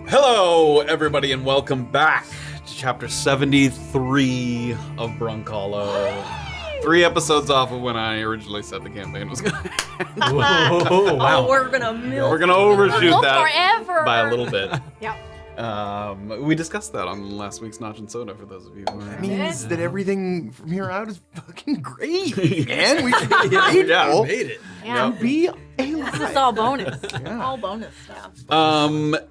Hello, everybody, and welcome back to Chapter 73 of Brunkhollow. 3 episodes off of when I originally said the campaign was gonna end. Whoa, wow. Oh, we're gonna overshoot that forever. by a little bit. Yep. We discussed that on last week's Notch and Soda, for those of you who That are... means that everything from here out is fucking great, man. We should be Yeah, grateful we made it. Yeah. to be alive. This is all bonus. Yeah. All bonus stuff.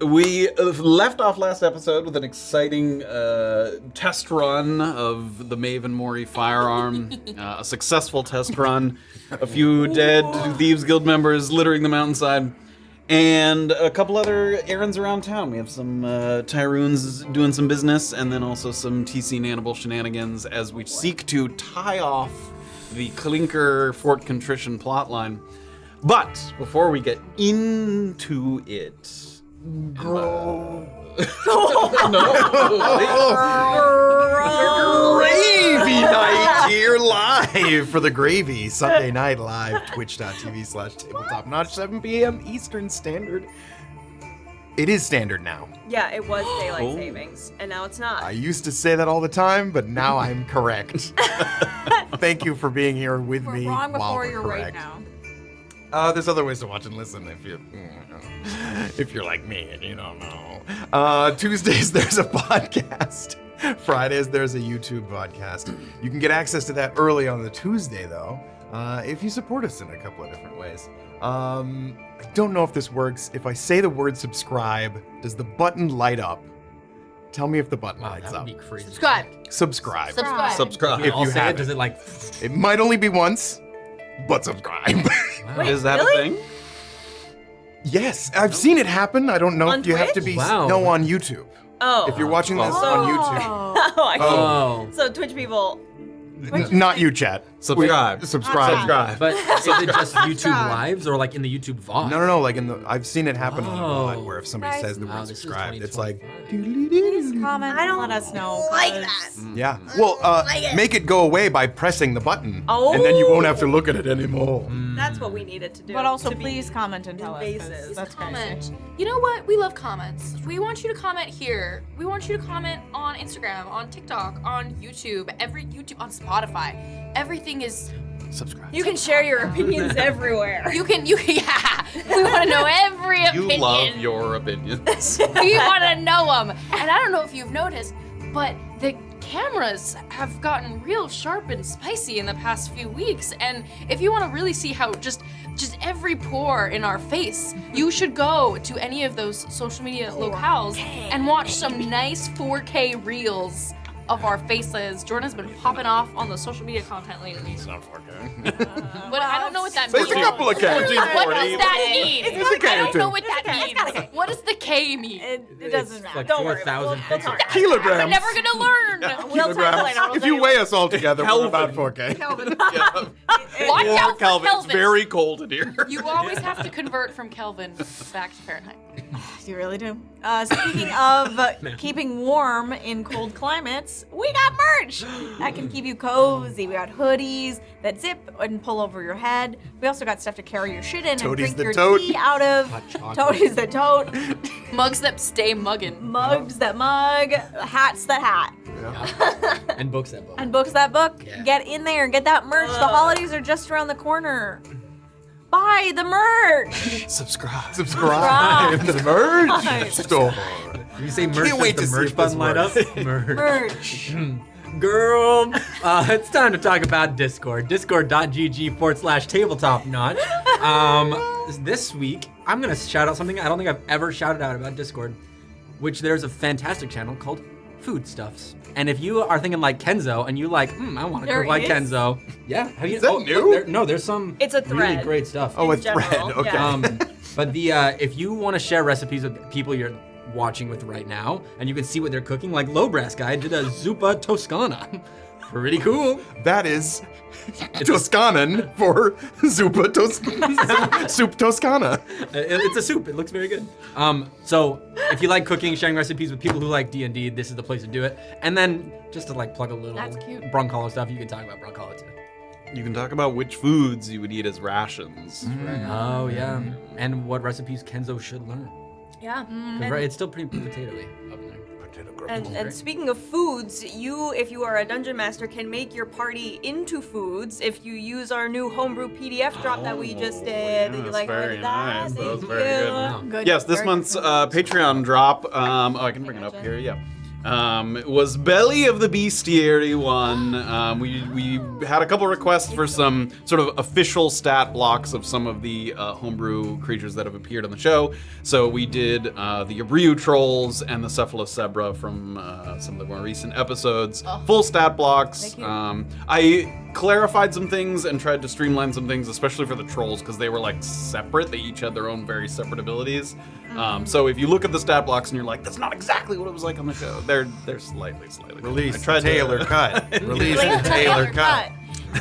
We left off last episode with an exciting test run of the Maven Mori firearm. A successful test run. A few dead Thieves Guild members littering the mountainside. And a couple other errands around town. We have some Tyruns doing some business, and then also some TC and Annabel shenanigans as we seek to tie off the Clinker Fort Contrition plotline. But before we get into it, Gravy night here live for the Gravy Sunday night live twitch.tv/tabletopnotch 7 p.m. Eastern Standard. It is standard now. Yeah, it was daylight savings, and now it's not. I used to say that all the time, but now I'm correct. Thank you for being here with We're me. wrong while before we're you're correct. right now. There's other ways to watch and listen if you're like me and you don't know. Tuesdays there's a podcast. Fridays there's a YouTube podcast. You can get access to that early on the Tuesday though, if you support us in a couple of different ways. I don't know if this works. If I say the word subscribe, does the button light up? Tell me if the button lights that up. would be crazy. Subscribe. Subscribe. subscribe. If I'll you say have it, does it like... It might only be once, but subscribe. Wow. Is that really? a thing? Yes, I've seen it happen. I don't know On if you have to Twitch? be Wow. No, on YouTube. Oh. If you're watching this Oh. on YouTube, Oh, Oh. So Twitch people. not you, chat. Subscribe. Subscribe. Subscribe. But is it just YouTube lives or like in the YouTube VOD? No. Like I've seen it happen on the Oh. VOD where if somebody Guys. says the Wow, word this is subscribe, it's like, 2025. Please comment. I don't and let us know. like 'cause that. yeah. Well, like it. make it go away by pressing the button, Oh. and then you won't have to look at it anymore. That's what we needed to do. But also, to be please comment and tell us. 'cause invasive. That's crazy. Comment. You know what? We love comments. We want you to comment here. We want you to comment on Instagram, on TikTok, on YouTube, on Spotify. Everything is. Subscribe. You can share your opinions everywhere. You can. Yeah. We want to know every You opinion. love your opinions. We want to know them. And I don't know if you've noticed, but the cameras have gotten real sharp and spicy in the past few weeks. And if you want to really see how just every pore in our face, you should go to any of those social media locales and watch some nice 4K reels of our faces. Jordan's been popping off on the social media content lately. It's not 4K. But I don't know what that Say means. it's a couple of K. What does that mean? It's a K I or don't two. know what that means. What does the K mean? It doesn't matter. Like Don't worry, 4,000 we'll pixels. talk. Kilograms. I'm never gonna learn. Kilograms. If you weigh us all together, we're Kelvin. about 4K. Watch out for Kelvin. Kelvin. It's very cold in here. You always have to convert from Kelvin back to Fahrenheit. You really do. Speaking of keeping warm in cold climates, we got merch that can keep you cozy. We got hoodies that zip and pull over your head. We also got stuff to carry your shit in Toadies and that drink your tote. tea out of. Hot chocolate. Toadies that tote. Mugs that stay muggin'. Mugs that mug. Hats that hat. And books that book. And books that book. Yeah. Get in there. Get that merch. The holidays are just around the corner. Buy the merch. Subscribe. Subscribe to the merch store. You say merch, Can't wait does to the see merch if this button light up? works. Merch. Girl, it's time to talk about Discord. Discord.gg/tabletopnotch. This week, I'm going to shout out something I don't think I've ever shouted out about Discord, which there's a fantastic channel called Foodstuffs. And if you are thinking like Kenzo and you like, I want to There cook like is? Kenzo. Yeah. Have you, Is that new? There's some It's a really thread. great stuff. Oh, a In general, thread. Okay. yeah. But if you want to share recipes with people you're watching with right now, and you can see what they're cooking, like Lowbrass guy did a zuppa toscana. Pretty cool. That is Toscanan for Zuppa Soup Toscana. It's a soup. It looks very good. So if you like cooking, sharing recipes with people who like D&D, this is the place to do it. And then just to like plug a little That's cute. Brunkhollow stuff, you can talk about Brunkhollow too. You can talk about which foods you would eat as rations. Oh yeah, and what recipes Kenzo should learn. Yeah. It's still pretty potatoey up there. And speaking of foods, if you are a dungeon master, can make your party into foods if you use our new homebrew PDF drop that we just did. yes, You like very that? nice. That was Thank very you. good. Good. Yes, this Very month's good. Patreon drop. I can bring it up here. Yeah. It was Belly of the Bestiary one. We had a couple requests for some sort of official stat blocks of some of the homebrew creatures that have appeared on the show. So we did the Abreu trolls and the Cephalosebra from some of the more recent episodes. Full stat blocks. Thank you. I clarified some things and tried to streamline some things, especially for the trolls, because they were like separate. They each had their own very separate abilities. So if you look at the stat blocks and you're like, that's not exactly what it was like on the show, they're slightly. Release I tried the Taylor cut. Release the Taylor cut.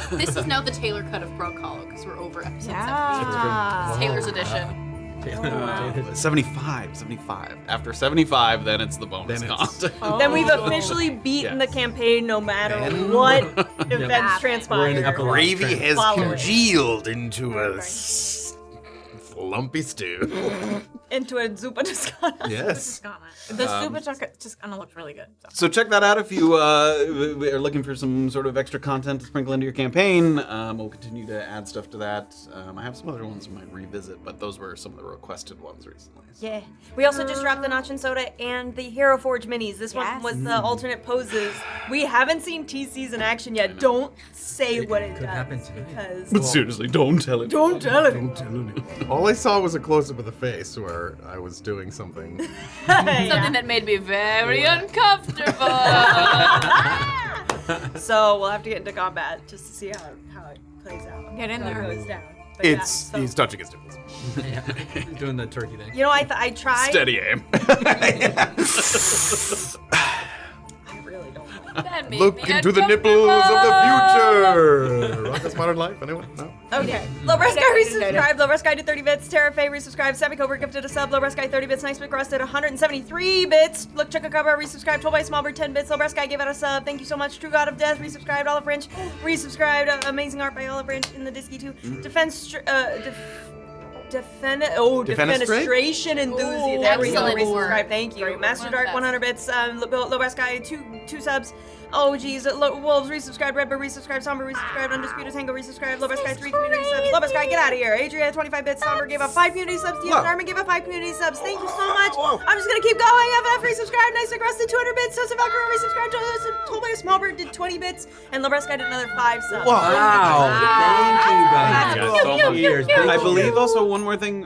This is now the Taylor cut of Brunkhollow because we're over episode 70. Yeah. It's Taylor's edition. 75. After 75, then it's the bonus Then it's- content. Then we've officially beaten the campaign no matter what events transpire. Gravy has Follow it. congealed into a lumpy stew. Into a zuppa discana. Yes. The super chocolate just kind of looked really good. So. So check that out if you are looking for some sort of extra content to sprinkle into your campaign. We'll continue to add stuff to that. I have some other ones we might revisit, but those were some of the requested ones recently. Yeah. We also just dropped the Notch and Soda and the Hero Forge minis. This one Yes. was the alternate poses. We haven't seen TCs in action yet. Don't say what it Could does. happen tonight. Because But seriously, don't tell it. don't tell it. All I saw was a close up of the face where I was doing something. Something that made me very uncomfortable. So we'll have to get into combat just to see how it plays out. Get in how there. It goes down. But yeah, It's so- he's touching his nipples. Yeah. He's doing the turkey thing. You know, I tried. Steady aim. I really don't know. That made Look me into the nipples of uncomfortable. the future. Rocket's Modern Life, anyone? No. Okay. Lobresky resubscribed. Lobresky did 30 bits. Terrafe resubscribed. Semicobra gifted a sub. Lobresky 30 bits. Nice Big Rust did 173 bits. Look, Chukakabra resubscribed. Told by Smallbird 10 bits. Lobresky gave out a sub. Thank you so much. True God of Death resubscribed. Olive Branch resubscribed. Amazing art by Olive Branch in the Disky too. Defenestration enthusiast. There we go. Excellent work. Resubscribe. Thank you. Great work. Master Dark 100 bits. Lobresky two subs. Oh geez, Wolves resubscribed, Redbird resubscribed, Somber resubscribed, Undisputed Tango resubscribed, Lobresky 3 community subs, Lobresky get out of here, Adria 25 bits, Somber gave up 5 community subs, Dion Darman gave up 5 community subs, thank you so much. I'm just gonna keep going, FF resubscribed, Nice Big Rust did 200 bits, Joseph Ackerman resubscribed, Told by a Smallbird did 20 bits, and Lobresky did another 5 subs. Wow. Thank you guys. Thank you so much. Cheers. I believe also one more thing.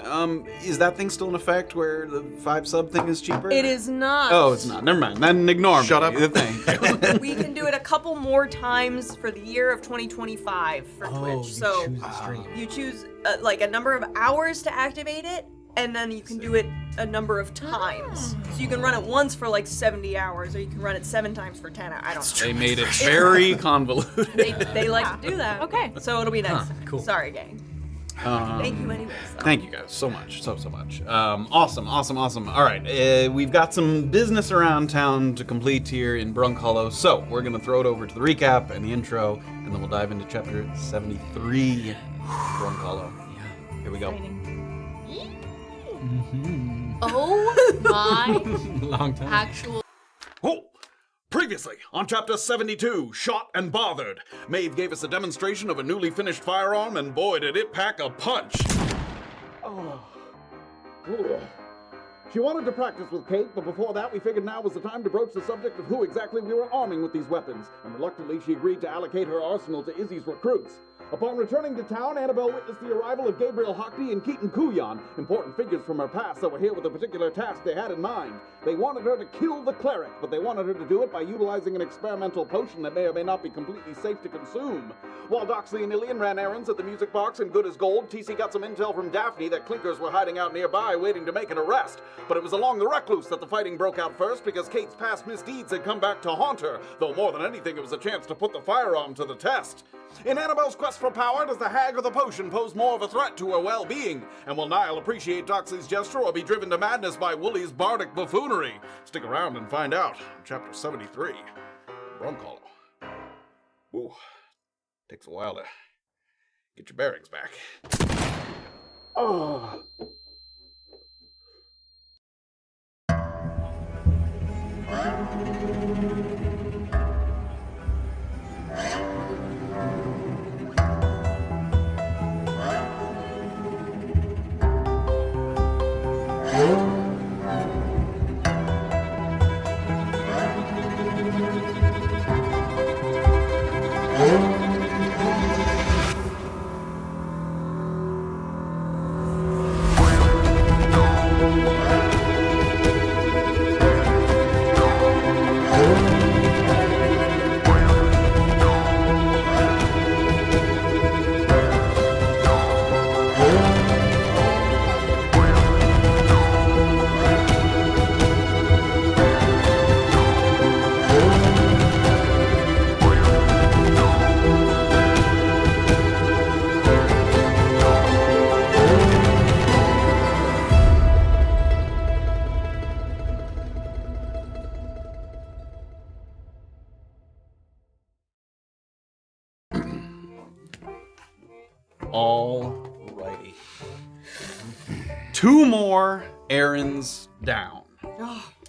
Is that thing still in effect where the 5 sub thing is cheaper? It is not. Oh, it's not. Never mind. Then ignore me. Shut up. The thing. We can do it a couple more times for the year of 2025 for Oh, Twitch. So choose the stream. you choose like a number of hours to activate it, and then you can do it a number of times. So you can run it once for like 70 hours, or you can run it 7 times for 10 hours. I don't know. They made it very convoluted. They like to do that. Okay. So it'll be next time. cool. Sorry, gang. Thank you anyways. though. Thank you guys so much, so much. Awesome. All right, we've got some business around town to complete here in Brunkhollow, so we're gonna throw it over to the recap and the intro, and then we'll dive into chapter 73, Brunkhollow. Yeah, here we go. Oh my Long time. actual. Oh! Previously, on chapter 72, Shot and Bothered, Maeve gave us a demonstration of a newly finished firearm, and boy did it pack a punch! She wanted to practice with Kayt, but before that we figured now was the time to broach the subject of who exactly we were arming with these weapons, and reluctantly she agreed to allocate her arsenal to Izzy's recruits. Upon returning to town, Annabel witnessed the arrival of Gabriel Hockney and Keaton Kuyan, important figures from her past that were here with a particular task they had in mind. They wanted her to kill the cleric, but they wanted her to do it by utilizing an experimental potion that may or may not be completely safe to consume. While Doxley and Illien ran errands at the music box and Good as Gold, TC got some intel from Daphne that clinkers were hiding out nearby waiting to make an arrest. But it was along the Recluse that the fighting broke out first because Kayt's past misdeeds had come back to haunt her, though more than anything it was a chance to put the firearm to the test. In Annabel's quest for power, does the hag or the potion pose more of a threat to her well-being? And will Niall appreciate Doxley's gesture or be driven to madness by Wooly's bardic buffoonery? Stick around and find out in chapter 73, Brunkhollow. Ooh, takes a while to get your bearings back. Oh. Alrighty. 2 more errands down.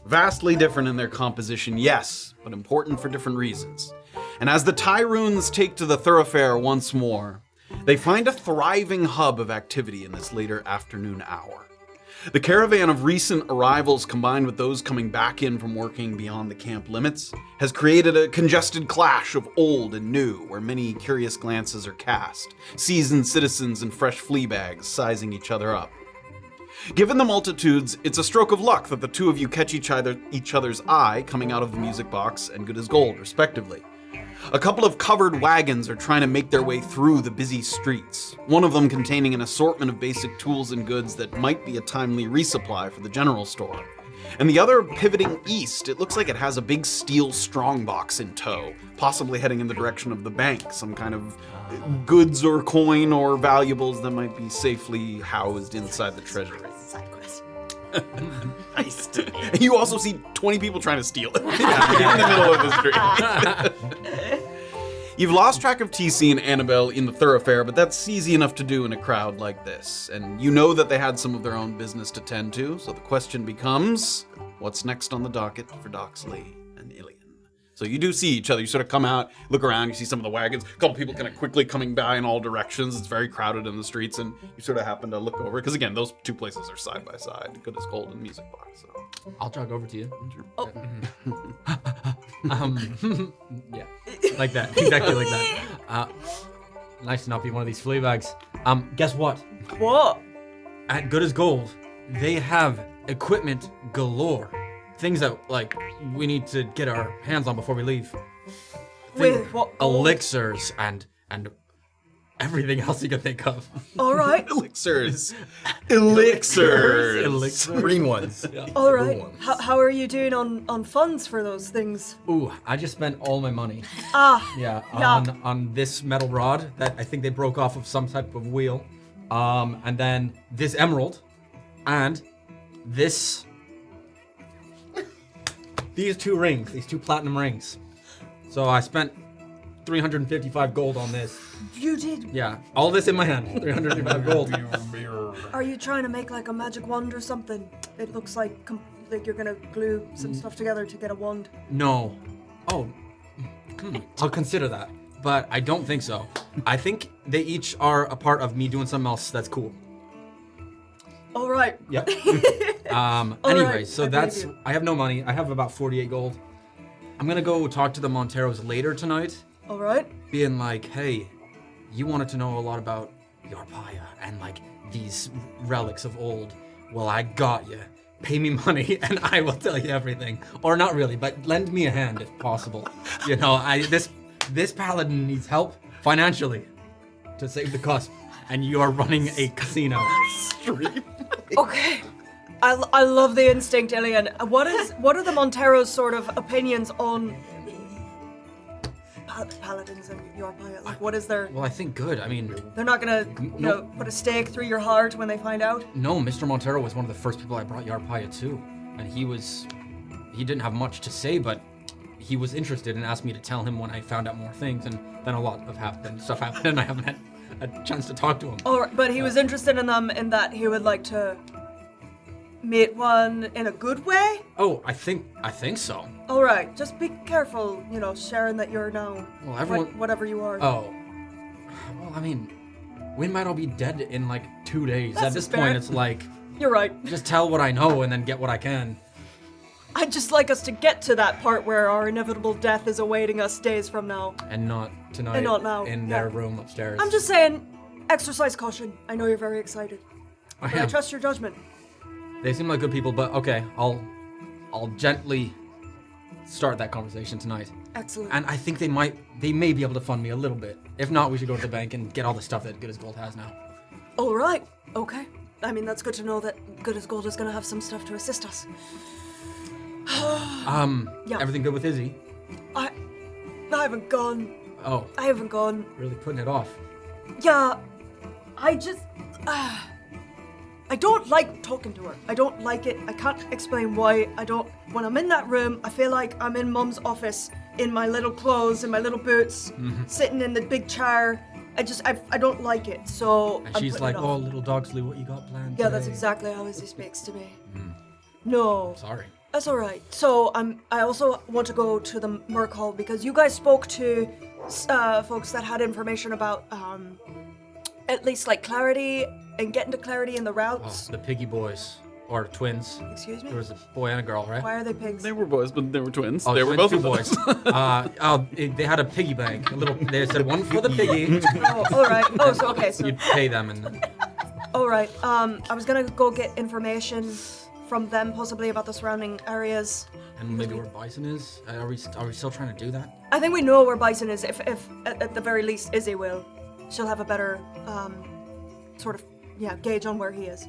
Vastly different in their composition, yes, but important for different reasons. And as the Tyruns take to the thoroughfare once more, they find a thriving hub of activity in this later afternoon hour. The caravan of recent arrivals combined with those coming back in from working beyond the camp limits has created a congested clash of old and new where many curious glances are cast, seasoned citizens and fresh flea bags sizing each other up. Given the multitudes, it's a stroke of luck that the two of you catch each other's eye coming out of the music box and good as gold, respectively. A couple of covered wagons are trying to make their way through the busy streets, one of them containing an assortment of basic tools and goods that might be a timely resupply for the general store. And the other pivoting east, it looks like it has a big steel strongbox in tow, possibly heading in the direction of the bank, some kind of goods or coin or valuables that might be safely housed inside the treasury. Nice. And you also see 20 people trying to steal it in the middle of the street. You've lost track of TC and Annabel in the thoroughfare, but that's easy enough to do in a crowd like this. And you know that they had some of their own business to tend to, so the question becomes, what's next on the docket for Doxley and Illien? So you do see each other. You sort of come out, look around, you see some of the wagons, a couple people kind of quickly coming by in all directions. It's very crowded in the streets, and you sort of happen to look over, because again, those two places are side by side, good as gold and music box. So. I'll jog over to you. Sure. Oh. Yeah, like that, exactly like that. Nice to not be one of these flea bags. Guess what? What? At Good as Gold, they have equipment galore. Things that, like, we need to get our hands on before we leave. With what? Elixirs and everything else you can think of. All right. Elixirs. Elixirs. Green ones. All right. How are you doing on funds for those things? Ooh, I just spent all my money. Yeah. On this metal rod that I think they broke off of some type of wheel. And then this emerald and this these two platinum rings. So I spent 355 gold on this. You did. Yeah, all this in my hand. 355 gold. Are you trying to make like a magic wand or something? It looks like you're gonna glue some stuff together to get a wand. No. Oh. I'll consider that. But I don't think so. I think they each are a part of me doing something else that's cool. All right. Yep. All Anyway, right, so I believe you. I have no money. I have about 48 gold. I'm gonna go talk to the Monteros later tonight, All right. being like, hey, you wanted to know a lot about Yarpaya and like these relics of old. Well, I got you. Pay me money and I will tell you everything. Or not really, but lend me a hand if possible. You know, this paladin needs help financially to save the cusp, and you are running a casino. Okay. I love the instinct, Illien. What are the Monteros' sort of opinions on paladins and Yarpaya? Like, what is their? Well, I think good. I mean, They're not gonna, put a stake through your heart when they find out. no, Mr. Montero was one of the first people I brought Yarpaya to, and he didn't have much to say, but he was interested and asked me to tell him when I found out more things, and then stuff happened, and I haven't had a chance to talk to him. All right, but he was interested in them in that he would like to meet one in a good way. Oh, I think so. All right, just be careful, sharing that you're now Well, everyone- whatever you are. Oh, well, I mean, we might all be dead in like 2 days. That's At this fair. point, it's like, You're right. Just tell what I know and then get what I can. I'd just like us to get to that part where our inevitable death is awaiting us days from now. And not tonight. And not now, in yeah. their room upstairs. I'm just saying, exercise caution. I know you're very excited. But I am. trust your judgment. They seem like good people, but okay, I'll gently start that conversation tonight. Excellent. And I think they may be able to fund me a little bit. If not, we should go to the bank and get all the stuff that Good as Gold has now. All right. Okay. I mean, that's good to know that Good as Gold is going to have some stuff to assist us. Yeah. Everything good with Izzy? I haven't gone. Oh, I haven't gone. really putting it off. Yeah. I just... I don't like talking to her. I don't like it. I can't explain why. When I'm in that room, I feel like I'm in Mum's office in my little clothes, in my little boots, sitting in the big chair. I don't like it, so And I'm she's putting like, it "Oh, off. little Doxley, what you got planned Yeah, that's today?" exactly how Izzy speaks to me. No. Sorry. That's all right. So I also want to go to the Merc Hall because you guys spoke to folks that had information about at least like clarity and getting to clarity in the Oh, routes. the Piggy Boys. Or twins. Excuse me? There was a boy and a girl, right? Why are they pigs? They were boys, but they were twins. Oh, they were twins, both two of boys. They had a piggy bank. They said one for the piggy. Oh, all right. Oh, so okay. So You'd pay them and all right. I was gonna go get information from them, possibly about the surrounding areas. maybe where Bison is. Are we still trying to do that? I think we know where Bison is. If at the very least Izzy will, she'll have a better sort of gauge on where he is.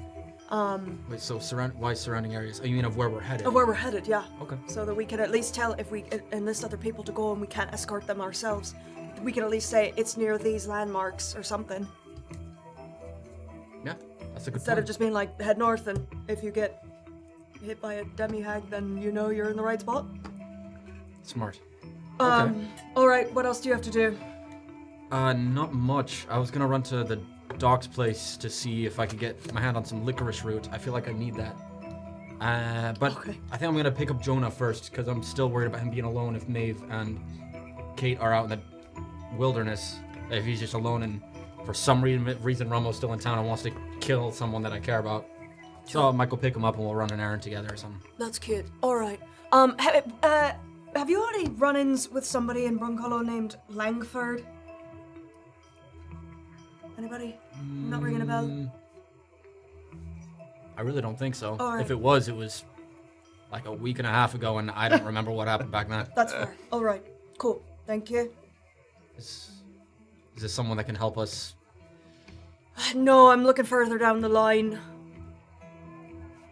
Wait, so why surrounding areas? Oh, you mean of where we're headed? Of where we're headed, yeah. Okay. So that we can at least tell if we enlist other people to go and we can't escort them ourselves. We can at least say it's near these landmarks or something. Yeah, that's a good Instead point. of just being like, head north, and if you get hit by a demi-hag, then you know you're in the right spot. Smart. Okay. Alright, what else do you have to do? Not much. I was gonna run to the Doc's place to see if I could get my hand on some licorice root. I feel like I need that. But Okay. I think I'm gonna pick up Jonah first, because I'm still worried about him being alone if Maeve and Kayt are out in the wilderness. If he's just alone and for some reason Rummo's still in town and wants to kill someone that I care about. So I might go pick him up and we'll run an errand together or something. That's cute. Alright. Have you had any run-ins with somebody in Brunkhollow named Langford? Anybody? Not ringing a bell? I really don't think so. All right. If it was like a week and a half ago, and I don't remember what happened back then. That's fair. Alright. Cool. Thank you. Is this someone that can help us? No, I'm looking further down the line.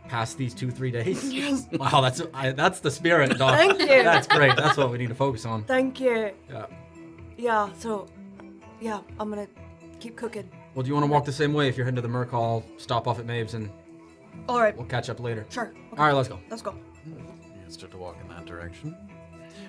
Past these 2-3 days? Yes. Wow, that's the spirit, Doc. Thank you. That's great. That's what we need to focus on. Thank you. Yeah. Yeah, so... Yeah, I'm gonna keep cooking. Well, do you want to walk the same way? If you're heading to the Merc Hall, stop off at Maeve's and Alright. we'll catch up later. Sure. Okay. All right, let's go. Let's go. Yeah, start to walk in that direction.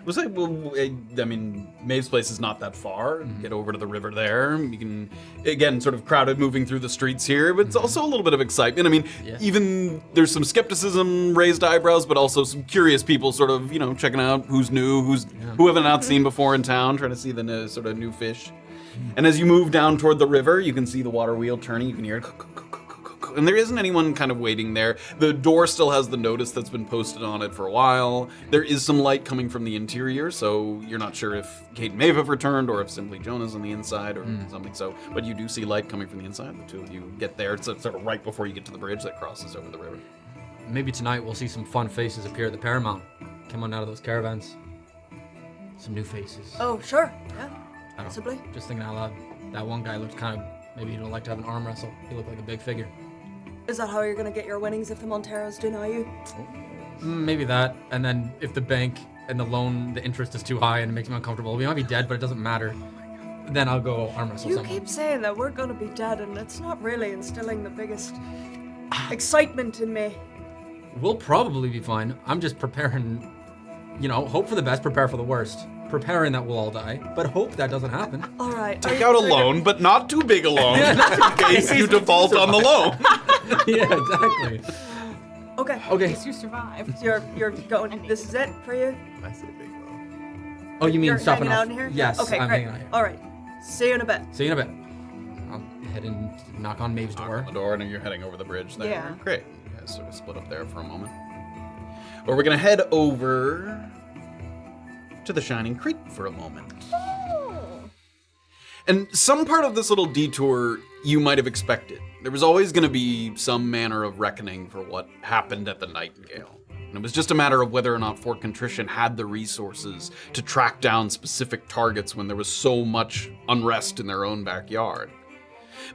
Was I mean, Maeve's place is not that far. Get over to the river there. You can, again, sort of crowded moving through the streets here, but it's also a little bit of excitement. I mean, Yeah. even there's some skepticism, raised eyebrows, but also some curious people sort of, checking out who's new, who haven't not seen before in town, trying to see the sort of new fish. And as you move down toward the river, you can see the water wheel turning. You can hear it. And there isn't anyone kind of waiting there. The door still has the notice that's been posted on it for a while. There is some light coming from the interior, so you're not sure if Kayt and Maeve have returned or if simply Jonah's on the inside or something. So, but you do see light coming from the inside. The two of you get there. It's sort of right before you get to the bridge that crosses over the river. Maybe tonight we'll see some fun faces appear at the Paramount. Come on out of those caravans. Some new faces. Oh, sure. Yeah. I don't know. Possibly. Just thinking out loud. That one guy looked kind of, maybe he'd like to have an arm wrestle. He looked like a big figure. Is that how you're gonna get your winnings if the Monteros deny you? Maybe that. And then if the bank and the loan, the interest is too high and it makes me uncomfortable, we might be dead, but it doesn't matter. Then I'll go arm wrestle You someone. keep saying that we're gonna be dead, and it's not really instilling the biggest excitement in me. We'll probably be fine. I'm just preparing, hope for the best, prepare for the worst. Preparing that we'll all die, but hope that doesn't happen. All right. Take out a loan, but not too big a loan, in case you default on the loan. Yeah, exactly. Okay. Okay. You survive. So you're going. This is it for you. I say big low. Oh, you mean You're stopping hanging off? out in here? Yes, Okay, I'm great. hanging out here. All right. See you in a bit. See you in a bit. I'll head and knock on Maeve's door. The door, and you're heading over the bridge there. Yeah. Great. sort of split up there for a moment. Or we're going to head over to the Shining Creek for a moment. And some part of this little detour you might have expected. There was always going to be some manner of reckoning for what happened at the Nightingale. And it was just a matter of whether or not Fort Contrition had the resources to track down specific targets when there was so much unrest in their own backyard.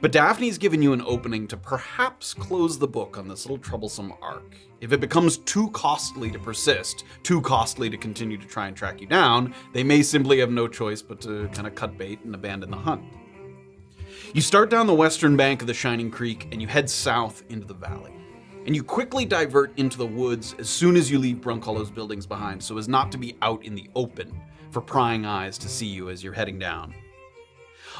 But Daphne's given you an opening to perhaps close the book on this little troublesome arc. If it becomes too costly to persist, too costly to continue to try and track you down, they may simply have no choice but to kind of cut bait and abandon the hunt. You start down the western bank of the Shining Creek and you head south into the valley. And you quickly divert into the woods as soon as you leave Brunkhollow's buildings behind so as not to be out in the open for prying eyes to see you as you're heading down.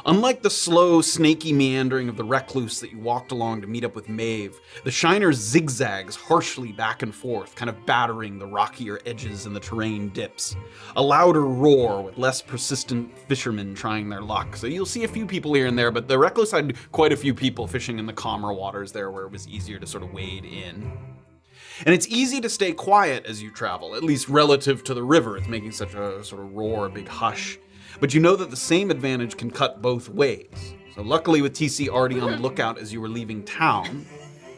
Unlike the slow, snaky meandering of the recluse that you walked along to meet up with Maeve, the Shiner zigzags harshly back and forth, kind of battering the rockier edges and the terrain dips. A louder roar with less persistent fishermen trying their luck. So you'll see a few people here and there, but the recluse had quite a few people fishing in the calmer waters there where it was easier to sort of wade in. And it's easy to stay quiet as you travel, at least relative to the river. It's making such a sort of roar, a big hush. But you know that the same advantage can cut both ways. So luckily with TC already on the lookout as you were leaving town,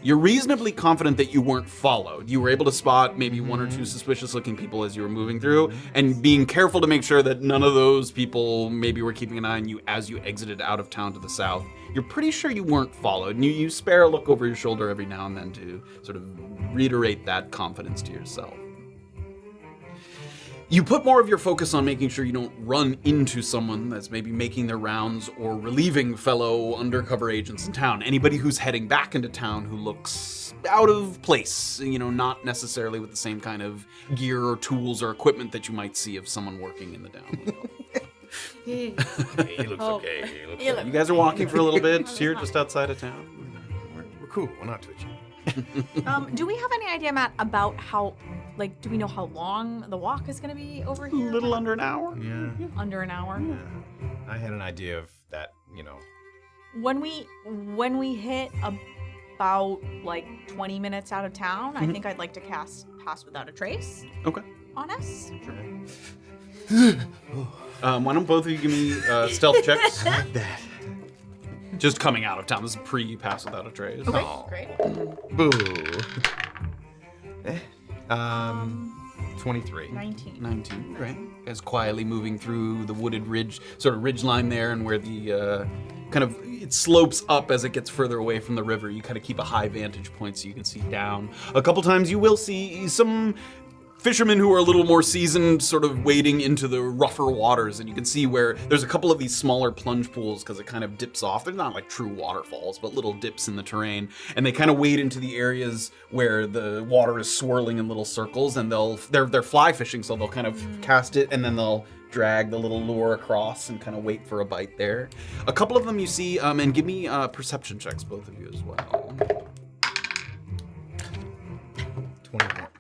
you're reasonably confident that you weren't followed. You were able to spot maybe one or two suspicious looking people as you were moving through, and being careful to make sure that none of those people maybe were keeping an eye on you as you exited out of town to the south. You're pretty sure you weren't followed, and you spare a look over your shoulder every now and then to sort of reiterate that confidence to yourself. You put more of your focus on making sure you don't run into someone that's maybe making their rounds or relieving fellow undercover agents in town. Anybody who's heading back into town who looks out of place, not necessarily with the same kind of gear or tools or equipment that you might see of someone working in the download. He looks okay. You guys are walking for a little bit here just outside of town. We're cool. We're not twitching. Do we have any idea, Matt, about how, do we know how long the walk is going to be over A here? little under an hour. Yeah. Under an hour. Yeah. I had an idea of that, When we hit about 20 minutes out of town, I think I'd like to cast Pass Without a Trace Okay. on us. Why don't both of you give me stealth checks? like that. Just coming out of town. This is pre-Pass Without a Trace. Okay, Oh. great. Boo. 23. 19. 19, right. As quietly moving through the wooded ridge, sort of ridge line there, and where the it slopes up as it gets further away from the river. You kind of keep a high vantage point so you can see down. A couple times you will see some fishermen who are a little more seasoned sort of wading into the rougher waters, and you can see where there's a couple of these smaller plunge pools because it kind of dips off. They're not like true waterfalls, but little dips in the terrain, and they kind of wade into the areas where the water is swirling in little circles, and they're fly fishing, so they'll kind of cast it and then they'll drag the little lure across and kind of wait for a bite there. A couple of them you see, and give me perception checks, both of you as well.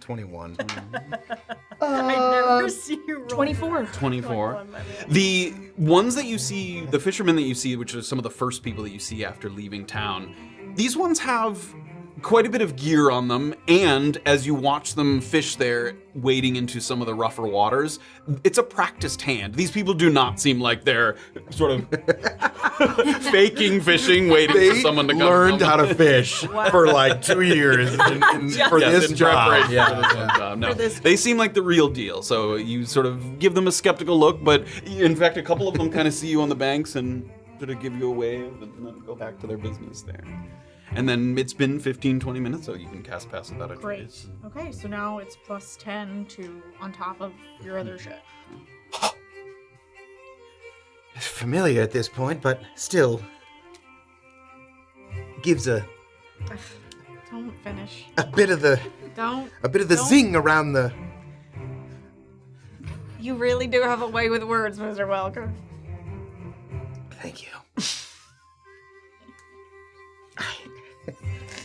21. I never see you roll. 24. 24. The ones that you see, the fishermen that you see, which are some of the first people that you see after leaving town, these ones have quite a bit of gear on them, and as you watch them fish there, wading into some of the rougher waters, it's a practiced hand. These people do not seem like they're sort of faking fishing, waiting for someone to come. Learned how to fish for 2 years for this job. For this job. No, they seem like the real deal. So you sort of give them a skeptical look, but in fact, a couple of them kind of see you on the banks and sort of give you a wave and then go back to their business there. And then it's been 15-20 minutes, so you can cast Pass Without a Trace. Okay, so now it's plus 10 to on top of your other shit. Familiar at this point, but still gives a Don't finish. bit of the Don't. zing around the. You really do have a way with words, Mr. Welker. Thank you.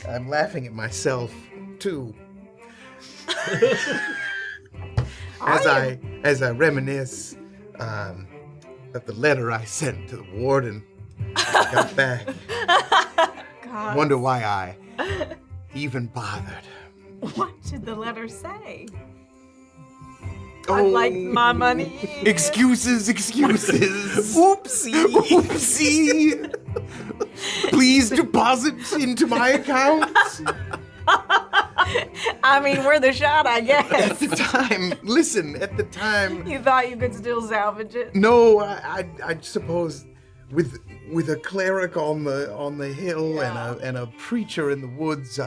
I'm laughing at myself too. as I reminisce of the letter I sent to the warden when I got back. God. Wonder why I even bothered. What did the letter say? Oh, I'd like my money. Excuses. Oopsie. Oopsie. Please deposit into my account. I mean, we're the shot, I At guess. the time, at the time. You thought you could still salvage it? No, I suppose with a cleric on the hill and a preacher in the woods,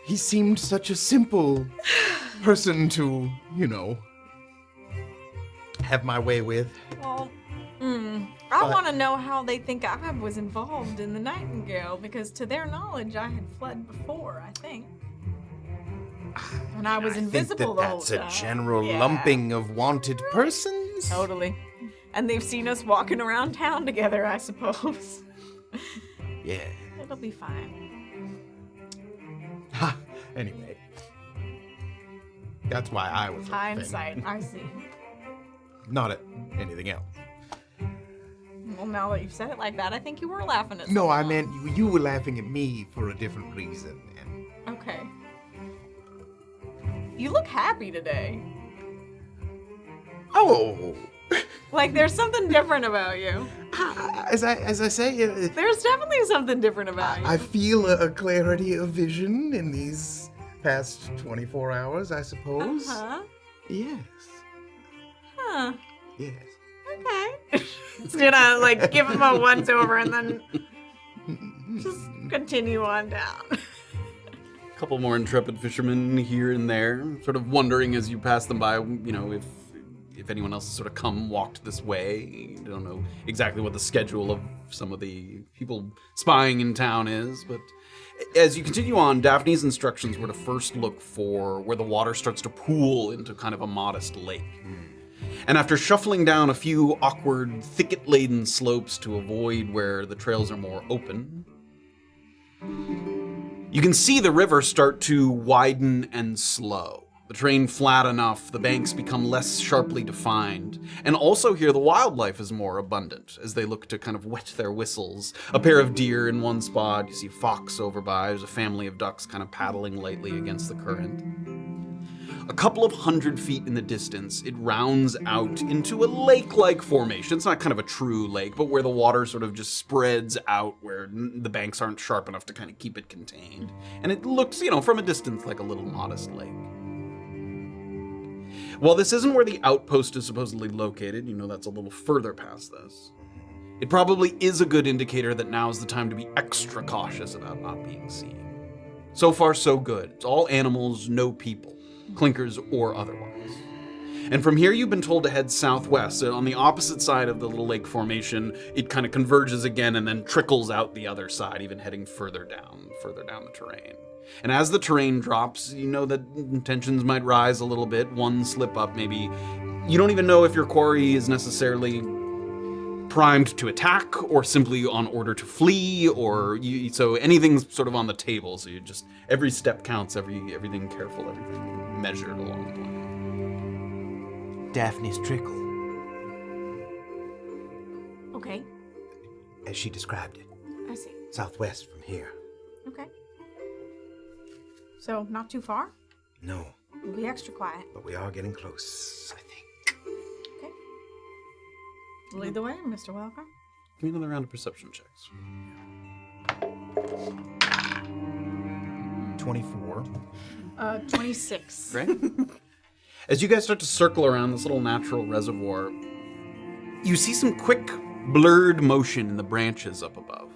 he seemed such a simple person to, have my way with. Well, I want to know how they think I was involved in the Nightingale, because to their knowledge, I had fled before, I think. And I was invisible the whole time. That's a general lumping of wanted persons. Totally. And they've seen us walking around town together, I suppose. Yeah. It'll be fine. Ha. Anyway. That's why I was laughing. Hindsight, I see. Not at anything else. Well, now that you've said it like that, I think you were laughing at No, I someone. meant you were laughing at me for a different reason. And Okay. You look happy today. oh, Like there's something different about you. as I say, There's definitely something different about you. I feel a clarity of vision in these past 24 hours, I suppose. Huh? Yes. Huh. Yes. Okay. Just gonna like give him a once over and then just continue on down. A couple more intrepid fishermen here and there, sort of wondering as you pass them by, if anyone else has sort of walked this way. You don't know exactly what the schedule of some of the people spying in town is, but as you continue on, Daphne's instructions were to first look for where the water starts to pool into kind of a modest lake. And after shuffling down a few awkward, thicket-laden slopes to avoid where the trails are more open, you can see the river start to widen and slow. The terrain flat enough, the banks become less sharply defined, and also here the wildlife is more abundant as they look to kind of wet their whistles. A pair of deer in one spot, you see fox over by, there's a family of ducks kind of paddling lightly against the current. A couple of 100 feet in the distance, it rounds out into a lake-like formation. It's not kind of a true lake, but where the water sort of just spreads out, where the banks aren't sharp enough to kind of keep it contained. And it looks, from a distance like a little modest lake. While this isn't where the outpost is supposedly located, that's a little further past this, it probably is a good indicator that now is the time to be extra cautious about not being seen. So far, so good. It's all animals, no people. Clinkers or otherwise. And from here, you've been told to head southwest. So on the opposite side of the little lake formation, it kind of converges again and then trickles out the other side, even heading further down the terrain. And as the terrain drops, you know that tensions might rise a little bit. One slip up, maybe. You don't even know if your quarry is necessarily primed to attack or simply on order to flee, so anything's sort of on the table. So you just, every step counts, everything careful, everything measured along the way. Daphne's Trickle, Okay, as she described it, I see. southwest from here. Okay. So, not too far? No, We'll be extra quiet. but we are getting close, I think. Okay. Lead the way, Mr. Welker. Give me another round of perception checks. 24. 26. Great. As you guys start to circle around this little natural reservoir, you see some quick, blurred motion in the branches up above.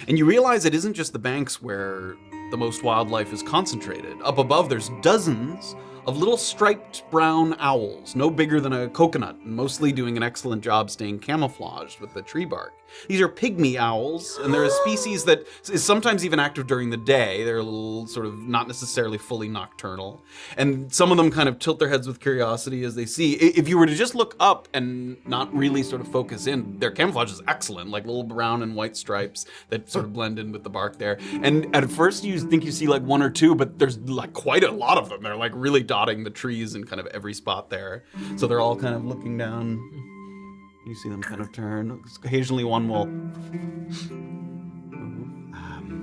And you realize it isn't just the banks where the most wildlife is concentrated. Up above, there's dozens of little striped brown owls, no bigger than a coconut, and mostly doing an excellent job staying camouflaged with the tree bark. These are pygmy owls, and they're a species that is sometimes even active during the day. They're a little sort of not necessarily fully nocturnal. And some of them kind of tilt their heads with curiosity as they see. If you were to just look up and not really sort of focus in, their camouflage is excellent, like little brown and white stripes that sort of blend in with the bark there. And at first you think you see like one or two, but there's like quite a lot of them. They're like really dotting the trees in kind of every spot there. So they're all kind of looking down. You see them kind of turn. Occasionally one will move.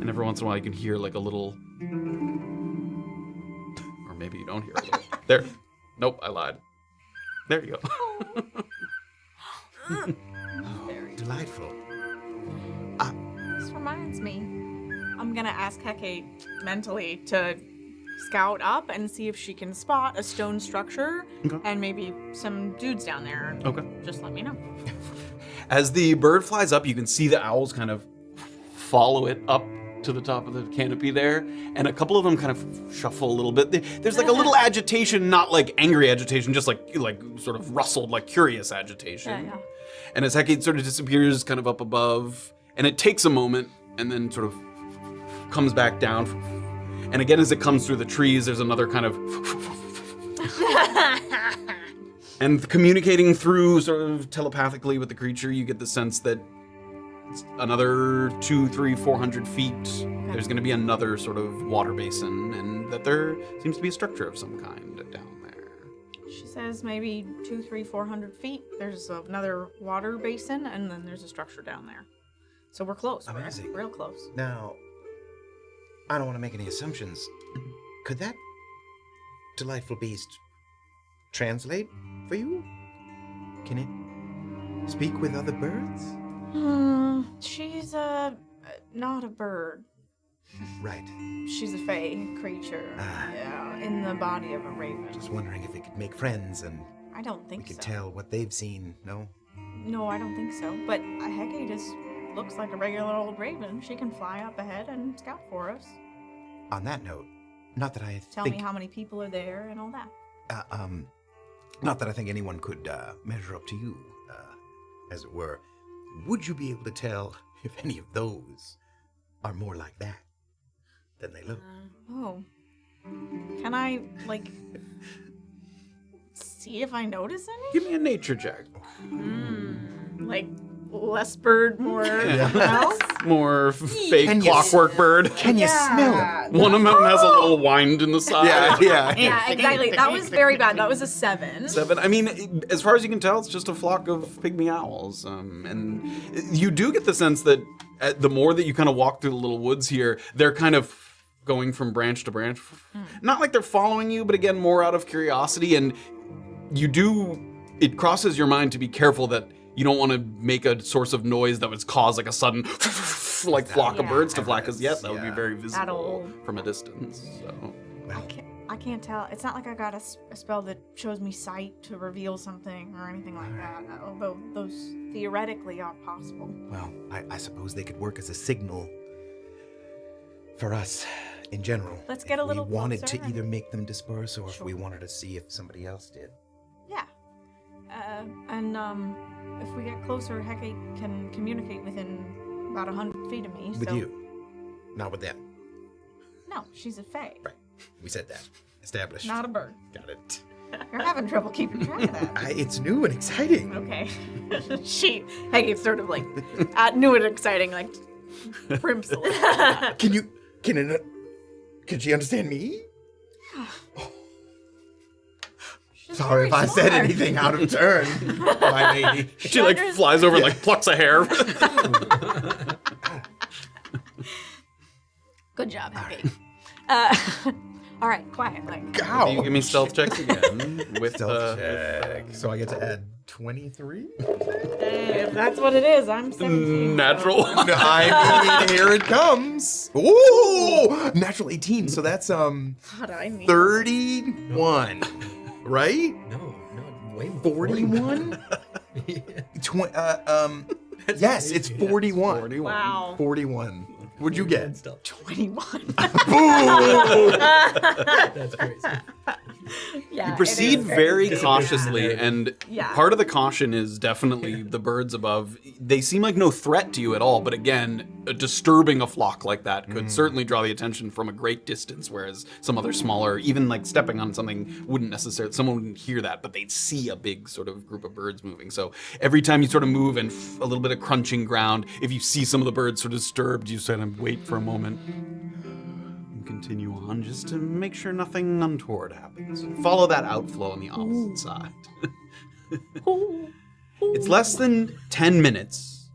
And every once in a while you can hear like a little maybe you don't hear a little. There. Nope, I lied. There you go. Delightful. This reminds me. I'm gonna ask Hecate mentally to scout up and see if she can spot a stone structure and maybe some dudes down there. Okay. Just let me know. As the bird flies up, you can see the owls kind of follow it up to the top of the canopy there, and a couple of them kind of shuffle a little bit. There's like a little agitation, not like angry agitation, just like sort of rustled, like curious agitation. Yeah. And as Hecate sort of disappears kind of up above, and it takes a moment, and then sort of comes back down. And again, as it comes through the trees, there's another kind of... And communicating through sort of telepathically with the creature, you get the sense that another 200, 300, 400 feet, there's going to be another sort of water basin, and that there seems to be a structure of some kind down there. She says maybe 200, 300, 400 feet. There's another water basin, and then there's a structure down there. So we're close. Amazing. We're real close. Now, I don't want to make any assumptions. Could that delightful beast translate for you? Can it speak with other birds? She's not a bird. Right. She's a fae creature. Yeah, in the body of a raven. Just wondering if it could make friends and I don't we think could so. tell what they've seen, no? No, I don't think so. But Hecate just looks like a regular old raven. She can fly up ahead and scout for us. On that note, not that I Tell think... me how many people are there and all that. Not that I think anyone could measure up to you, as it were. Would you be able to tell if any of those are more like that than they look? Oh. Can I, see if I notice any? Give me a nature check. Like, less bird, more else? More fake Can you clockwork bird. Can you smell it? One of them has a little wind in the side. Yeah, exactly. That was very bad. That was a 7. 7. I mean, as far as you can tell, it's just a flock of pygmy owls. And you do get the sense that the more that you kind of walk through the little woods here, they're kind of going from branch to branch. Not like they're following you, but again, more out of curiosity. And it crosses your mind to be careful that you don't want to make a source of noise that would cause like a sudden flock of birds to fly, because yes, that would be very visible from a distance. So. I can't tell. It's not like I got a spell that shows me sight to reveal something or anything like that, although those theoretically are possible. Well, I suppose they could work as a signal for us in general. Let's get a little If we wanted closer to either make them disperse or if we Sure. wanted to see if somebody else did. Yeah. If we get closer, Hecate can communicate within about 100 feet of me. With so... you. Not with them. No, she's a fae. Right. We said that. Established. Not a bird. Got it. You're having trouble keeping track of that. It's new and exciting. Okay. Hecate's sort of like, new and exciting, like, primps a little. Can she understand me? She's Sorry very if I said smart. anything out of turn, my lady. She flies over and plucks a hair. Good job, Hecate. All right, quiet. Ow. You give me stealth checks again with Stealth check. So I get to add 23? If that's what it is, I'm 17. natural. I mean, here it comes. Ooh! Natural 18, so that's God, I need 31. Right? No, way more. 41? Yes, it's 41. Wow. 41. What'd you get? 21. That's crazy. Yeah, You proceed very cautiously, and Yeah. part of the caution is definitely the birds above. They seem like no threat to you at all, but again, disturbing a flock like that could certainly draw the attention from a great distance, whereas some other smaller, even like stepping on something wouldn't necessarily, someone wouldn't hear that, but they'd see a big sort of group of birds moving. So every time you sort of move and a little bit of crunching ground, if you see some of the birds sort of disturbed, you sort of wait for a moment and continue on just to make sure nothing untoward happens. Follow that outflow on the opposite side. It's less than 10 minutes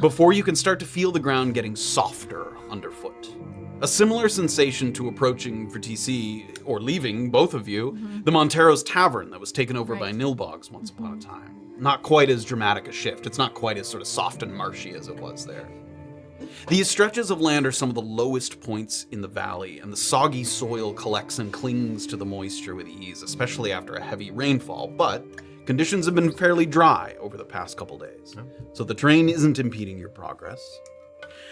before you can start to feel the ground getting softer underfoot. A similar sensation to approaching for TC, or leaving, both of you, the Montero's Tavern that was taken over by Nilbogs once upon a time. Not quite as dramatic a shift. It's not quite as sort of soft and marshy as it was there. These stretches of land are some of the lowest points in the valley, and the soggy soil collects and clings to the moisture with ease, especially after a heavy rainfall, but conditions have been fairly dry over the past couple days, so the terrain isn't impeding your progress.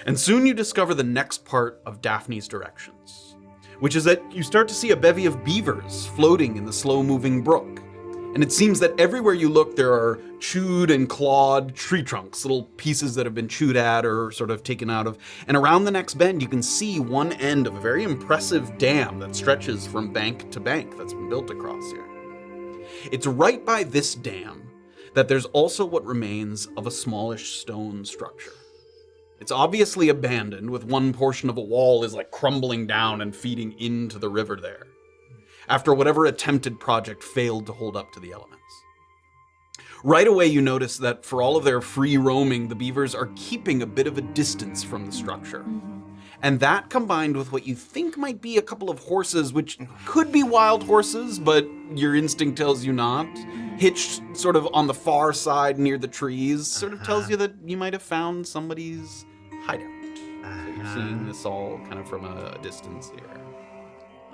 And soon you discover the next part of Daphne's directions, which is that you start to see a bevy of beavers floating in the slow-moving brook. And it seems that everywhere you look, there are chewed and clawed tree trunks, little pieces that have been chewed at or sort of taken out of. And around the next bend, you can see one end of a very impressive dam that stretches from bank to bank that's been built across here. It's right by this dam that there's also what remains of a smallish stone structure. It's obviously abandoned, with one portion of a wall is like crumbling down and feeding into the river there, after whatever attempted project failed to hold up to the elements. Right away you notice that for all of their free roaming, the beavers are keeping a bit of a distance from the structure. And that combined with what you think might be a couple of horses, which could be wild horses, but your instinct tells you not, hitched sort of on the far side near the trees, sort of tells you that you might have found somebody's hideout. So you're seeing this all kind of from a distance here.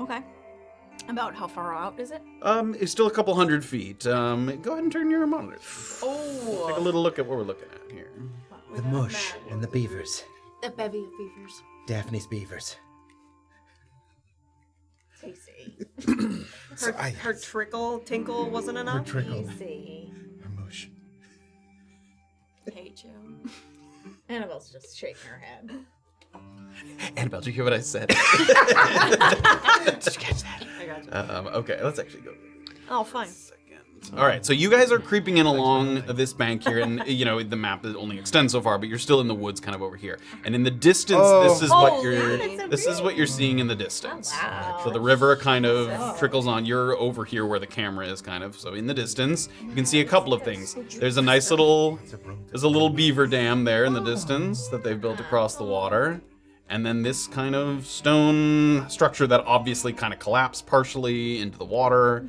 Okay. About how far out is it? It's still a couple 100 feet. Go ahead and turn your monitor. Oh. Take a little look at what we're looking at here. The mush and the beavers. A bevy of beavers. Daphne's beavers. Her tinkle wasn't enough? Trickle. See. Her mush. Hate you. Annabelle's just shaking her head. Annabelle, did you hear what I said? Did you catch that? I got you. Okay, let's actually go. Oh, fine. All right, so you guys are creeping in along this bank here, and you know the map only extends so far, but you're still in the woods, kind of over here. And in the distance, this is what you're seeing in the distance. Oh, wow. So the river kind of trickles on. You're over here where the camera is, kind of. So in the distance, you can see a couple of things. There's a nice little, beaver dam there in the distance that they've built across the water. And then this kind of stone structure that obviously kind of collapsed partially into the water.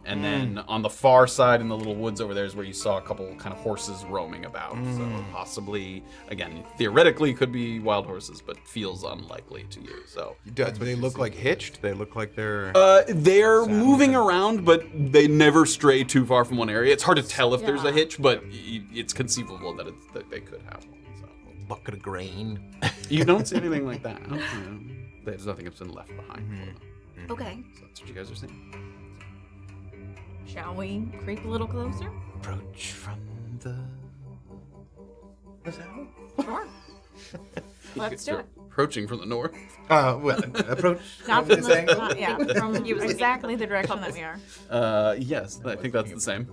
And then on the far side in the little woods over there is where you saw a couple kind of horses roaming about. So possibly, again, theoretically could be wild horses, but feels unlikely to you. So But they look like hitched? They look like they're... they're moving around, but they never stray too far from one area. It's hard to tell if there's a hitch, but it's conceivable that they could have one. So. bucket of grain. You don't see anything like that. There's nothing that's been left behind. Okay. So that's what you guys are seeing. Shall we creep a little closer? Approach from the... What's that? Sure. Let's do You're it. approaching from the north. Well, approach Not from from this the, angle? yeah, from exactly the direction that we are. Yes, I think that's the same.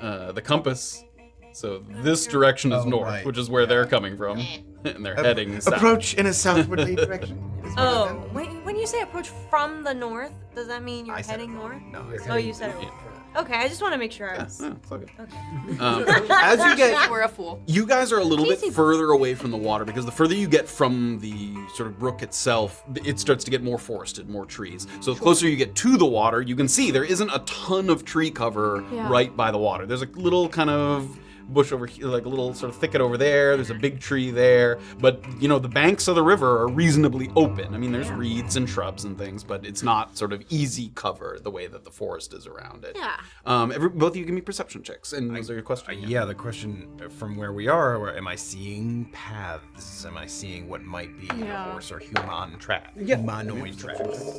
Oh. The compass. So this direction is north, right. which is where they're coming from, and they're heading south. Approach in a southwardly direction. is what Oh, it said. wait, when you say approach from the north, does that mean you're I said heading it. north? No, Oh, you said it. Okay, I just want to make sure I was... It's all good. Okay. As you get, We're a fool. you guys are a little bit further away from the water because the further you get from the sort of brook itself, it starts to get more forested, more trees. So the closer you get to the water, you can see there isn't a ton of tree cover right by the water. There's a little kind of bush over here, like a little sort of thicket over there. There's a big tree there, but you know the banks of the river are reasonably open. I mean, there's reeds and shrubs and things, but it's not sort of easy cover the way that the forest is around it. Yeah. Both of you give me perception checks, and was there your question? Yeah, the question from where we are, am I seeing paths? Am I seeing what might be a horse or human trap? Humanoid tracks.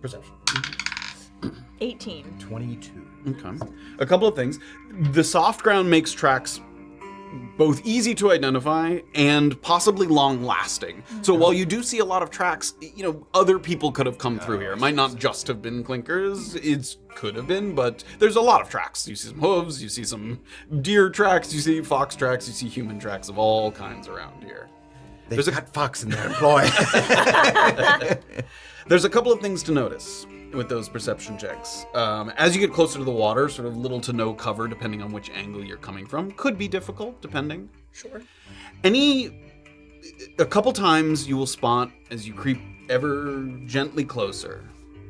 Perception. 18. 22. Okay. A couple of things. The soft ground makes tracks both easy to identify and possibly long-lasting. So while you do see a lot of tracks, you know, other people could have come through here. It might not just have been clinkers. It could have been, but there's a lot of tracks. You see some hooves, you see some deer tracks, you see fox tracks, you see human tracks of all kinds around here. There's got fox in their employ. There's a couple of things to notice with those perception checks. As you get closer to the water, sort of little to no cover, depending on which angle you're coming from. Could be difficult, depending. Sure. Any a couple times you will spot, as you creep ever gently closer,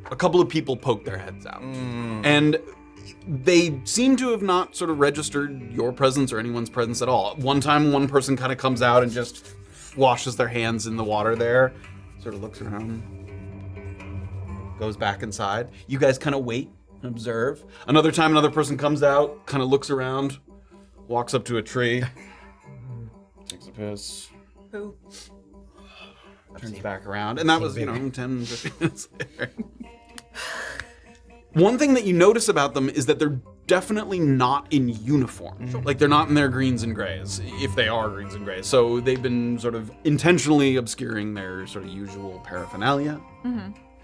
a couple of people poke their heads out. And they seem to have not sort of registered your presence or anyone's presence at all. One time, one person kind of comes out and just washes their hands in the water there, sort of looks around, goes back inside. You guys kind of wait and observe. Another time, another person comes out, kind of looks around, walks up to a tree, takes a piss, Who? turns back around, and that was, 10, 15 minutes later. One thing that you notice about them is that they're definitely not in uniform. Like, they're not in their greens and grays, if they are greens and grays. So they've been sort of intentionally obscuring their sort of usual paraphernalia.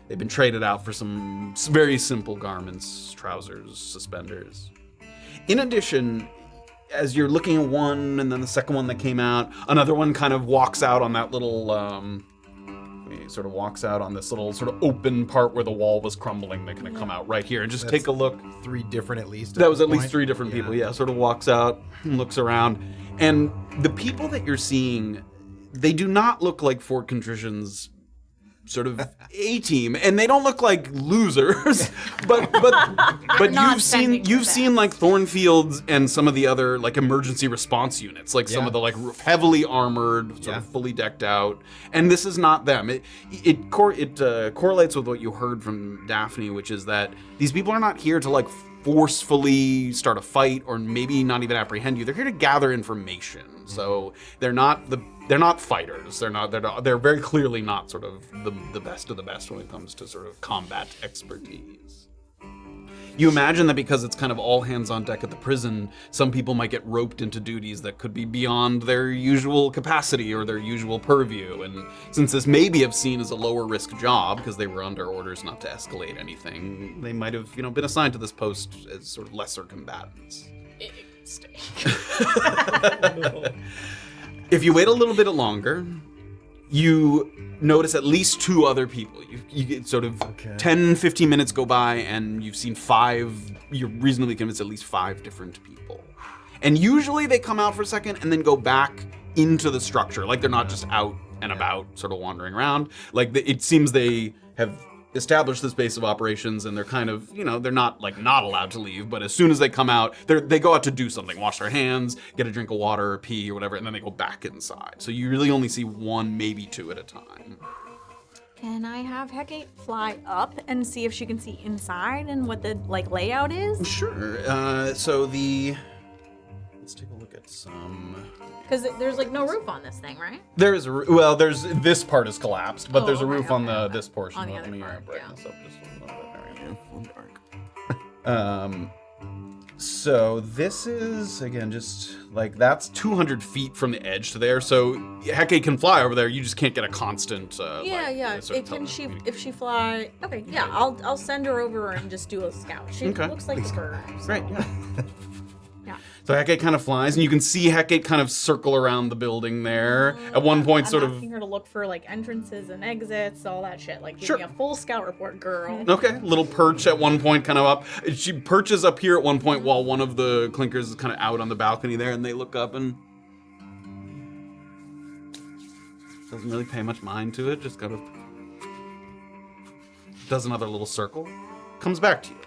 They've been traded out for some very simple garments, trousers, suspenders. In addition, as you're looking at one and then the second one that came out, another one kind of walks out on that little, he sort of walks out on this little sort of open part where the wall was crumbling. They kind of come out right here and just take a look. 3 different at least. That was at least 3 different people, sort of walks out and looks around. And the people that you're seeing, they do not look like Fort Contrition's sort of A-team, and they don't look like losers, but you've seen like Thornfields and some of the other like emergency response units, like some of the like heavily armored, sort of fully decked out, and this is not them. It correlates with what you heard from Daphne, which is that these people are not here to like forcefully start a fight or maybe not even apprehend you. They're here to gather information. So they're not fighters. They're very clearly not sort of the best of the best when it comes to sort of combat expertise. You imagine that because it's kind of all hands on deck at the prison, some people might get roped into duties that could be beyond their usual capacity or their usual purview. And since this may be seen as a lower risk job because they were under orders not to escalate anything, they might have, been assigned to this post as sort of lesser combatants. If you wait a little bit longer, you notice at least 2 other people. You get sort of 10, 15 minutes go by and you've seen 5, you're reasonably convinced at least 5 different people. And usually they come out for a second and then go back into the structure. Like they're not just out and about sort of wandering around. Like it seems they have established this base of operations and they're kind of, they're not allowed to leave, but as soon as they come out, they go out to do something, wash their hands, get a drink of water or pee or whatever, and then they go back inside. So you really only see 1, maybe 2 at a time. Can I have Kayt fly up and see if she can see inside and what the layout is? Sure. Let's take a look at some. Because there's no roof on this thing, right? There is there's this part is collapsed, but there's a roof on this portion. On the other part, brightness up just a little bit. So this is again just that's 200 feet from the edge to there. So Kayt can fly over there. You just can't get a constant. If she fly? Okay, yeah. I'll send her over and just do a scout. She looks like a bird. So. Great. Yeah. So Kayt kind of flies, and you can see Kayt kind of circle around the building there. At one point, I'm asking her to look for entrances and exits, all that shit. Give me a full scout report, girl. Okay, little perch at one point, kind of up. She perches up here at one point while one of the clinkers is kind of out on the balcony there, and they look up and doesn't really pay much mind to it. Just kind of does another little circle, comes back to you.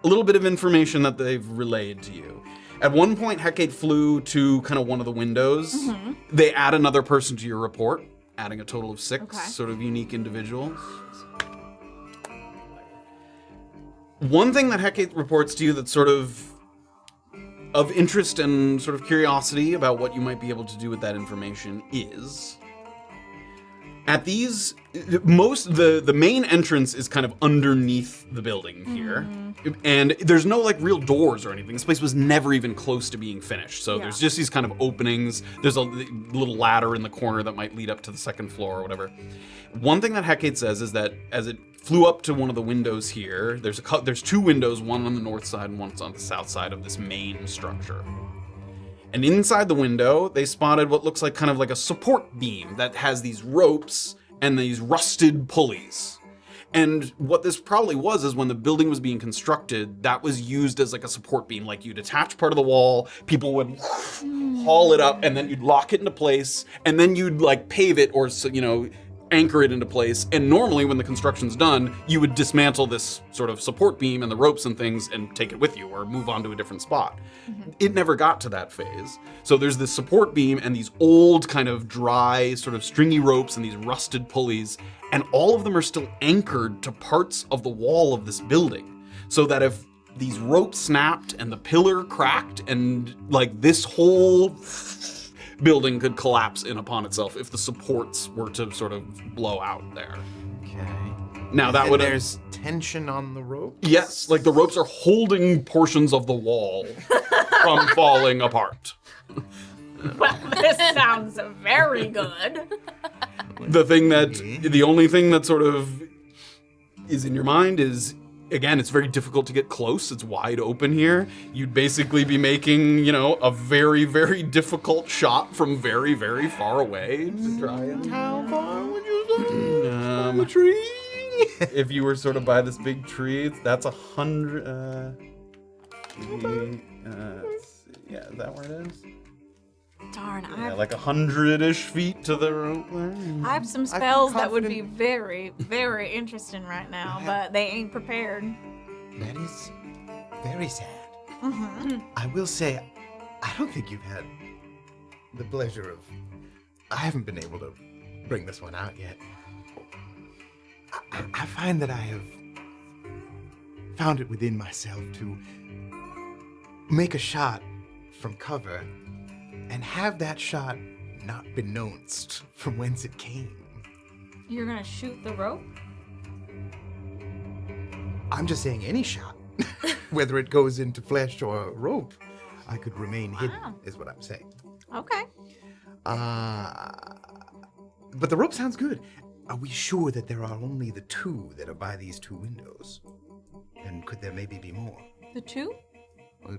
A little bit of information that they've relayed to you. At one point, Kayt flew to kind of one of the windows. Mm-hmm. They add another person to your report, adding a total of 6 sort of unique individuals. One thing that Kayt reports to you that's sort of interest and sort of curiosity about what you might be able to do with that information is at these, the main entrance is kind of underneath the building here. And there's no real doors or anything. This place was never even close to being finished. So there's just these kind of openings. There's a little ladder in the corner that might lead up to the second floor or whatever. One thing that Kayt says is that as it flew up to one of the windows here, there's 2 windows, one on the north side and one on the south side of this main structure. And inside the window, they spotted what looks like kind of a support beam that has these ropes and these rusted pulleys. And what this probably was is when the building was being constructed, that was used as a support beam. You'd attach part of the wall, people would haul it up, and then you'd lock it into place, and then you'd like pave it or anchor it into place. And normally when the construction's done, you would dismantle this sort of support beam and the ropes and things and take it with you or move on to a different spot. It never got to that phase. So there's this support beam and these old kind of dry sort of stringy ropes and these rusted pulleys, and all of them are still anchored to parts of the wall of this building. So that if these ropes snapped and the pillar cracked and like this whole building could collapse in upon itself if the supports were to sort of blow out there. Okay. Now that would there's tension on the rope? Yes, like the ropes are holding portions of the wall from falling apart. Well, this sounds very good. The only thing that sort of is in your mind is, again, it's very difficult to get close. It's wide open here. You'd basically be making, a very, very difficult shot from very, very far away to try and... How far would you say? From the tree? If you were sort of by this big tree, that's 100... let's see. Yeah, is that where it is? Darn, Yeah, like 100-ish feet to the rope there. I have some spells that would be very, very interesting right now, but they ain't prepared. That is very sad. Mm-hmm. I will say, I don't think you've had the pleasure of... I haven't been able to bring this one out yet. I find that I have found it within myself to make a shot from cover and have that shot not beknownst from whence it came. You're gonna shoot the rope? I'm just saying any shot, whether it goes into flesh or rope, I could remain hidden, is what I'm saying. Okay. But the rope sounds good. Are we sure that there are only the two that are by these two windows? And could there maybe be more? The two?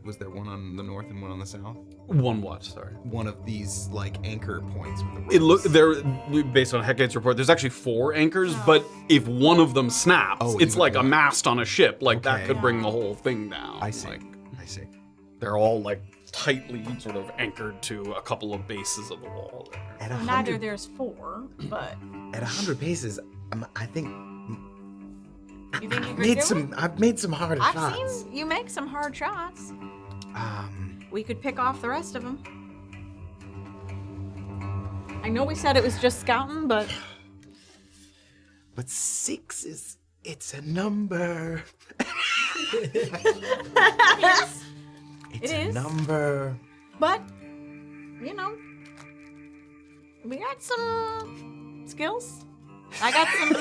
Was there one on the north and one on the south? One what? Sorry. One of these like anchor points with the ropes. It look there based on Hecate's report. There's actually 4 anchors, but if one of them snaps, it's like a mast on a ship. Like that could bring the whole thing down. I see. Like, I see. they're all like tightly sort of anchored to a couple of bases of the wall there. At Neither there's 4, but At 100 paces, I think you think you could do it? I've made some hard I've shots. seen you make some hard shots. We could pick off the rest of them. I know we said it was just scouting, but 6 it's a number. yes, It's it a is. number. But we got some skills. I got some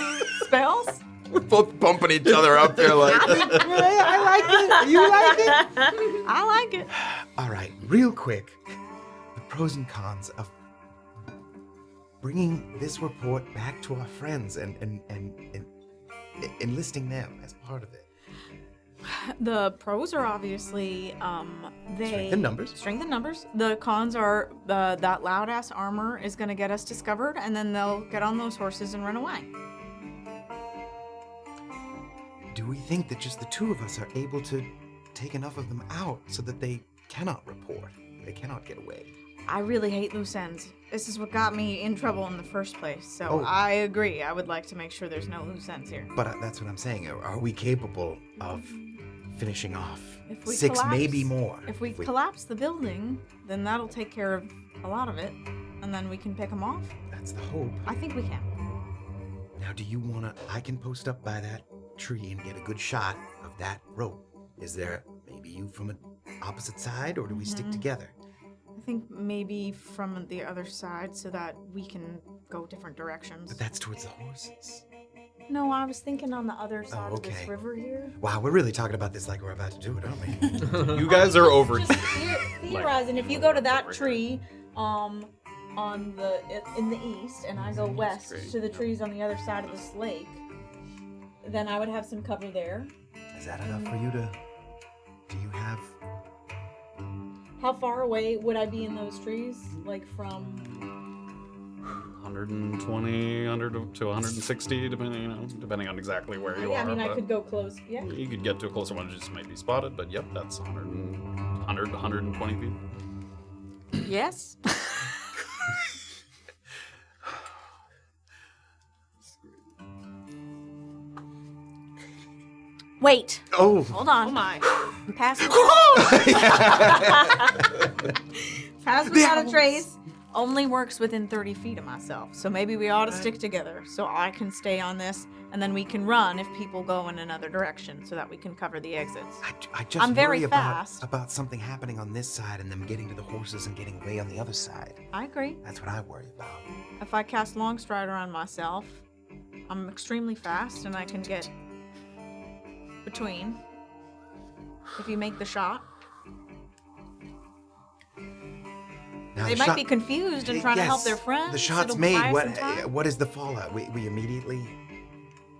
spells. We're both bumping each other up there like. I like it. You like it? I like it. All right, real quick, the pros and cons of bringing this report back to our friends and enlisting them as part of it. The pros are obviously Strength in numbers. Strength in numbers. The cons are that loud ass armor is going to get us discovered, and then they'll get on those horses and run away. Do we think that just the two of us are able to take enough of them out so that they cannot report? They cannot get away? I really hate loose ends. This is what got me in trouble in the first place. So Oh. I agree. I would like to make sure there's no loose ends here. But that's what I'm saying. Are we capable of finishing off If we 6, collapse- maybe more? If we collapse the building, then that'll take care of a lot of it, and then we can pick them off. That's the hope. I think we can. Now, do you want to... I can post up by that tree and get a good shot of that rope. Is there maybe you from an opposite side, or do we stick together? I think maybe from the other side so that we can go different directions. But that's towards the horses. No, I was thinking on the other side of this okay. river here. Wow, we're really talking about this like we're about to do it, aren't we? You guys are over Just here. theorizing, if you go to that tree, in the east, and I go west to the trees on the other side of this lake, then I would have some cover there. Is that enough for you to... Do you have... How far away would I be in those trees? Like from... 120, 100 to 160, depending on exactly where you Yeah, are. I mean, I but could go close. Yeah. You could get to a closer one, it just might be spotted, but yep, that's 100 to 120 feet. Yes? Wait. Oh. Hold on. Oh my. Pass without a trace only works within 30 feet of myself. So maybe we ought to stick together so I can stay on this and then we can run if people go in another direction so that we can cover the exits. I just I'm very worry fast. about something happening on this side and them getting to the horses and getting away on the other side. I agree. That's what I worry about. If I cast Longstrider on myself, I'm extremely fast and I can get between. If you make the shot. Now, They the might shot- be confused and trying to help their friends. The shot's It'll made. buy us some time. What is the fallout? We immediately.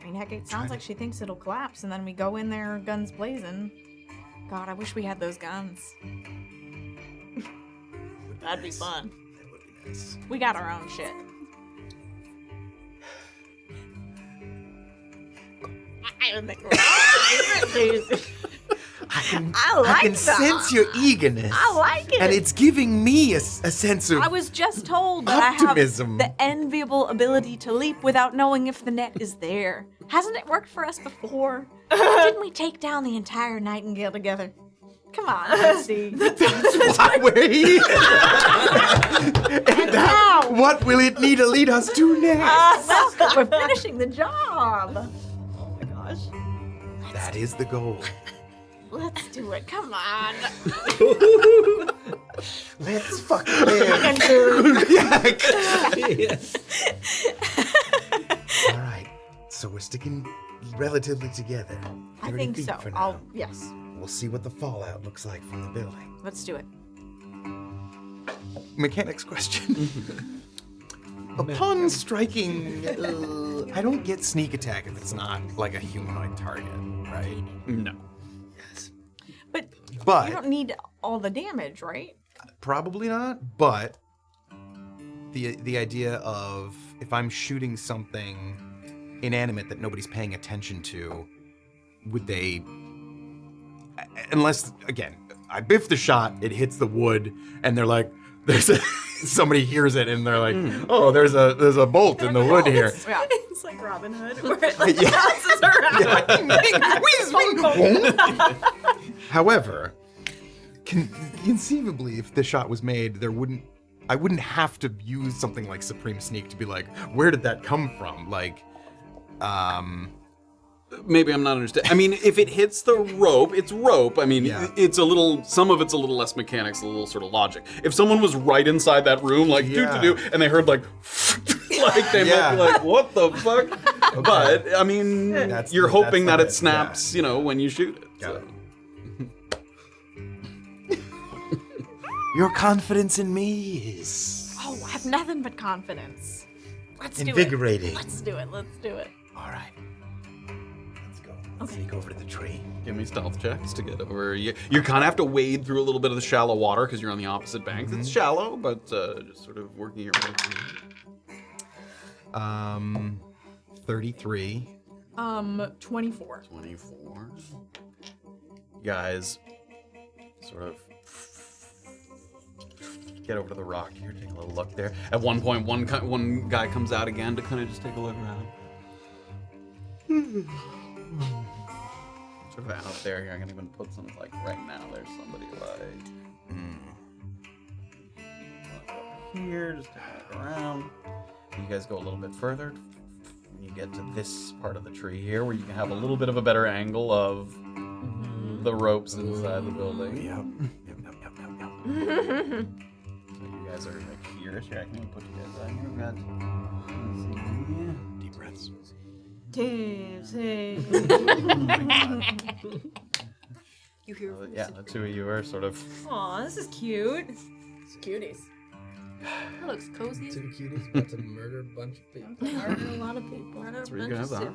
I mean, heck, it sounds like she thinks it'll collapse, and then we go in there, guns blazing. God, I wish we had those guns. That'd be fun. That would be nice. We got our own shit. I can that. sense your eagerness. I like it. And it's giving me a sense of. I was just told that Optimism. I have the enviable ability to leap without knowing if the net is there. Hasn't it worked for us before? Didn't we take down the entire Nightingale together? Come on, Steve. Why we're here. And now. what will it need to lead us to next? We're finishing the job. Oh my gosh. That is the goal. Let's do it. Come on. Let's fucking live. All right. So we're sticking relatively together. I 30 think feet so. For now. Yes. We'll see what the fallout looks like from the building. Let's do it. Mechanics question. Upon striking, I don't get sneak attack if it's not like a humanoid target, right? No. But But you don't need all the damage, right? probably not. But the idea of if I'm shooting something inanimate that nobody's paying attention to, would they? Unless again, I biff the shot, it hits the wood, and they're like, "There's a." Somebody hears it and they're like, "Oh, there's a bolt in the wood here." Yeah. It's like Robin Hood, where it like Yeah. bounces around. However, conceivably, if the shot was made, I wouldn't have to use something like Supreme Sneak to be like, where did that come from? Like, Maybe I'm not understanding. I mean, if it hits the rope, it's rope. I mean, Yeah. it's a little, some of it's a little less mechanics, a little sort of logic. If someone was right inside that room, like, Yeah. doo-doo-doo, and they heard, like, like, they might be like, what the fuck? But, I mean, you're hoping that it snaps, you know, when you shoot it. Got it. Your confidence in me is Oh, I have nothing but confidence. Let's do it. invigorating. Let's do it. Let's do it. All right. Let's go. Let's sneak over to the tree. Give me stealth checks to get over. You kind of have to wade through a little bit of the shallow water because you're on the opposite bank. It's shalloh, but just sort of working your way through. 33. 24. 24. You guys sort of get over to the rock here, take a little look there. At one point, one guy comes out again to kind of just take a look around. Sort of out there here. I'm gonna even put something like right now. There's somebody like here, just take a look around. You guys go a little bit further. You get to this part of the tree here, where you can have a little bit of a better angle of the ropes inside the building. Yep. So you guys are like here. Here, I can even put you guys out here. We've got Deep breaths. You hear? yeah, the two of you are sort of. Aw, this is cute. It's cuties. That looks cozy. Two cuties about to murder a bunch of people. Murder a lot of people. That's where you guys are.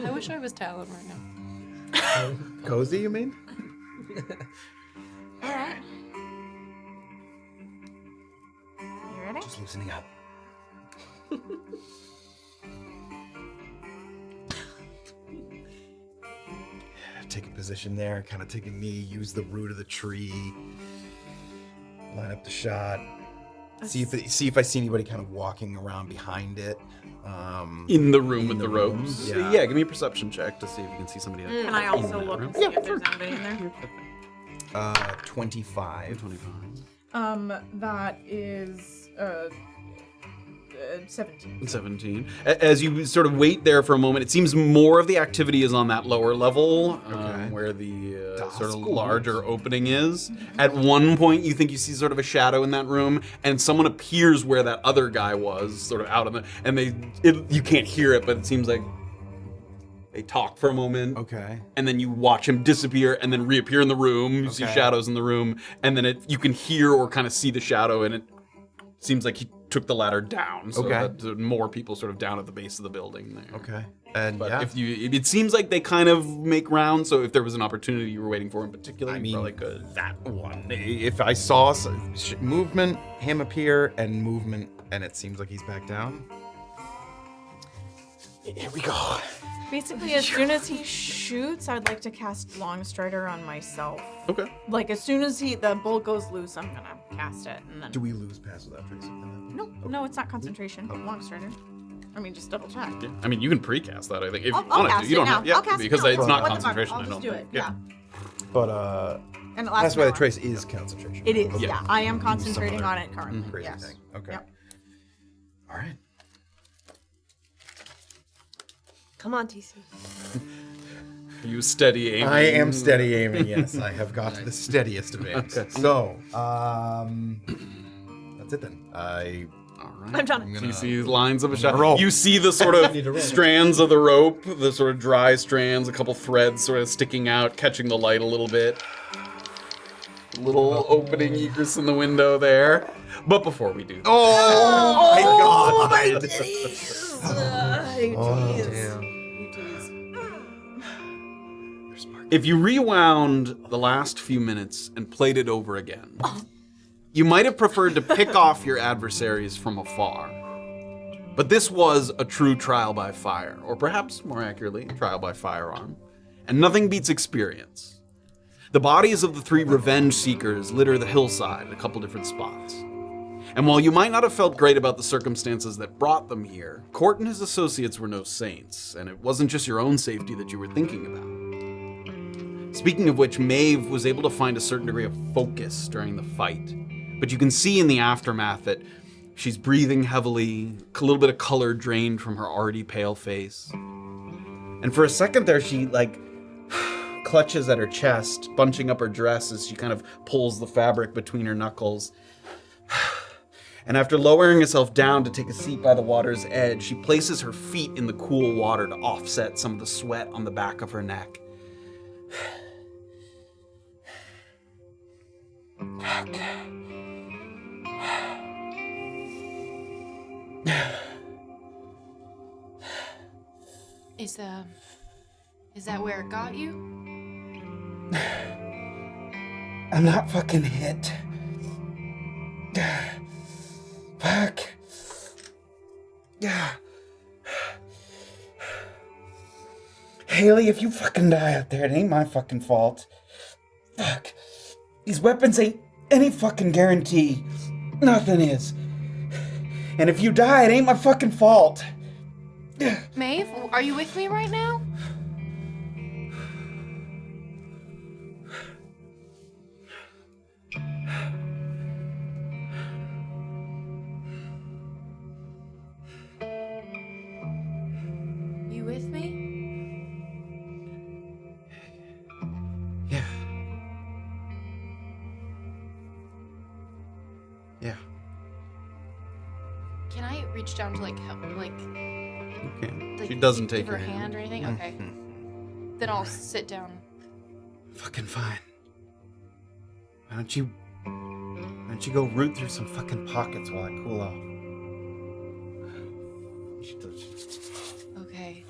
I wish I was Talon right now. Cozy, you mean? All right. You ready? Just loosening up. Take a position there, kind of take a knee, use the root of the tree. Line up the shot. See if I see anybody kind of walking around behind it. In the room with the ropes. Yeah. Give me a perception check to see if you can see somebody. Can I also look and see if there's anybody in there? 25. 25. That is 17. 17. As you sort of wait there for a moment, it seems more of the activity is on that lower level, where the sort of larger opening is. At one point, you think you see sort of a shadow in that room, and someone appears where that other guy was, sort of out in the, and you can't hear it, but it seems like they talk for a moment. Okay. And then you watch him disappear and then reappear in the room. You see shadows in the room, and then you can hear or kind of see the shadow, and it seems like he took the ladder down, so that more people sort of down at the base of the building there. Okay. And But it seems like they kind of make rounds, so if there was an opportunity you were waiting for in particular, I you mean, probably could. that one. If I saw movement, him appear, and movement, and it seems like he's back down. Here we go. Basically, as soon as he shoots, I'd like to cast Long Strider on myself. Okay. Like, as soon as the bolt goes loose, I'm gonna cast it, and then... Do we lose pass without tracing? No, it's not concentration. Long Strider. I mean, just double check. Yeah. I mean, you can precast that, I think, if I'll you want cast to. You it don't now. have, yeah, I'll cast it because now. it's not What the fuck? concentration, I'll I just don't do think. it. Yeah. But And it pass lasts without an hour. trace is concentration. It is, Okay. yeah. I am concentrating Some other on it currently. Crazy Yes. thing. Okay. Yep. All right. Come on, TC. Are you steady aiming? I am steady aiming. Yes, I have got the steadiest of aims. Okay. So, that's it then. All right. I'm done. So you see lines of a shot. roll. You see the sort of strands of the rope, the sort of dry strands, a couple threads sort of sticking out, catching the light a little bit. Little opening egress in the window there. But before we do that, Oh my God! if you rewound the last few minutes and played it over again, you might have preferred to pick off your adversaries from afar. But this was a true trial by fire, or perhaps more accurately, trial by firearm. And nothing beats experience. The bodies of the three revenge seekers litter the hillside at a couple different spots. And while you might not have felt great about the circumstances that brought them here, Court and his associates were no saints, and it wasn't just your own safety that you were thinking about. Speaking of which, Maeve was able to find a certain degree of focus during the fight, but you can see in the aftermath that she's breathing heavily, a little bit of color drained from her already pale face. And for a second there, she clutches at her chest, bunching up her dress as she kind of pulls the fabric between her knuckles. And after lowering herself down to take a seat by the water's edge, she places her feet in the cool water to offset some of the sweat on the back of her neck. Is that where it got you? I'm not fucking hit. Fuck. Haley, if you fucking die out there, it ain't my fucking fault. Fuck. These weapons ain't any fucking guarantee. Nothing is. And if you die, it ain't my fucking fault. Maeve, are you with me right now? You with me? Yeah. Yeah. Can I reach down to help, Okay. She doesn't take give her your hand or anything? Okay. Then I'll sit down. Fucking fine. Why don't you go root through some fucking pockets while I cool off? Okay.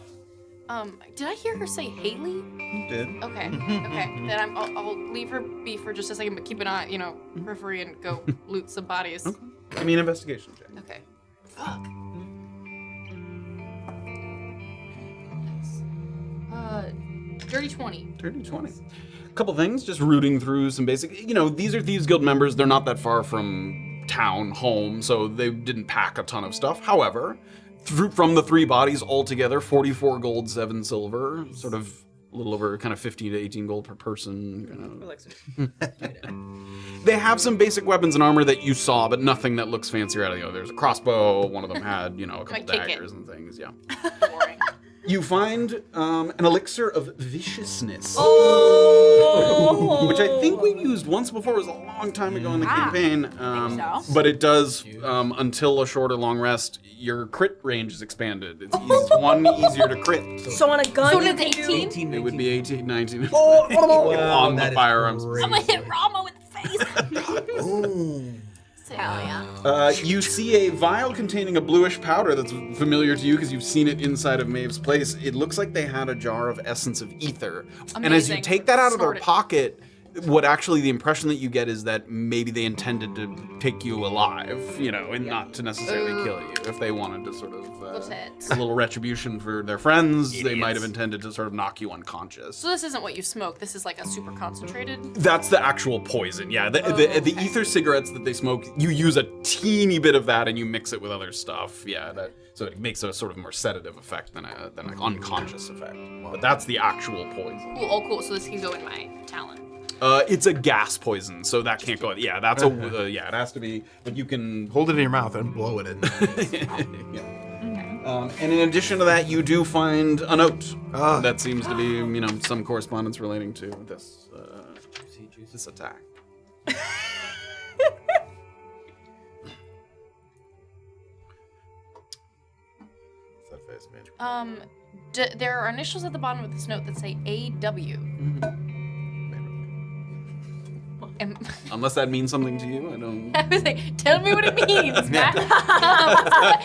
Did I hear her say Haley? You did. Okay. Okay. Then I'll leave her be for just a second, but keep an eye, periphery and go loot some bodies. Okay. Give me an investigation check. Okay. Fuck. Dirty 20. Dirty 20. couple things, just rooting through some basic, these are Thieves Guild members. They're not that far from town, home, so they didn't pack a ton of stuff. However, from the 3 bodies altogether, 44 gold, 7 silver, sort of a little over kind of 15 to 18 gold per person. They have some basic weapons and armor that you saw, but nothing that looks fancier. There's a crossbow. One of them had, a couple daggers and things. Yeah. Boring. You find an elixir of viciousness, which I think we've used once before. It was a long time ago in the campaign. so. But it does, until a short or long rest, your crit range is expanded. It's 1 easier to crit. So on a gun, So you it's can do- 18? It would be 18, 19 Wow, on the that is firearms. crazy. I'm gonna hit Rama with the face. Hell yeah. You see a vial containing a bluish powder that's familiar to you because you've seen it inside of Maeve's place. It looks like they had a jar of essence of ether. And as you Amazing. take that out of their Snort it. pocket, what actually the impression that you get is that maybe they intended to take you alive, and not to necessarily kill you. If they wanted to sort of Tits. a little retribution for their friends, they might have intended to sort of knock you unconscious. So this isn't what you smoke. This is like a super concentrated. That's the actual poison, yeah. The ether cigarettes that they smoke, you use a teeny bit of that and you mix it with other stuff, yeah. So it makes a sort of more sedative effect than an unconscious effect. But that's the actual poison. Cool. Oh, cool. So this can go in my Talon. It's a gas poison, so that can't go. Yeah, that's it has to be. But you can Hold it in your mouth and blow it in. And in addition to that, you do find a note that seems to be, some correspondence relating to this attack. That face, man. There are initials at the bottom of this note that say AW. Unless that means something to you, I don't. I was like, tell me what it means, Matt.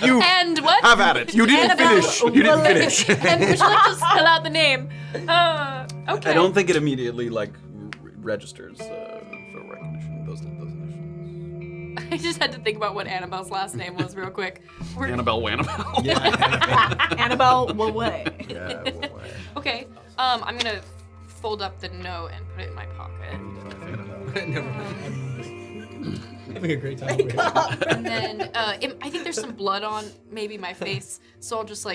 You And what? have at it. You didn't finish. You didn't finish. And would you like to spell out the name? Okay. I don't think it immediately registers for recognition. Those initials. I just had to think about what Annabelle's last name was real quick. Annabel Wannabel. Annabelle Waway. Yeah, well, Okay. I'm gonna fold up the note and put it in my pocket. Never mind. Having a great time. And then I think there's some blood on maybe my face, so I'll just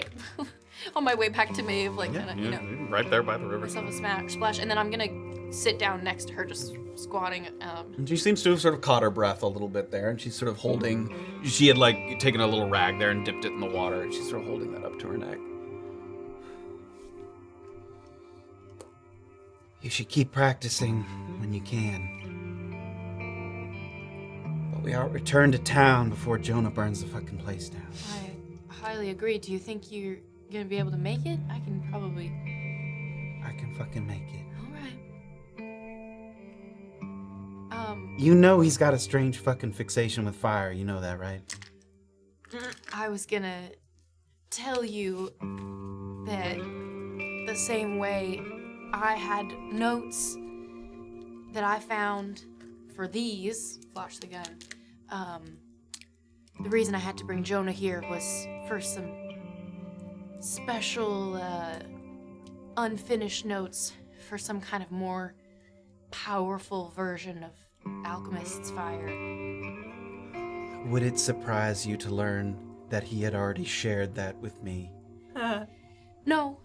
on my way back to Maeve, kinda, Right there by the river. myself a splash, and then I'm gonna sit down next to her, just squatting. And she seems to have sort of caught her breath a little bit there, and she's sort of holding. She had taken a little rag there and dipped it in the water, and she's sort of holding that up to her neck. You should keep practicing when you can. But we ought to return to town before Jonah burns the fucking place down. I highly agree. Do you think you're gonna be able to make it? I can probably. I can fucking make it. All right. You know he's got a strange fucking fixation with fire. You know that, right? I was gonna tell you that the same way I had notes that I found for these, flash the gun. The reason I had to bring Jonah here was for some special unfinished notes for some kind of more powerful version of Alchemist's fire. Would it surprise you to learn that he had already shared that with me? No.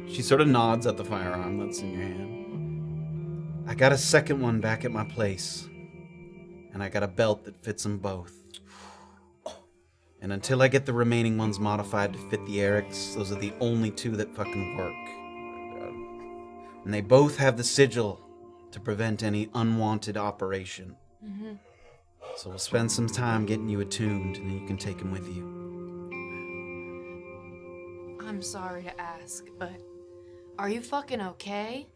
She sort of nods at the firearm that's in your hand. I got a second one back at my place, and I got a belt that fits them both. And until I get the remaining ones modified to fit the Erics, those are the only two that fucking work. And they both have the sigil to prevent any unwanted operation. Mm-hmm. So we'll spend some time getting you attuned, and then you can take them with you. I'm sorry to ask, but are you fucking okay?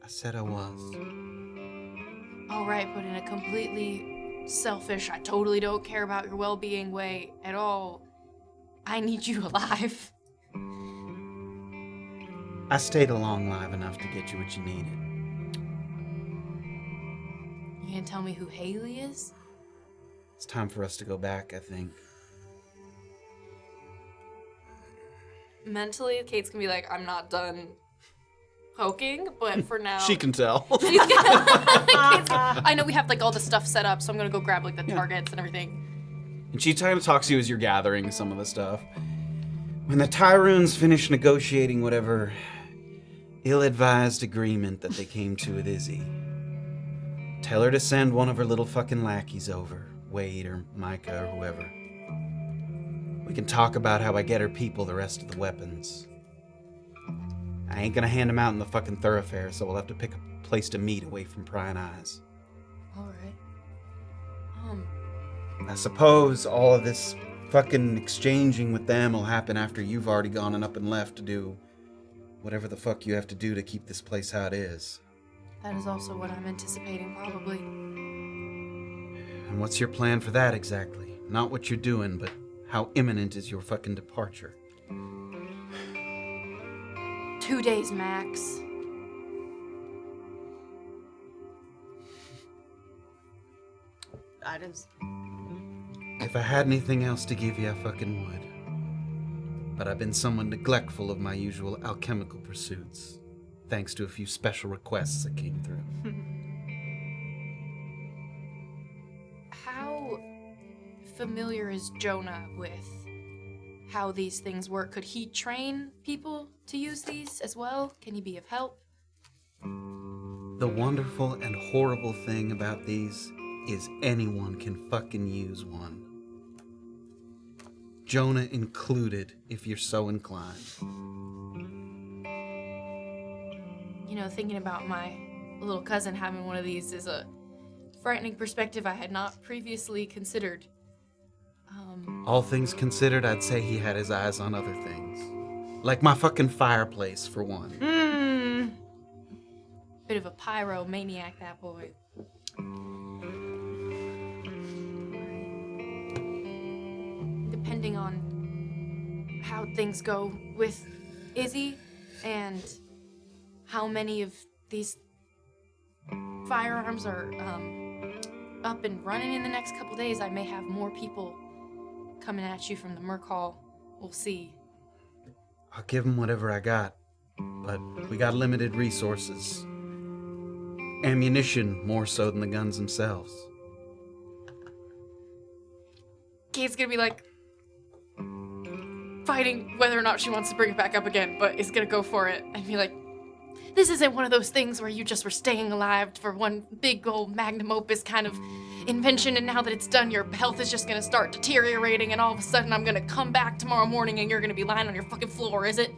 I said I was. All right, but in a completely selfish, I totally don't care about your well-being way at all. I need you alive. I stayed along live enough to get you what you needed. You gonna tell me who Haley is? It's time for us to go back, I think. mentally, Kayt's gonna be like, I'm not done poking, but for now. She can tell. She's gonna, I know we have like all the stuff set up, so I'm gonna go grab like the targets and everything. And she kind of talks to you as you're gathering some of the stuff. When the Tyruns finish negotiating whatever ill-advised agreement that they came to with Izzy, tell her to send one of her little fucking lackeys over, Wade or Micah or whoever. We can talk about how I get her people the rest of the weapons. I ain't gonna hand them out in the fucking thoroughfare, so we'll have to pick a place to meet away from prying eyes. All right. I suppose all of this fucking exchanging with them will happen after you've already gone and up and left to do whatever the fuck you have to do to keep this place how it is. That is also what I'm anticipating, probably. And what's your plan for that exactly? Not what you're doing, but how imminent is your fucking departure? 2 days max. If I had anything else to give you, I fucking would. But I've been somewhat neglectful of my usual alchemical pursuits, thanks to a few special requests that came through. How familiar is Jonah with how these things work? Could he train people to use these as well? Can he be of help? The wonderful and horrible thing about these is anyone can fucking use one. Jonah included, if you're so inclined. You know, thinking about my little cousin having one of these is a frightening perspective I had not previously considered. All things considered, I'd say he had his eyes on other things. Like my fucking fireplace, for one. Bit of a pyromaniac, that boy. Depending on how things go with Izzy and how many of these firearms are up and running in the next couple days, I may have more people coming at you from the Merc Hall. We'll see. I'll give him whatever I got, but we got limited resources. Ammunition more so than the guns themselves. Kayt's gonna be like fighting whether or not she wants to bring it back up again, but is gonna go for it and be like, this isn't one of those things where you just were staying alive for one big old magnum opus kind of invention, and now that it's done, your health is just gonna start deteriorating, and all of a sudden I'm gonna come back tomorrow morning and you're gonna be lying on your fucking floor, is it?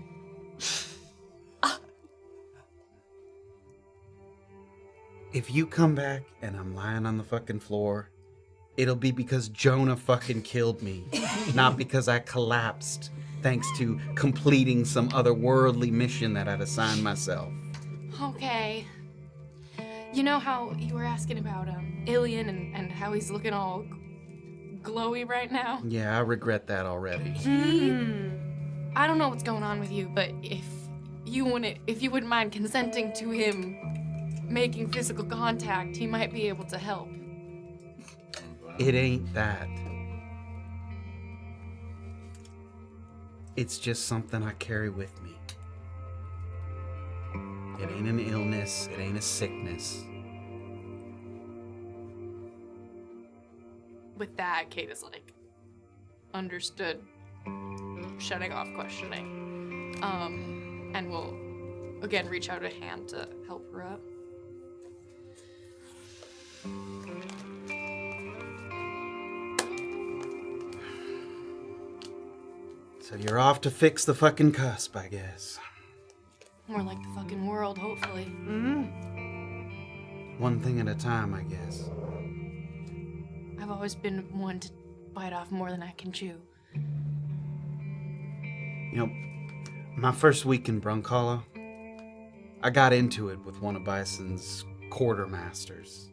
If you come back and I'm lying on the fucking floor, it'll be because Jonah fucking killed me, not because I collapsed thanks to completing some otherworldly mission that I'd assigned myself. Okay. You know how you were asking about Illien and how he's looking all glowy right now? Yeah, I regret that already. I don't know what's going on with you, but if you wouldn't mind consenting to him making physical contact, he might be able to help. It ain't that. It's just something I carry with me. It ain't an illness, it ain't a sickness. With that, Kayt is like, understood, shutting off questioning. And will again reach out a hand to help her up. So you're off to fix the fucking cusp, I guess. More like the fucking world, hopefully. One thing at a time, I guess. I've always been one to bite off more than I can chew. You know, my first week in Brunkhollow, I got into it with one of Bison's quartermasters.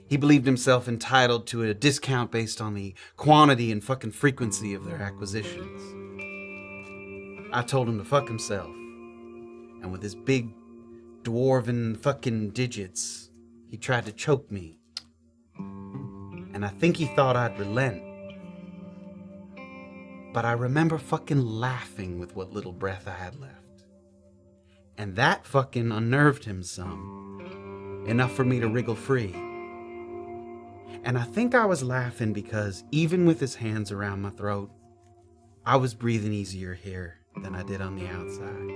He believed himself entitled to a discount based on the quantity and fucking frequency of their acquisitions. I told him to fuck himself. And with his big dwarven fucking digits, he tried to choke me. And I think he thought I'd relent. But I remember fucking laughing with what little breath I had left. And that fucking unnerved him some. Enough for me to wriggle free. And I think I was laughing because even with his hands around my throat, I was breathing easier here than I did on the outside.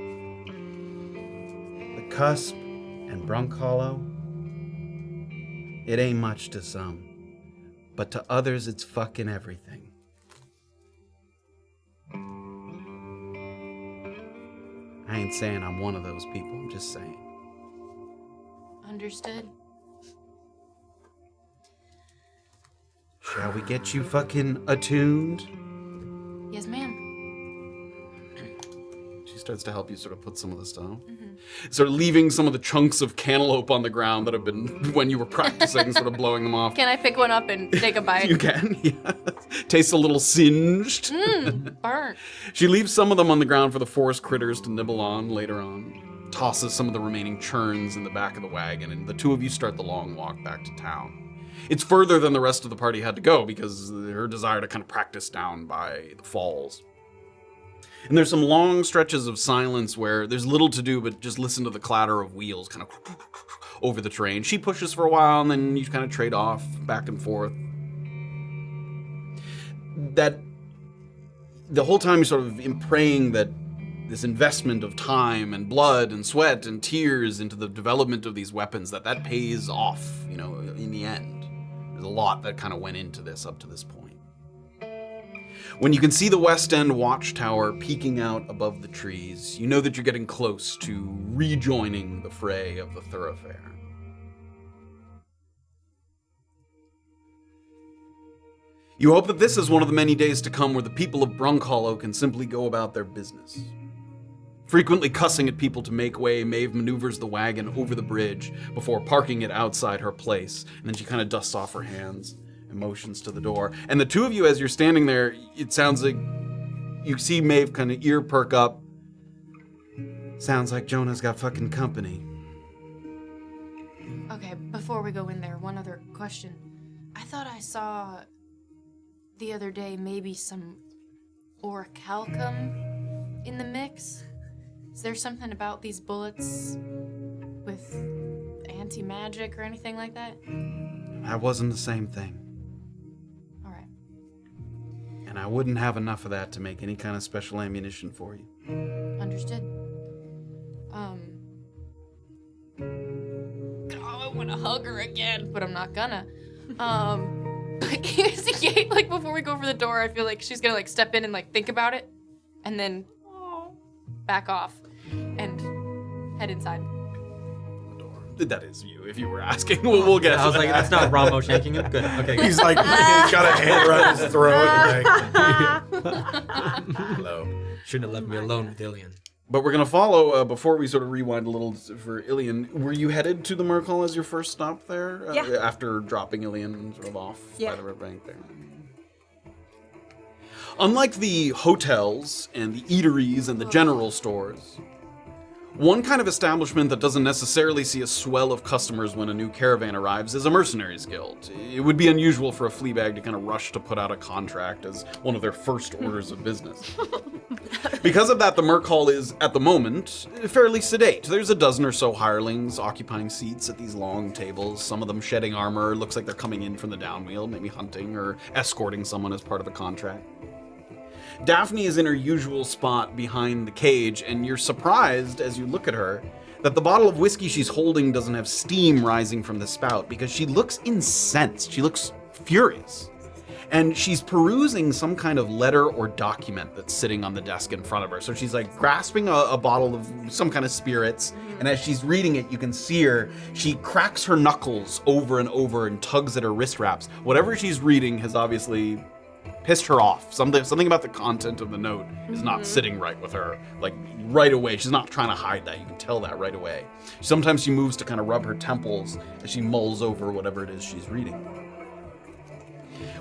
The cusp and Brunkhollow, it ain't much to some, but to others it's fucking everything. I ain't saying I'm one of those people, I'm just saying. Understood. Shall we get you fucking attuned? Yes, ma'am. She starts to help you sort of put some of this down. Sort of leaving some of the chunks of cantaloupe on the ground that have been, when you were practicing, sort of blowing them off. Can I pick one up and take a bite? You can, yeah. Tastes a little singed. Burnt. She leaves some of them on the ground for the forest critters to nibble on later on. Tosses some of the remaining churns in the back of the wagon, and the two of you start the long walk back to town. It's further than the rest of the party had to go because her desire to kind of practice down by the falls. And there's some long stretches of silence where there's little to do but just listen to the clatter of wheels kind of over the terrain. She pushes for a while and then you kind of trade off back and forth. That the whole time you're sort of praying that this investment of time and blood and sweat and tears into the development of these weapons, that pays off, you know, in the end. There's a lot that kind of went into this up to this point. When you can see the West End watchtower peeking out above the trees, you know that you're getting close to rejoining the fray of the thoroughfare. You hope that this is one of the many days to come where the people of Brunkhollow can simply go about their business. Frequently cussing at people to make way, Maeve maneuvers the wagon over the bridge before parking it outside her place, and then she kind of dusts off her hands and motions to the door. And the two of you, as you're standing there, it sounds like you see Maeve kind of ear perk up. Sounds like Jonah's got fucking company. Okay, before we go in there, one other question. I thought I saw the other day maybe some orichalcum in the mix. Is there something about these bullets with anti-magic or anything like that? That wasn't the same thing. All right. And I wouldn't have enough of that to make any kind of special ammunition for you. Understood. I want to hug her again, but I'm not gonna. But here's the gate. Like before we go for the door, I feel like she's gonna like step in and like think about it, and then back off and head inside. That is you, if you were asking. We'll get I was like, that's not Ramo shaking him. Good. Okay. He's like, he's got a hand around his throat. And like, hello. Shouldn't have left me alone with Illien. But we're going to follow, before we sort of rewind a little for Illien, were you headed to the Merkel as your first stop there? Yeah. After dropping Illien sort of off Yeah. by the riverbank there? Unlike the hotels and the eateries and the general stores, one kind of establishment that doesn't necessarily see a swell of customers when a new caravan arrives is a mercenaries guild. It would be unusual for a fleabag to kind of rush to put out a contract as one of their first orders of business. Because of that, the Merc Hall is, at the moment, fairly sedate. There's a dozen or so hirelings occupying seats at these long tables, some of them shedding armor. Looks like they're coming in from the downwheel, maybe hunting or escorting someone as part of a contract. Daphne is in her usual spot behind the cage, and you're surprised as you look at her that the bottle of whiskey she's holding doesn't have steam rising from the spout because she looks incensed. She looks furious. And she's perusing some kind of letter or document that's sitting on the desk in front of her. So she's like grasping a bottle of some kind of spirits, and as she's reading it, you can see her. She cracks her knuckles over and over and tugs at her wrist wraps. Whatever she's reading has obviously pissed her off. Something about the content of the note is not sitting right with her. Like right away, she's not trying to hide that. You can tell that right away. Sometimes she moves to kind of rub her temples as she mulls over whatever it is she's reading.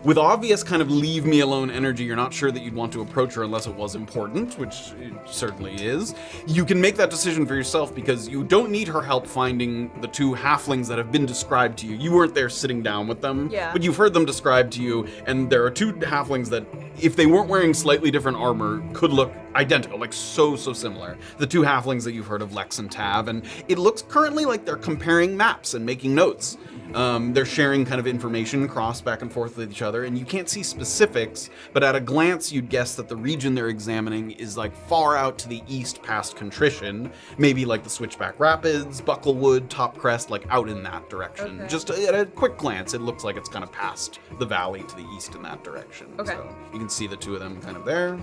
with obvious kind of leave me alone energy, you're not sure that you'd want to approach her unless it was important, which it certainly is. You can make that decision for yourself because you don't need her help finding the two halflings that have been described to you. You weren't there sitting down with them, but you've heard them described to you, and there are two halflings that, if they weren't wearing slightly different armor, could look identical, like so similar. The two halflings that you've heard of, Lex and Tav, and it looks currently like they're comparing maps and making notes. They're sharing kind of information cross back and forth with each other, and you can't see specifics, but at a glance you'd guess that the region they're examining is like far out to the east past Contrition, maybe like the Switchback Rapids, Bucklewood, Top Crest, like out in that direction. Just at a quick glance, it looks like it's kind of past the valley to the east in that direction. So you can see the two of them kind of there,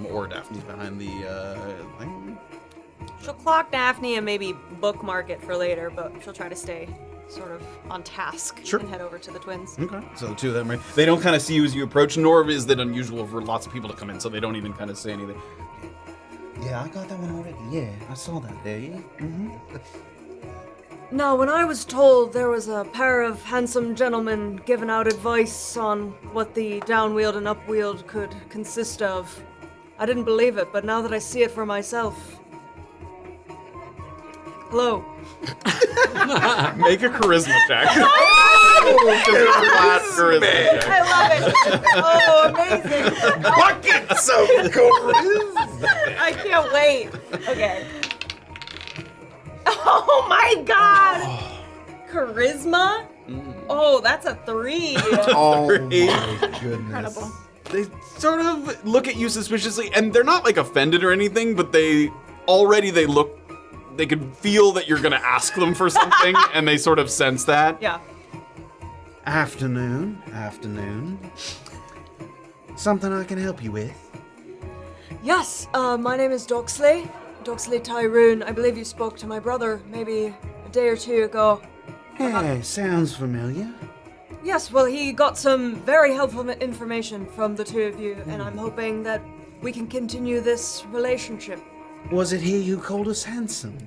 or Daphne's behind the thing. She'll clock Daphne and maybe bookmark it for later, but she'll try to stay sort of on task and head over to the twins. Okay, so the two of them, right? They don't kind of see you as you approach, nor is it unusual for lots of people to come in, so they don't even kind of say anything. Yeah, I got that one already. Yeah, I saw that there, yeah. Now, when I was told there was a pair of handsome gentlemen giving out advice on what the downwield and upwield could consist of, I didn't believe it, but now that I see it for myself... Hello. Make a charisma check. I love it. Oh, amazing. Buckets of charisma. I can't wait. Okay. Oh my god. Charisma? Oh, that's a 3. Oh my goodness. Incredible. They sort of look at you suspiciously, and they're not like offended or anything, but they could feel that you're gonna ask them for something, and they sort of sense that. Yeah. Afternoon. Something I can help you with? Yes, my name is Doxley. Doxley Tyrun. I believe you spoke to my brother maybe a day or two ago. Hey, sounds familiar. Yes, well, he got some very helpful information from the two of you, and I'm hoping that we can continue this relationship. Was it he who called us handsome?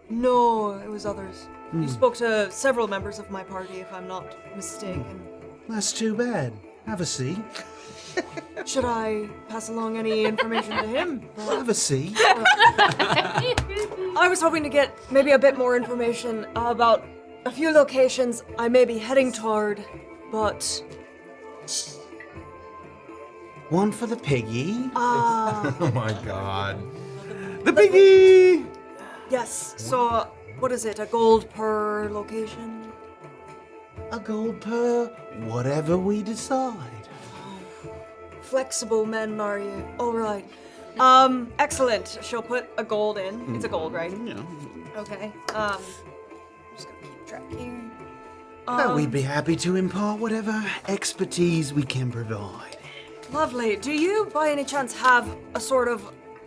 No, it was others. You spoke to several members of my party, if I'm not mistaken. That's too bad. Have a seat. Should I pass along any information to him? Have a seat. I was hoping to get maybe a bit more information about a few locations I may be heading toward, but... One for the piggy. Oh my god. The piggy! Yes, so what is it, a gold per location? A gold per whatever we decide. Flexible men, are you? All right. Excellent. She'll put a gold in. It's a gold, right? Yeah. Okay. Just gonna keep track here. But we'd be happy to impart whatever expertise we can provide. Lovely. Do you, by any chance, have a sort of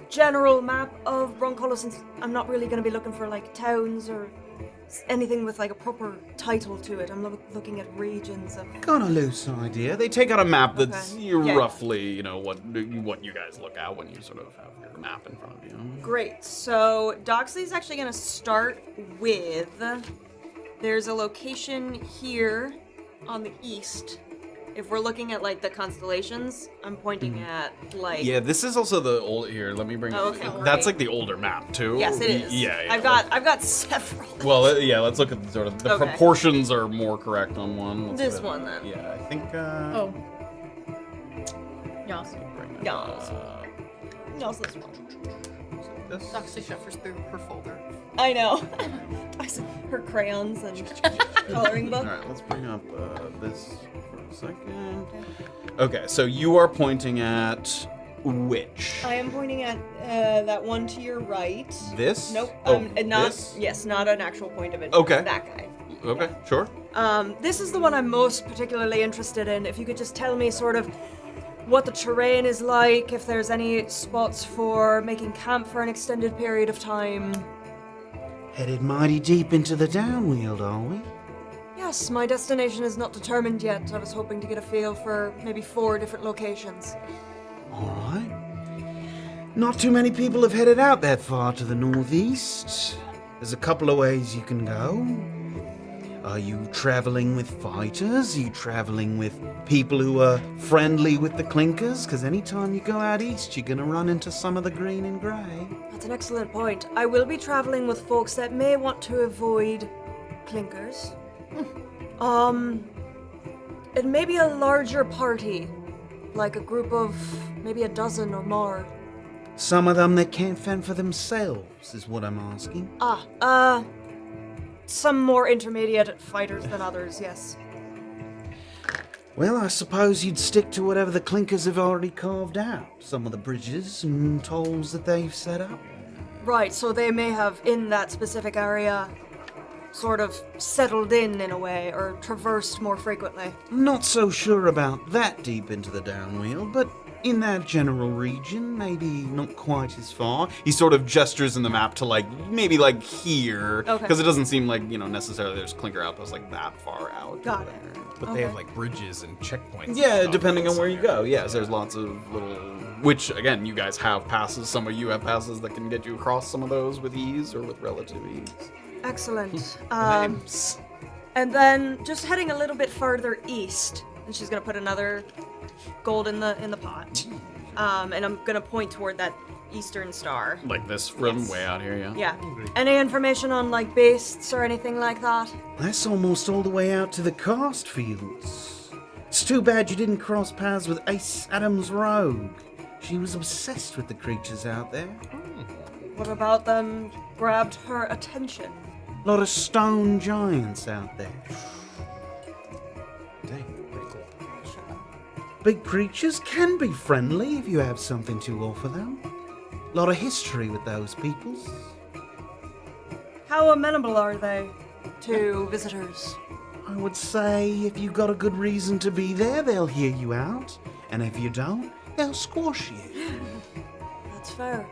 general map of Brunkhollow, since I'm not really going to be looking for, like, towns or anything with, like, a proper title to it? I'm looking at regions of... Got a loose idea. They take out a map that's Okay. Yeah. roughly, what you guys look at when you sort of have your map in front of you. Great. So, Doxley's actually going to start with... There's a location here on the east. If we're looking at, like, the constellations, I'm pointing at, like... Yeah, this is also the old... Here, let me bring... Oh, okay, That's great. like the older map, too. Yes, it is. Yeah. I've got several. Well, yeah, let's look at sort of... The Okay. proportions are more correct on one. Let's This look at- one, then. Yeah, I think... Oh. Yes. Yes. No, it's this one. This? Doxley shuffles through her folder. I know. Her crayons and coloring book. Alright, let's bring up this for a second. Okay, so you are pointing at which? I am pointing at that one to your right. This? Nope. Oh, not this? yes, not an actual point of it. Okay. That guy. Okay, sure. This is the one I'm most particularly interested in. If you could just tell me sort of what the terrain is like, if there's any spots for making camp for an extended period of time. Headed mighty deep into the downwield, are we? Yes, my destination is not determined yet. I was hoping to get a feel for maybe 4 different locations. Alright. Not too many people have headed out that far to the northeast. There's a couple of ways you can go. Are you traveling with fighters? Are you traveling with people who are friendly with the clinkers? Because anytime you go out east, you're going to run into some of the green and grey. That's an excellent point. I will be traveling with folks that may want to avoid clinkers. It may be a larger party, like a group of maybe a dozen or more. Some of them that can't fend for themselves, is what I'm asking. Some more intermediate fighters than others, yes. Well, I suppose you'd stick to whatever the clinkers have already carved out. Some of the bridges and tolls that they've set up. Right, so they may have, in that specific area, sort of settled in a way, or traversed more frequently. Not so sure about that deep into the downwheel, but in that general region, maybe not quite as far. He sort of gestures in the map to maybe here, Okay. because it doesn't seem like necessarily there's clinker outposts that far out. Got it. But they have bridges and checkpoints. and Yeah, stuff depending on where you somewhere. go. Yes, there's lots of little. Which again, you guys have passes. Some of you have passes that can get you across some of those with ease or with relative ease. Excellent. Names. And then just heading a little bit farther east, and she's gonna put another gold in the pot. And I'm gonna point toward that eastern star. Like this from Yes. way out here, yeah. Yeah. Any information on bastes or anything like that? That's almost all the way out to the cast fields. It's too bad you didn't cross paths with Ace Adams Rogue. She was obsessed with the creatures out there. What about them grabbed her attention? A lot of stone giants out there. Dang, pretty cool. Big creatures can be friendly if you have something to offer them. A lot of history with those peoples. How amenable are they to visitors? I would say if you got a good reason to be there, they'll hear you out. And if you don't, they'll squash you. That's fair.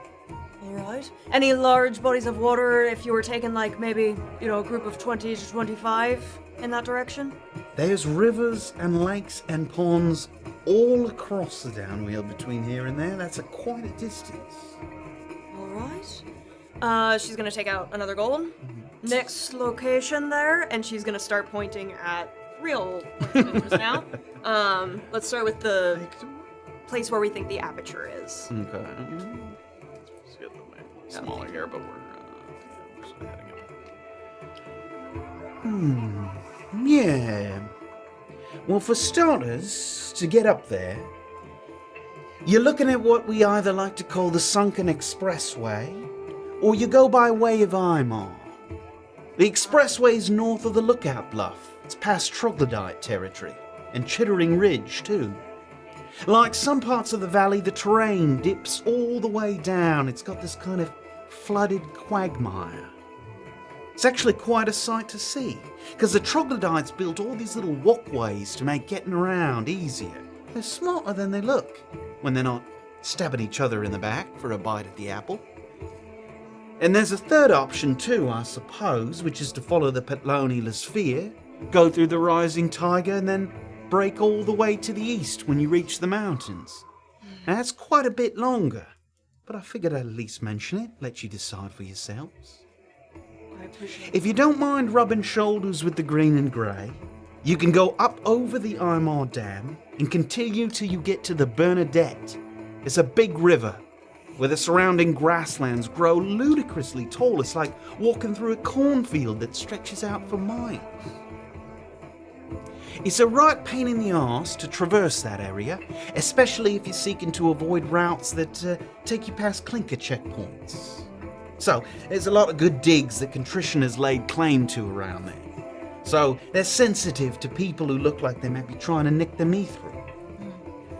All right. Any large bodies of water if you were taking maybe, a group of 20 to 25 in that direction? There's rivers and lakes and ponds all across the downwheel between here and there. That's quite a distance. All right. She's gonna take out another gold. Next location there, and she's gonna start pointing at real points of interest now. Let's start with the place where we think the aperture is. Okay. Let's get the smaller here, but we're just heading up. Yeah. Well, for starters, to get up there, you're looking at what we either like to call the Sunken Expressway, or you go by way of Imar. The expressway's north of the Lookout Bluff. It's past Troglodyte territory, and Chittering Ridge, too. Like some parts of the valley, the terrain dips all the way down. It's got this kind of flooded quagmire. It's actually quite a sight to see, because the troglodytes built all these little walkways to make getting around easier. They're smarter than they look, when they're not stabbing each other in the back for a bite at the apple. And there's a third option too, I suppose, which is to follow the Petloni Sphere, go through the Rising Tiger, and then break all the way to the east when you reach the mountains. Now, that's quite a bit longer, but I figured I'd at least mention it, let you decide for yourselves. I appreciate it. If you don't mind rubbing shoulders with the green and grey, you can go up over the Imar Dam and continue till you get to the Bernadette. It's a big river where the surrounding grasslands grow ludicrously tall. It's like walking through a cornfield that stretches out for miles. It's a right pain in the arse to traverse that area, especially if you're seeking to avoid routes that take you past clinker checkpoints. So, there's a lot of good digs that contrition has laid claim to around there. So, they're sensitive to people who look like they might be trying to nick the mithril.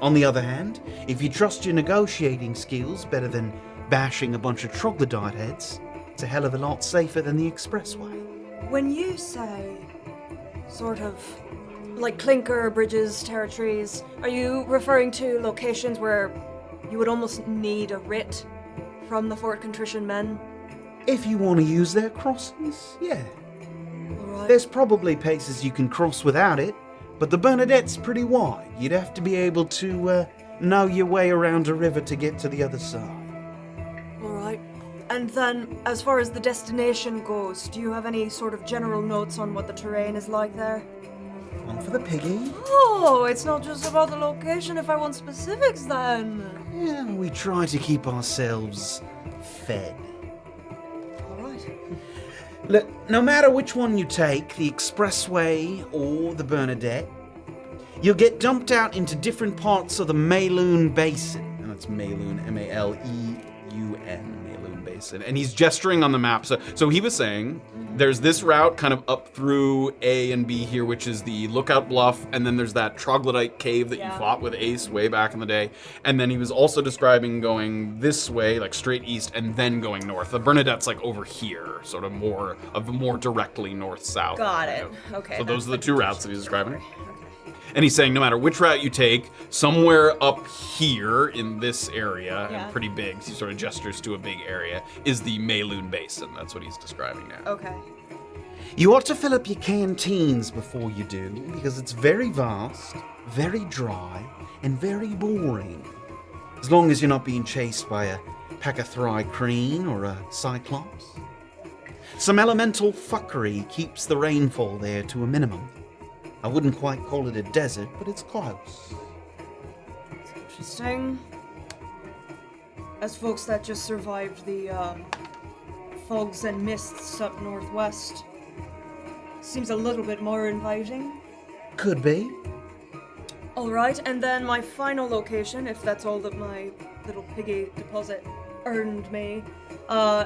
On the other hand, if you trust your negotiating skills better than bashing a bunch of troglodyte heads, it's a hell of a lot safer than the expressway. When you say sort of like clinker bridges, territories, are you referring to locations where you would almost need a writ from the Fort Contrition men? If you want to use their crossings, yeah. Alright. There's probably places you can cross without it, but the Bernadette's pretty wide. You'd have to be able to know your way around a river to get to the other side. Alright. And then, as far as the destination goes, do you have any sort of general notes on what the terrain is like there? One for the piggy. Oh, it's not just about the location. If I want specifics, then. Yeah, we try to keep ourselves fed. All right. Look, no matter which one you take, the expressway or the Bernadette, you'll get dumped out into different parts of the Mayloon Basin. And that's Mayloon, M-A-L-E-U-N, Mayloon Basin. And he's gesturing on the map. So he was saying there's this route kind of up through A and B here, which is the Lookout Bluff, and then there's that troglodyte cave that you fought with Ace way back in the day. And then he was also describing going this way, like straight east, and then going north. The Bernadette's like over here, sort of more directly north-south. Got it. Okay. So those are the two routes that he's describing. And he's saying no matter which route you take, somewhere up here in this area, and pretty big, he sort of gestures to a big area, is the Mayloon Basin. That's what he's describing now. Okay. You ought to fill up your canteens before you do, because it's very vast, very dry, and very boring. As long as you're not being chased by a Pachythrycrene or a Cyclops. Some elemental fuckery keeps the rainfall there to a minimum. I wouldn't quite call it a desert, but it's close. Interesting. As folks that just survived the fogs and mists up northwest, seems a little bit more inviting. Could be. Alright, and then my final location, if that's all that my little piggy deposit earned me,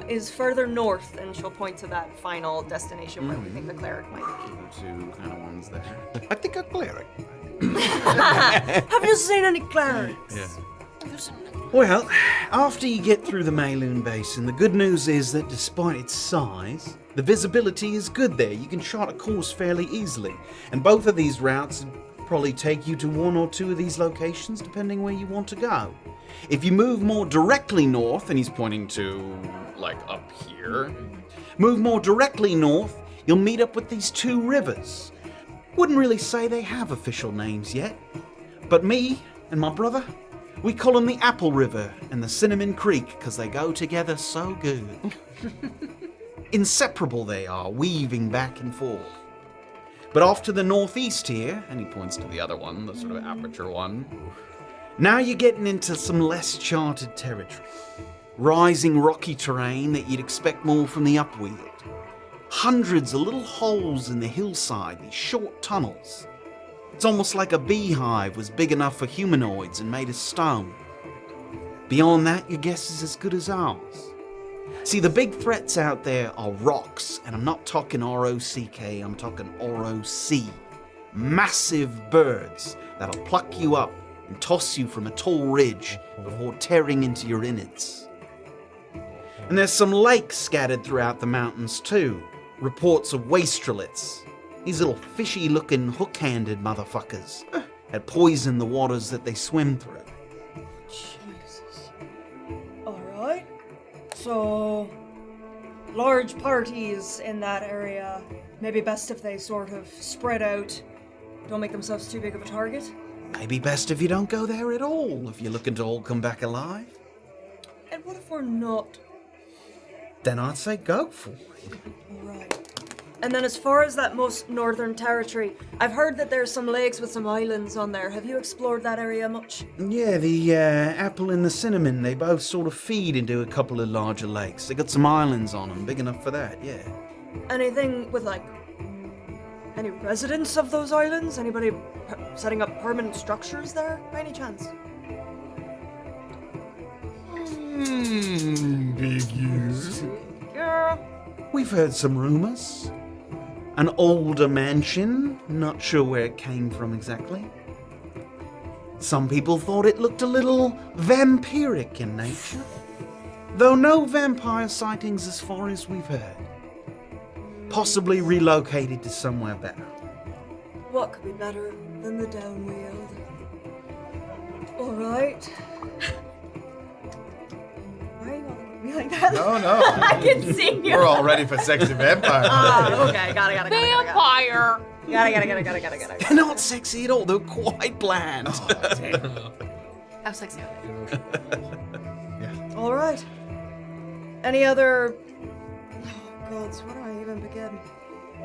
is further north, and she'll point to that final destination where we think the cleric might be. The two kind of ones there. I think a cleric. Have you seen any clerics? Yeah. Well, after you get through the Mayloon Basin, the good news is that despite its size, the visibility is good there. You can chart a course fairly easily. And both of these routes probably take you to one or two of these locations, depending where you want to go. If you move more directly north, and he's pointing to, like, up here, move more directly north, you'll meet up with these two rivers. Wouldn't really say they have official names yet, but me and my brother, we call them the Apple River and the Cinnamon Creek, because they go together so good. Inseparable they are, weaving back and forth. But off to the northeast here, and he points to the other one, the sort of aperture one, now you're getting into some less charted territory. Rising rocky terrain that you'd expect more from the upwind. Hundreds of little holes in the hillside, these short tunnels. It's almost like a beehive was big enough for humanoids and made of stone. Beyond that, your guess is as good as ours. See, the big threats out there are rocks, and I'm not talking R-O-C-K, I'm talking R-O-C. Massive birds that'll pluck you up and toss you from a tall ridge before tearing into your innards. And there's some lakes scattered throughout the mountains too. Reports of wastrelets, these little fishy-looking hook-handed motherfuckers that poison the waters that they swim through. Jesus. Alright. So, large parties in that area. Maybe best if they sort of spread out. Don't make themselves too big of a target. Maybe best if you don't go there at all, if you're looking to all come back alive. And what if we're not? Then I'd say go for it. Alright. And then as far as that most northern territory, I've heard that there's some lakes with some islands on there. Have you explored that area much? Yeah, the apple and the cinnamon, they both sort of feed into a couple of larger lakes. They got some islands on them, big enough for that, yeah. Anything with, like, any residents of those islands? Anybody setting up permanent structures there, by any chance? Big use. Yeah. We've heard some rumors. An older mansion, not sure where it came from exactly. Some people thought it looked a little vampiric in nature. Though no vampire sightings as far as we've heard. Possibly relocated to somewhere better. What could be better than the downwield? Alright. Why are you looking at me like that? No, no. I can see you. We're all ready for sexy vampire. Okay, got it. Vampire! Got They're not sexy at all, they're quite bland. How sexy are they? Alright. Any other... Oh, gods, where do I even begin?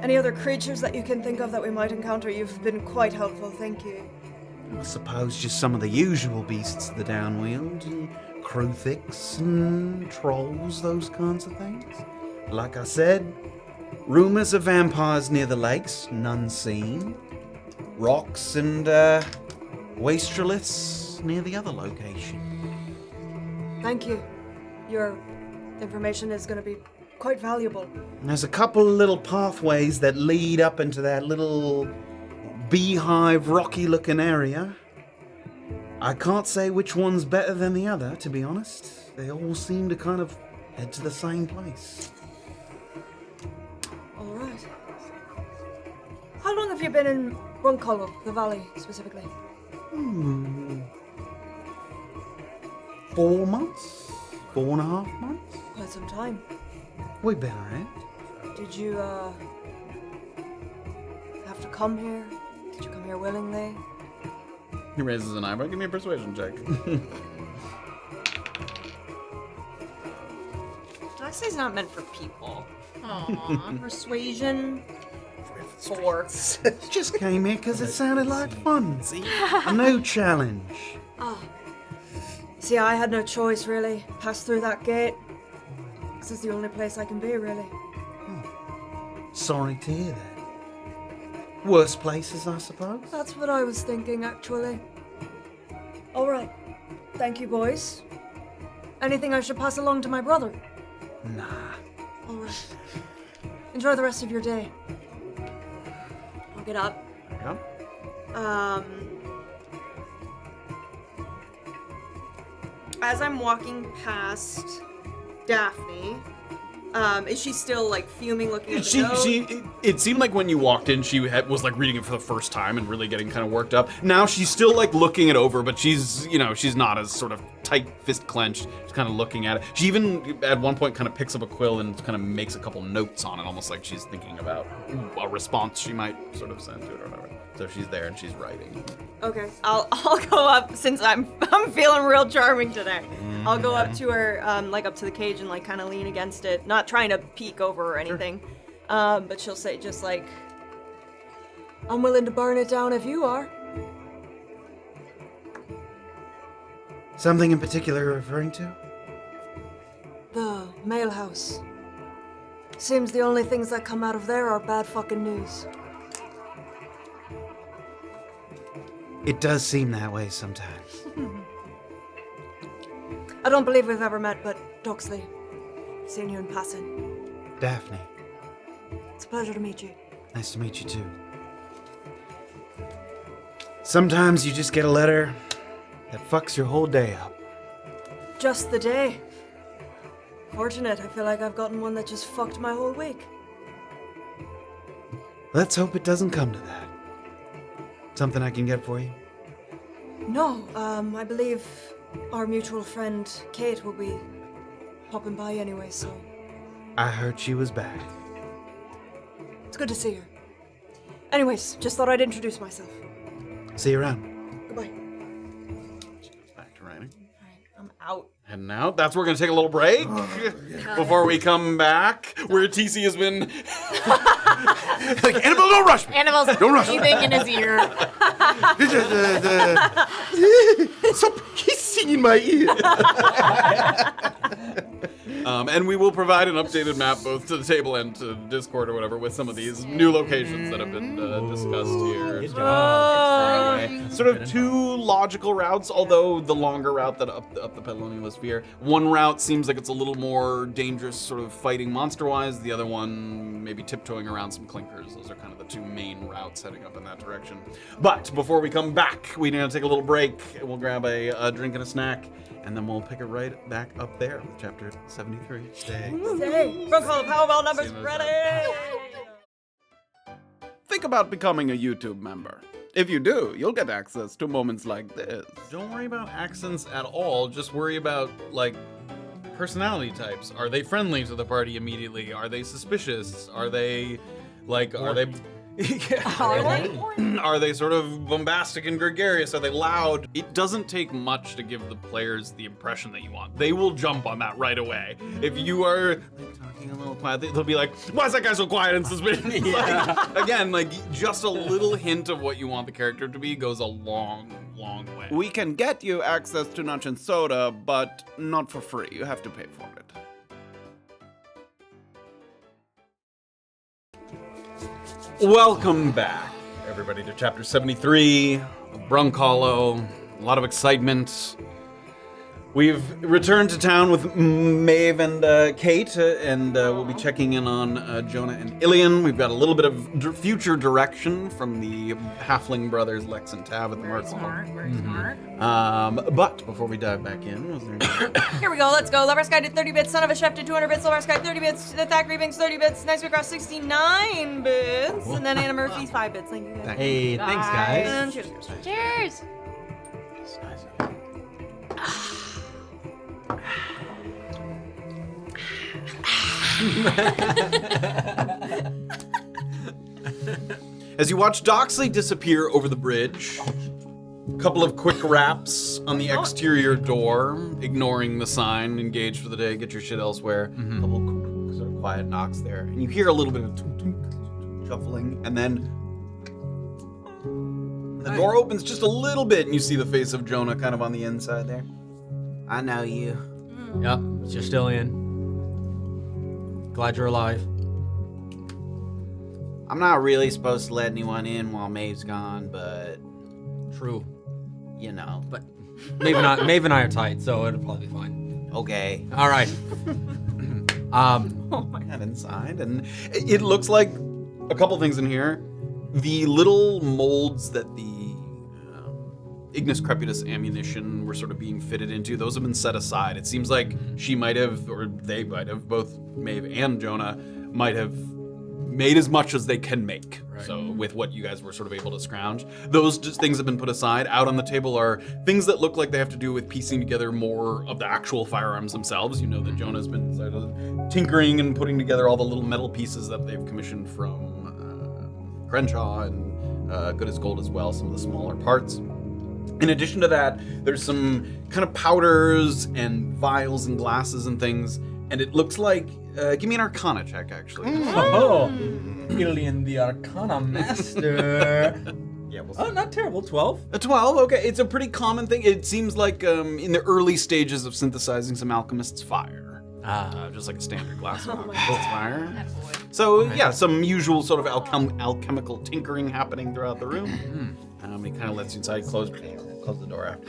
Any other creatures that you can think of that we might encounter? You've been quite helpful, thank you. I suppose just some of the usual beasts of the downwield, Kruthiks and trolls, those kinds of things. Like I said, rumors of vampires near the lakes, none seen. Rocks and wastroliths near the other location. Thank you. Your information is going to be quite valuable. And there's a couple of little pathways that lead up into that little beehive, rocky-looking area. I can't say which one's better than the other, to be honest. They all seem to kind of head to the same place. All right. How long have you been in Brunkhollow, the valley, specifically? 4 months? 4.5 months? Quite some time. We've been around. Did you, have to come here? Did you come here willingly? He raises an eyebrow. Give me a persuasion check. Doxley's not meant for people. Aw. Persuasion. 4. Just came here because it sounded like fun. A new challenge. See, I had no choice, really. Pass through that gate. This is the only place I can be, really. Sorry to hear that. Worse places, I suppose. That's what I was thinking, actually. All right. Thank you, boys. Anything I should pass along to my brother? Nah. All right. Enjoy the rest of your day. I'll get up. Yeah. As I'm walking past Daphne, is she still like fuming, looking at the note? It seemed like when you walked in, she was like reading it for the first time and really getting kind of worked up. Now she's still like looking it over, but she's not as sort of tight fist clenched. She's kind of looking at it. She even at one point kind of picks up a quill and kind of makes a couple notes on it, almost like she's thinking about a response she might sort of send to it or whatever. So she's there and she's writing. Okay, I'll go up since I'm feeling real charming today. I'll go up to her, like up to the cage and like kind of lean against it, not trying to peek over or anything. But she'll say just like, "I'm willing to burn it down if you are." Something in particular you're referring to? The mail house. Seems the only things that come out of there are bad fucking news. It does seem that way sometimes. I don't believe we've ever met, but Doxley, seen you in passing. Daphne, It's a pleasure to meet you. nice to meet you too. Sometimes you just get a letter that fucks your whole day up. Just the day. Fortunate, I feel like I've gotten one that just fucked my whole week. Let's hope it doesn't come to that. Something I can get for you? No, I believe our mutual friend Kayt will be popping by anyway, so I heard she was back. it's good to see her. Anyways, just thought I'd introduce myself. See you around. Goodbye. Back to writing. Alright, I'm out. Heading out. That's where we're gonna take a little break before we come back, where TC has been. Like, Annabel, don't rush me. Annabel's breathing in his ear. Stop hissing in my ear. And we will provide an updated map both to the table and to Discord or whatever with some of these new locations that have been discussed here. Sort of two logical routes, although the longer route that up the Petalonian Sphere. One route seems like it's a little more dangerous, sort of fighting monster-wise. The other one maybe tiptoeing around some clinkers. Those are kind of the two main routes heading up in that direction. But before we come back, we're gonna take a little break. We'll grab a drink and a snack, and then we'll pick it right back up there with chapter 73. Stay. Brunkhollow Powerball numbers ready! Think about becoming a YouTube member. If you do, you'll get access to moments like this. Don't worry about accents at all. Just worry about, like, personality types. Are they friendly to the party immediately? Are they suspicious? Are they, like, Are they sort of bombastic and gregarious? Are they loud? It doesn't take much to give the players the impression that you want. They will jump on that right away. If you are talking a little quiet, they'll be like, why is that guy so quiet and suspicious? Again, just a little hint of what you want the character to be goes a long, long way. We can get you access to Notch and Soda, but not for free. You have to pay for it. Welcome back, everybody, to Chapter 73 of Brunkhollow. A lot of excitement. We've returned to town with Maeve and Kayt, and we'll be checking in on Jonah and Illien. We've got a little bit of future direction from the halfling brothers Lex and Tav at the Merc. Very smart. But before we dive back in, was there any... Here we go, let's go. Lever's Guy did 30 bits, Son of a Chef did 200 bits, Lever's Guy 30 bits, the Thackeray Binks 30 bits, Nice Week Cross 69 bits, and then Anna Murphy's 5 bits. Thank you guys. Hey, thanks, guys. And cheers. Cheers. As you watch Doxley disappear over the bridge, a couple of quick raps on the exterior door, ignoring the sign, engage for the day, get your shit elsewhere. A couple sort of quiet knocks there, and you hear a little bit of shuffling, and then the door opens just a little bit, and you see the face of Jonah kind of on the inside there. I know you. Yep, it's just Illien. Glad you're alive. I'm not really supposed to let anyone in while Maeve's gone, but True. you know. But Maeve and I are tight, so it'll probably be fine. Okay. All right. And inside, and it looks like a couple things in here. The little molds that the Ignis Crepitus ammunition were sort of being fitted into, those have been set aside. It seems like she might have, or they might have, both Maeve and Jonah might have made as much as they can make. Right. So with what you guys were sort of able to scrounge, those just things have been put aside. Out on the table are things that look like they have to do with piecing together more of the actual firearms themselves. You know that Jonah's been sort of tinkering and putting together all the little metal pieces that they've commissioned from Crenshaw and Good as Gold as well, some of the smaller parts. In addition to that, there's some kind of powders and vials and glasses and things, and it looks like, give me an Arcana check, actually. Oh, Illien the Arcana Master. Yeah, we'll see. Oh, not terrible. 12. A 12, okay. It's a pretty common thing. It seems like in the early stages of synthesizing some alchemist's fire. Just like a standard glass of alchemist's fire. So, yeah, some usual sort of alchemical tinkering happening throughout the room. He kind of lets you inside, close the door after.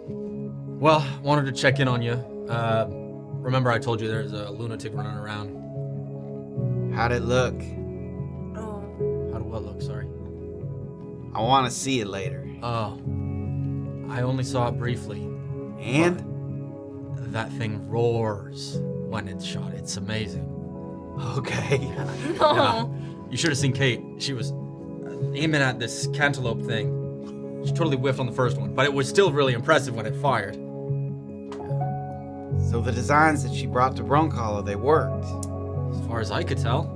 Well, wanted to check in on you. Remember I told you there's a lunatic running around? How'd it look? How do what look? Sorry. I want to see it later. Oh. I only saw it briefly. And? That thing roars when it's shot. It's amazing. Okay. Yeah. You should have seen Kayt. She was aiming at this cantaloupe thing. She totally whiffed on the first one, but it was still really impressive when it fired. So the designs that she brought to Brunkhollow, they worked. As far as I could tell.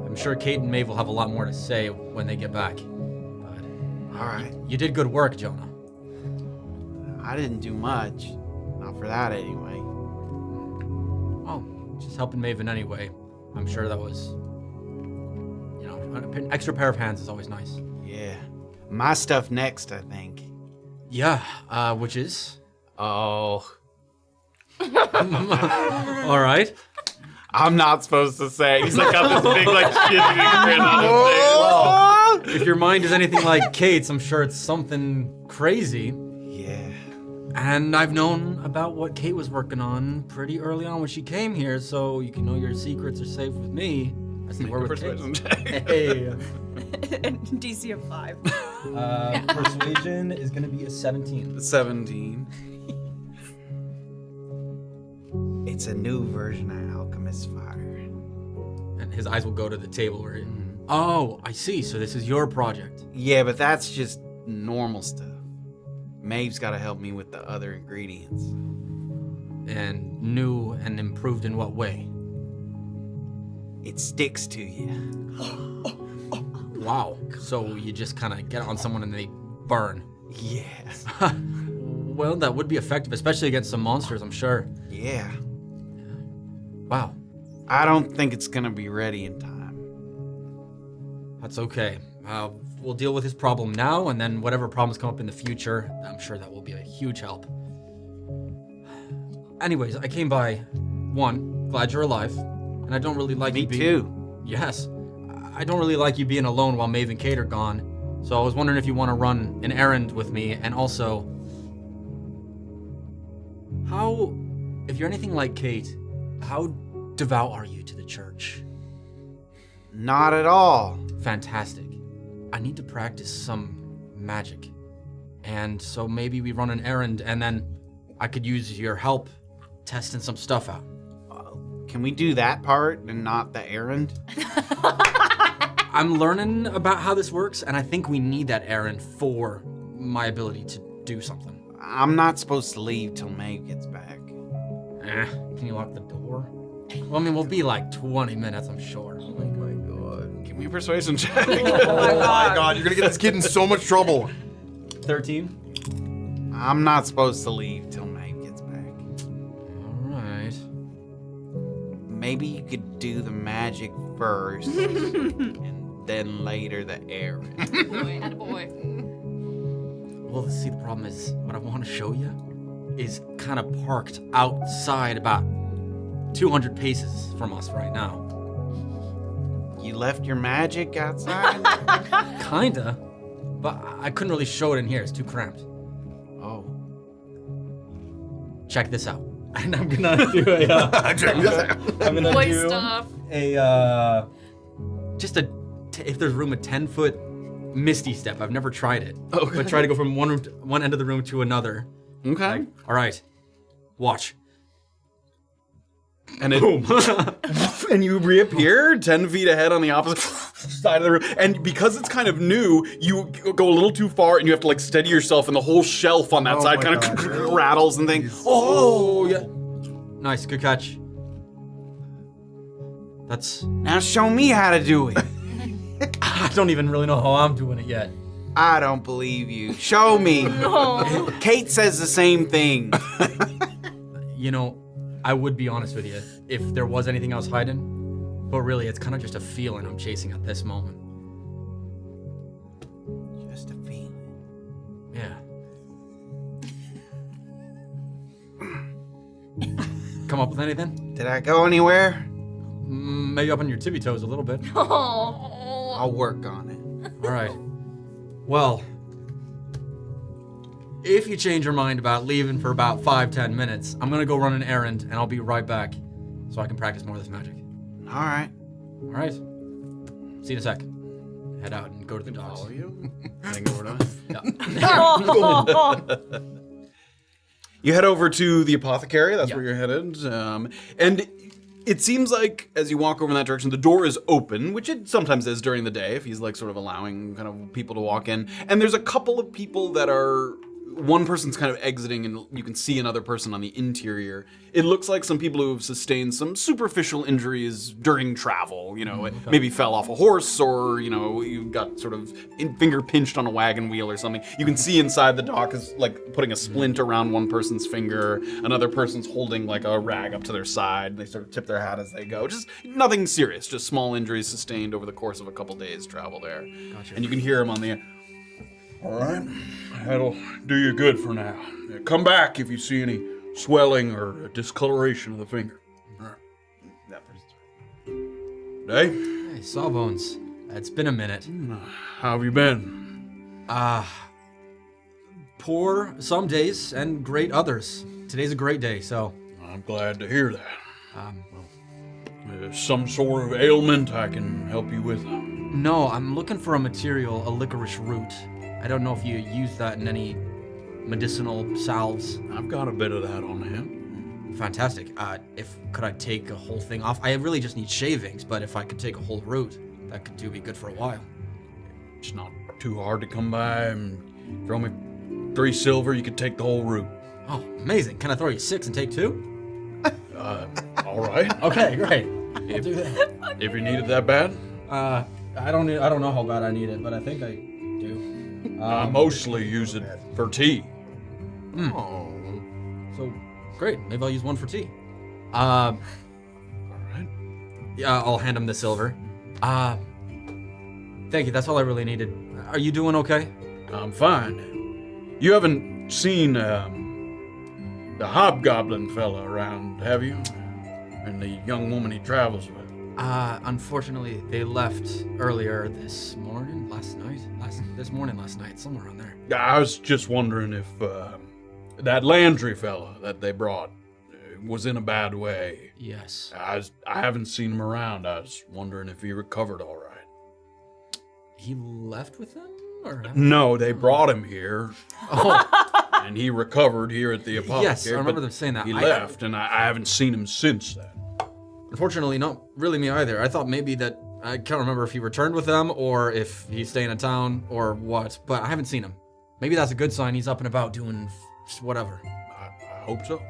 I'm sure Kayt and Maeve will have a lot more to say when they get back. But All right. you did good work, Jonah. I didn't do much. Not for that, anyway. Oh, just helping Maven anyway. I'm sure that was, an extra pair of hands is always nice. Yeah. My stuff next, I think. Yeah, which is? Oh. All right. I'm not supposed to say. He's like got this big like shitty grin on his face. If your mind is anything like Kayt's, I'm sure it's something crazy. Yeah. And I've known about what Kayt was working on pretty early on when she came here, so you can know your secrets are safe with me. That's the word with Persuasion Kayt. Hey. DC of 5. Persuasion is going to be a 17. 17. It's a new version of Alchemist's Fire. And his eyes will go to the table where Oh, I see. So this is your project. Yeah, but that's just normal stuff. Maeve's got to help me with the other ingredients. And new and improved in what way? it sticks to you. Wow. So you just kind of get on someone and they burn. Yes. Well, that would be effective, especially against some monsters, I'm sure. Yeah. Wow. I don't think it's gonna be ready in time. That's okay. We'll deal with his problem now, and then whatever problems come up in the future, I'm sure that will be a huge help. Anyways, I came by. One, glad you're alive, and I don't really like Me you being... too. Yes. I don't really like you being alone while Maeve and Kayt are gone, so I was wondering if you want to run an errand with me, and also... if you're anything like Kayt, how devout are you to the church? Not at all. Fantastic. I need to practice some magic. And so maybe we run an errand and then I could use your help testing some stuff out. Can we do that part and not the errand? I'm learning about how this works, and I think we need that errand for my ability to do something. I'm not supposed to leave till Maeve gets back. Can you lock the door? Well, I mean, we'll be like 20 minutes, I'm sure. Oh my god. Give me a persuasion check. Oh my god, you're gonna get this kid in so much trouble. 13? I'm not supposed to leave till Maeve gets back. Alright. Maybe you could do the magic first, and then later the errand. Boy, attaboy. Well, see, the problem is, what I want to show you is kind of parked outside about 200 paces from us right now. You left your magic outside? Kinda, but I couldn't really show it in here. It's too cramped. Oh. Check this out. And I'm gonna do a. Check this out. I'm gonna Boy do stuff. if there's room, a 10-foot misty step. I've never tried it. Okay. But try to go from one end of the room to another. Okay. All right. Watch. And it, and you reappear 10 feet ahead on the opposite side of the room. And because it's kind of new, you go a little too far and you have to like steady yourself, and the whole shelf on that side kind of rattles and things. Oh, yeah. Nice, good catch. That's... Now show me how to do it. I don't even really know how I'm doing it yet. I don't believe you. Show me. Kayt says the same thing. You know, I would be honest with you if there was anything else hiding, but really it's kind of just a feeling I'm chasing at this moment. Just a feeling. Yeah. Come up with anything? Did I go anywhere? Maybe up on your tippy toes a little bit. I'll work on it. All right. Well, if you change your mind about leaving for about 5-10 minutes, I'm gonna go run an errand and I'll be right back so I can practice more of this magic. All right. All right. See you in a sec. Head out and go to the docks. Follow you. Heading over to You head over to the apothecary. That's where you're headed. And it seems like as you walk over in that direction, the door is open, which it sometimes is during the day if he's like sort of allowing kind of people to walk in. And there's a couple of people that are... One person's kind of exiting and you can see another person on the interior. It looks like some people who have sustained some superficial injuries during travel. You know, maybe fell off a horse, or, you know, you got sort of finger pinched on a wagon wheel or something. You can see inside the dock is like putting a splint around one person's finger. Another person's holding like a rag up to their side. They sort of tip their hat as they go. Just nothing serious, just small injuries sustained over the course of a couple days travel there. Gotcha. And you can hear him on the... All right, that'll do you good for now. Come back if you see any swelling or discoloration of the finger. All right. That person's right. Hey? Hey, Sawbones. It's been a minute. How have you been? Poor some days and great others. Today's a great day, so... I'm glad to hear that. Some sort of ailment I can help you with? No, I'm looking for a material, a licorice root. I don't know if you use that in any medicinal salves. I've got a bit of that on hand. Fantastic. Could I take a whole thing off? I really just need shavings, but if I could take a whole root, that could do me good for a while. It's not too hard to come by, and throw me 3 silver, you could take the whole root. Oh, amazing. Can I throw you 6 and take 2? All right. Okay, great. If you need it that bad? I don't know how bad I need it, but I think I do. I mostly use it for tea. So great. Maybe I'll use one for tea. Alright. Yeah, I'll hand him the silver. Thank you. That's all I really needed. Are you doing okay? I'm fine. You haven't seen the hobgoblin fella around, have you? And the young woman he travels with? Unfortunately, they left earlier this morning, last night, somewhere around there. I was just wondering if that Landry fella that they brought was in a bad way. Yes. I haven't seen him around. I was wondering if he recovered all right. He left with them? Or No, they brought him here. Oh. And he recovered here at the apothecary. Yes, I remember them saying that. He left, and I haven't seen him since then. Unfortunately, not really me either. I thought maybe that, I can't remember if he returned with them or if he's staying in town or what, but I haven't seen him. Maybe that's a good sign. He's up and about doing whatever. I hope so.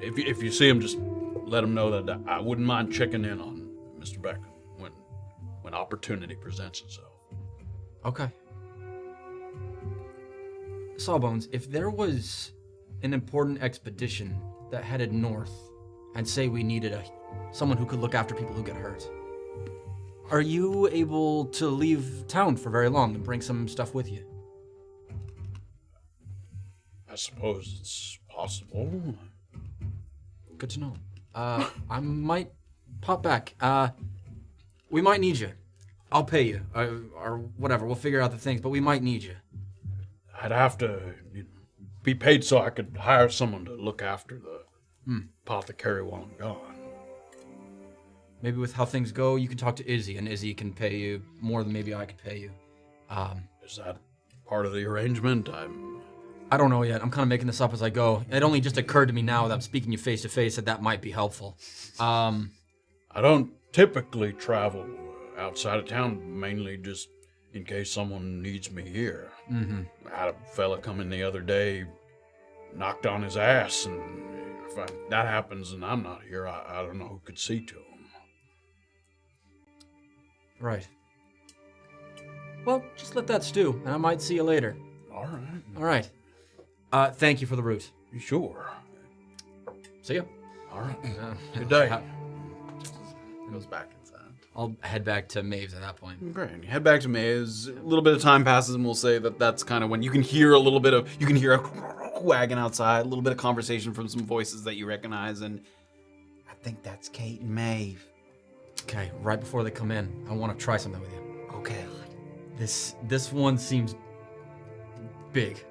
If you see him, just let him know that I wouldn't mind checking in on Mr. Beck when opportunity presents itself. Okay. Sawbones, if there was an important expedition that headed north and say we needed someone who could look after people who get hurt, are you able to leave town for very long and bring some stuff with you? I suppose it's possible. Good to know. I might pop back. We might need you. I'll pay you, or whatever. We'll figure out the things, but we might need you. I'd have to be paid so I could hire someone to look after the apothecary while I'm gone. Maybe with how things go, you can talk to Izzy, and Izzy can pay you more than maybe I could pay you. Is that part of the arrangement? I don't know yet. I'm kind of making this up as I go. It only just occurred to me now that I'm speaking you face to face that might be helpful. I don't typically travel outside of town, mainly just in case someone needs me here. Mm-hmm. I had a fella come in the other day, knocked on his ass, and if that happens and I'm not here, I don't know who could see to him. Right. Well, just let that stew, and I might see you later. All right. Thank you for the route. Sure. See ya. All right. Good day. Goes back inside. I'll head back to Maeve's at that point. Great. You head back to Maeve's. A little bit of time passes, and we'll say that's kind of when you can hear a wagon outside, a little bit of conversation from some voices that you recognize, and I think that's Kayt and Maeve. Okay, right before they come in, I want to try something with you. Okay. This one seems big.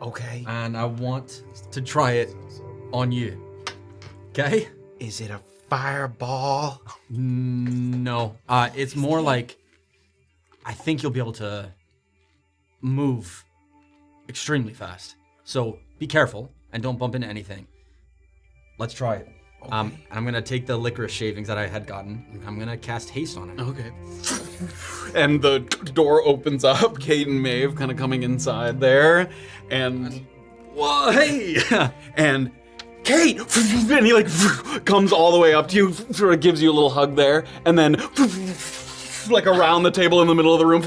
Okay. And I want to try it on you. Okay? Is it a fireball? No. It's more like I think you'll be able to move extremely fast. So be careful and don't bump into anything. Let's try it. Okay. I'm gonna take the licorice shavings that I had gotten. I'm gonna cast haste on it. okay. And the door opens up, Kayt and Maeve kind of coming inside there, and whoa, hey, and Kayt, and he comes all the way up to you, sort of gives you a little hug there, and then around the table in the middle of the room.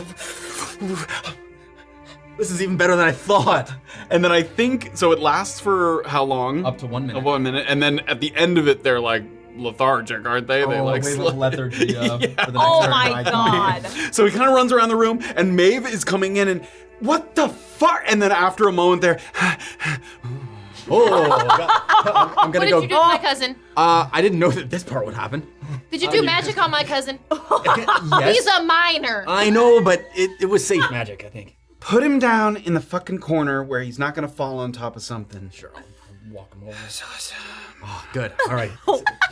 This is even better than I thought. And then I think, so it lasts for how long? Up to 1 minute. 1 minute, and then at the end of it, they're lethargic, aren't they? They wave of lethargy for the next Oh turn. my god. So he kind of runs around the room, and Maeve is coming in, and what the fuck? And then after a moment there, I'm gonna What did go. you do to my cousin? I didn't know that this part would happen. Did you do magic on my cousin? Yes. He's a minor. I know, but it was safe magic, I think. Put him down in the fucking corner where he's not gonna fall on top of something. Sure, I'll walk him over. Oh, good. All right.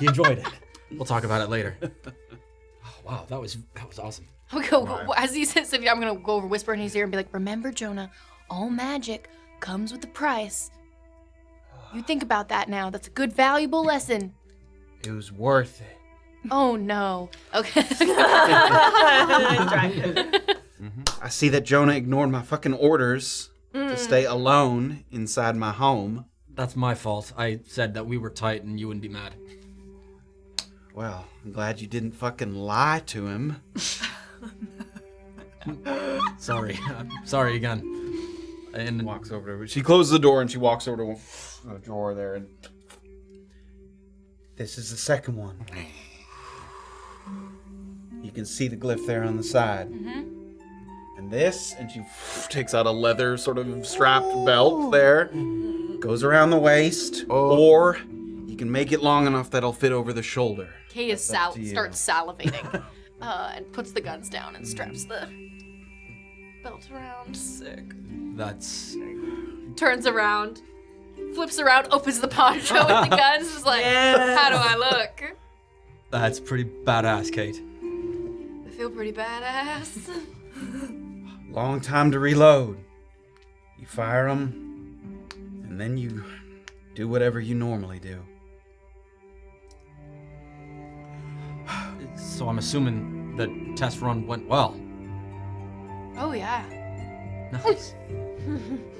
He enjoyed it. We'll talk about it later. Oh, wow, that was awesome. I'm gonna go, as he sits there, I'm gonna go over, whisper in his ear, and be like, "Remember, Jonah, all magic comes with a price. You think about that now. That's a good, valuable lesson." It was worth it. Oh no. Okay. I see that Jonah ignored my fucking orders to stay alone inside my home. That's my fault. I said that we were tight and you wouldn't be mad. Well, I'm glad you didn't fucking lie to him. Sorry. Sorry again. And Walks over to her. She closes the door and she walks over to a drawer there and This is the second one. You can see the glyph there on the side. And this, and she takes out a leather sort of strapped belt there. goes around the waist, or you can make it long enough that it'll fit over the shoulder. Kay is That's up to you. starts salivating and puts the guns down and straps the belt around. Sick. that's Turns around, flips around, opens the poncho with the guns. Is like, how do I look? that's pretty badass, Kayt. I feel pretty badass. Long time to reload. You fire them, and then you do whatever you normally do. So I'm assuming the test run went well. Oh yeah. Nice.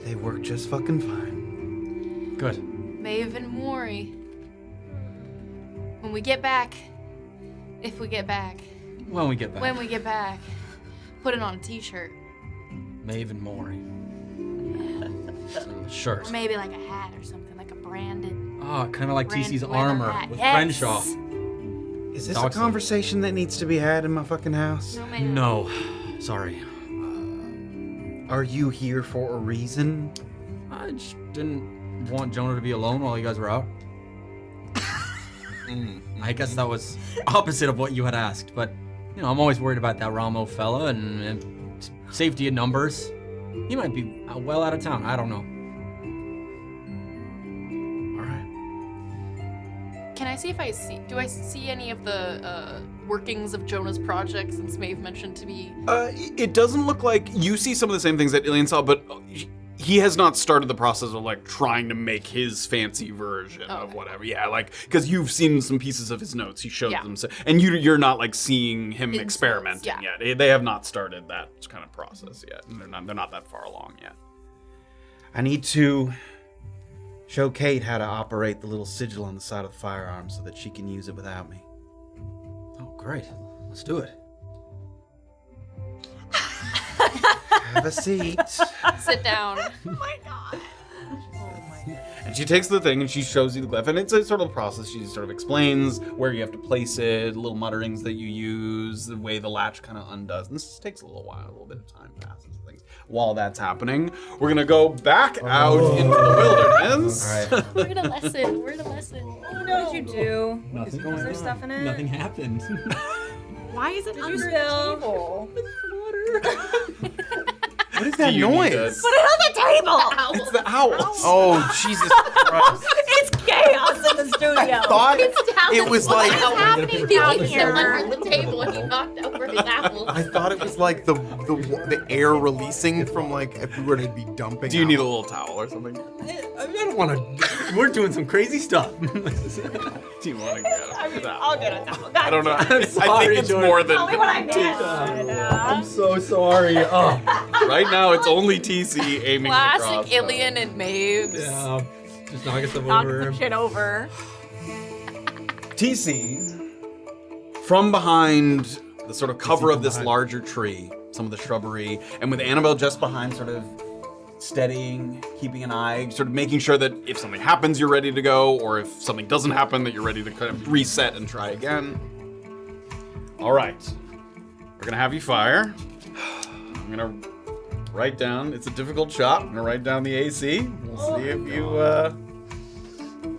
They work just fucking fine. Good. Maeve and Mori. When we get back, if we get back, When we get back. when we get back, put it on a t-shirt. Maeve and Mori. Shirt. Or maybe like a hat or something, like a branded. Oh, kind of like branded TC's leather armor hat. with Yes. Crenshaw. Is this Doxley. a conversation that needs to be had in my fucking house? No, man. No. Sorry. Are you here for a reason? I just didn't want Jonah to be alone while you guys were out. I guess that was opposite of what you had asked, but you know, I'm always worried about that Ramo fella and safety in numbers. He might be well out of town. I don't know. All right. Can I see if I see? Do I see any of the workings of Jonah's project since Maeve mentioned to be? it doesn't look like you see some of the same things that Illien saw, but he has not started the process of like trying to make his fancy version of whatever. Yeah, like because you've seen some pieces of his notes. He showed them, and you're not like seeing him experimenting yet. They have not started that kind of process yet, and they're not that far along yet. I need to show Kayt how to operate the little sigil on the side of the firearm so that she can use it without me. Oh, great. Let's do it. Have a seat. Sit down. And she takes the thing and she shows you the glyph, and it's a sort of process. She sort of explains where you have to place it, little mutterings that you use, the way the latch kind of undoes. And this takes a little while, a little bit of time passes. And things. While that's happening, we're gonna go back out into the wilderness. All right. We're in a lesson. We're in a lesson. What did you do? Nothing Was there stuff in it? Nothing happened. Why is it Did under you the spill? table? What is that Do you need noise? to- Put it on the table! It's the owl. Oh, Jesus Christ. It's chaos in the studio. Thought Talon. it was like What's happening down down here? here? Under the table, and he knocked over his apple. I thought it was like the air releasing from like if we were to be dumping. Do you need a out. little towel or something? I don't want to. We're doing some crazy stuff. Do you want to get a towel? I'll get a towel. I don't know. I sorry, think it's Jordan. more than Tell me what I did. I'm so sorry. Oh. right now. It's only TC aiming across. Classic Illien and Maeve. Yeah. Just knocking stuff Knock over. some shit over. TC, from behind the sort of cover of this larger tree, some of the shrubbery, and with Annabel just behind, sort of steadying, keeping an eye, sort of making sure that if something happens, you're ready to go, or if something doesn't happen, that you're ready to kind of reset and try again. All right, we're gonna have you fire. I'm gonna write down. It's a difficult shot. I'm gonna write down the AC. We'll see if you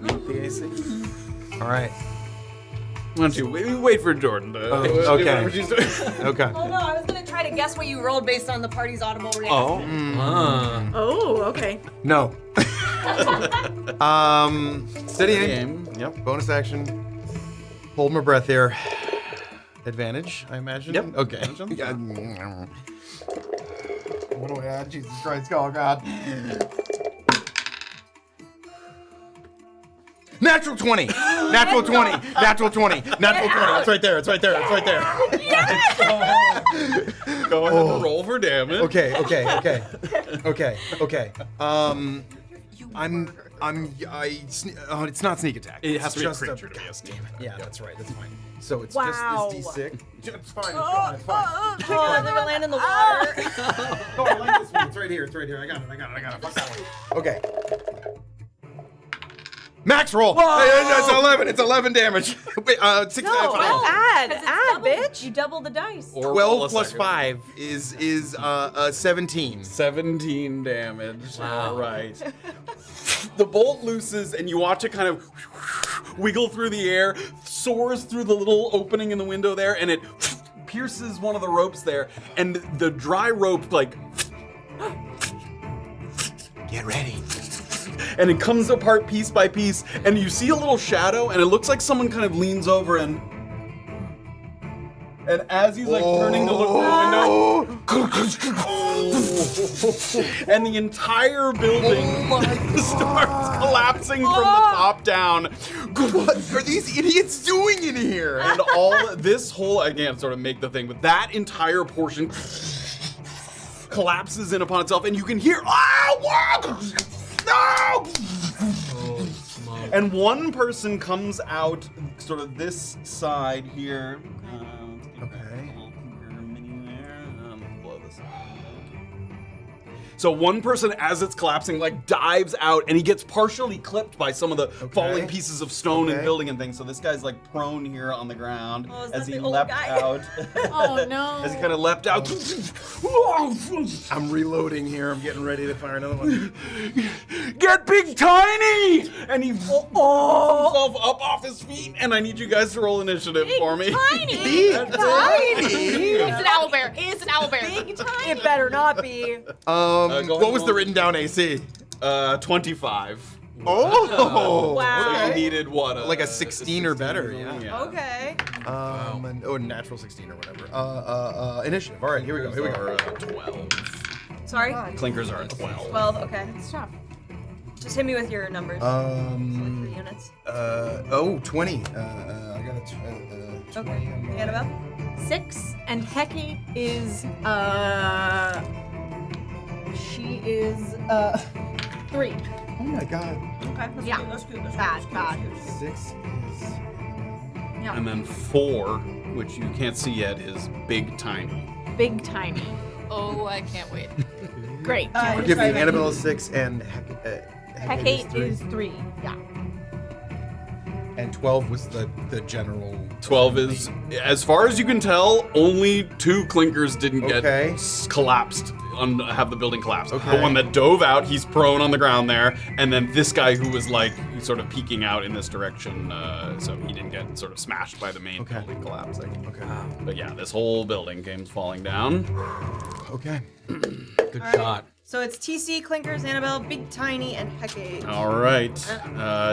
meet the AC. All right. Why don't you wait for Jordan to do okay. whatever she's doing. Okay. Oh no, I was gonna try to guess what you rolled based on the party's audible reaction. Oh, okay. No. Steady aim. Game. Yep. Bonus action. Hold my breath here. Advantage, I imagine. Yep. Okay. Advantage. Yeah. What do I add? Jesus Christ! Oh God. Natural 20. Natural 20. Natural 20. Natural 20. It's right there. It's right there. It's right there. Go ahead and roll for damage. Okay. Okay. Okay. Okay. Okay. I'm It's not sneak attack. It has to be a just creature to be a sneak attack. Yeah, that's right. That's fine. So it's Wow. just this D6. It's fine. Oh, they're gonna land in the water. Oh, I like this one. It's right here. It's right here. I got it. Fuck that one. Okay. Max roll. It's 11. It's 11 damage. Wait, 6 No, Add, double, bitch. You double the dice. Or 12 plus 5 is 17. 17 damage. Wow. All right. The bolt looses, and you watch it kind of wiggle through the air, soars through the little opening in the window there, and it pierces one of the ropes there, and the dry rope, like, Get ready. and it comes apart piece by piece, and you see a little shadow, and it looks like someone kind of leans over and as he's like turning to look through the window, and the entire building starts collapsing from the top down. What are these idiots doing in here? And all this whole, I can't sort of make the thing, but that entire portion collapses in upon itself, and you can hear, no! And one person comes out sort of this side here. Okay. Blow this up. So one person, as it's collapsing, like dives out, and he gets partially clipped by some of the falling pieces of stone and building and things. So this guy's like prone here on the ground as he leapt out. Oh no. As he kind of leapt out. I'm reloading here. I'm getting ready to fire another one. Get Big Tiny! And he pulls himself up off his feet, and I need you guys to roll initiative for me. Tiny. Big Tiny. It's an owlbear. It's an owlbear. Big tiny. It better not be. Go ahead What was and the roll. written down AC? 25. Oh. Wow. So you needed what? Like a 16 or better, yeah. Okay. Natural 16 or whatever. Initiative. All right, here we go. Here we go. 12. Sorry. Clinkers are at 12. 12. Okay. Stop. Just hit me with your numbers. 3 units. 20. I got a 20. Okay. Annabelle. 6, and Kayt is she is 3. Oh my god. Okay. Yeah. That's good. Bad. 6 is. Yeah. And then 4, which you can't see yet, is Big Tiny. Big tiny. Oh, I can't wait. Great. Forgive me, Annabelle is 6 and Kayt is 3. Yeah. And 12 was the general. 12 is, as far as you can tell, only 2 clinkers didn't get Okay. collapsed, have the building collapse. Okay. The one that dove out, he's prone on the ground there, and then this guy who was like sort of peeking out in this direction, so he didn't get sort of smashed by the main building collapsing. Okay. But yeah, this whole building came falling down. Okay. Good shot. So it's TC, Clinkers, Annabelle, Big Tiny, and Kayt. All right,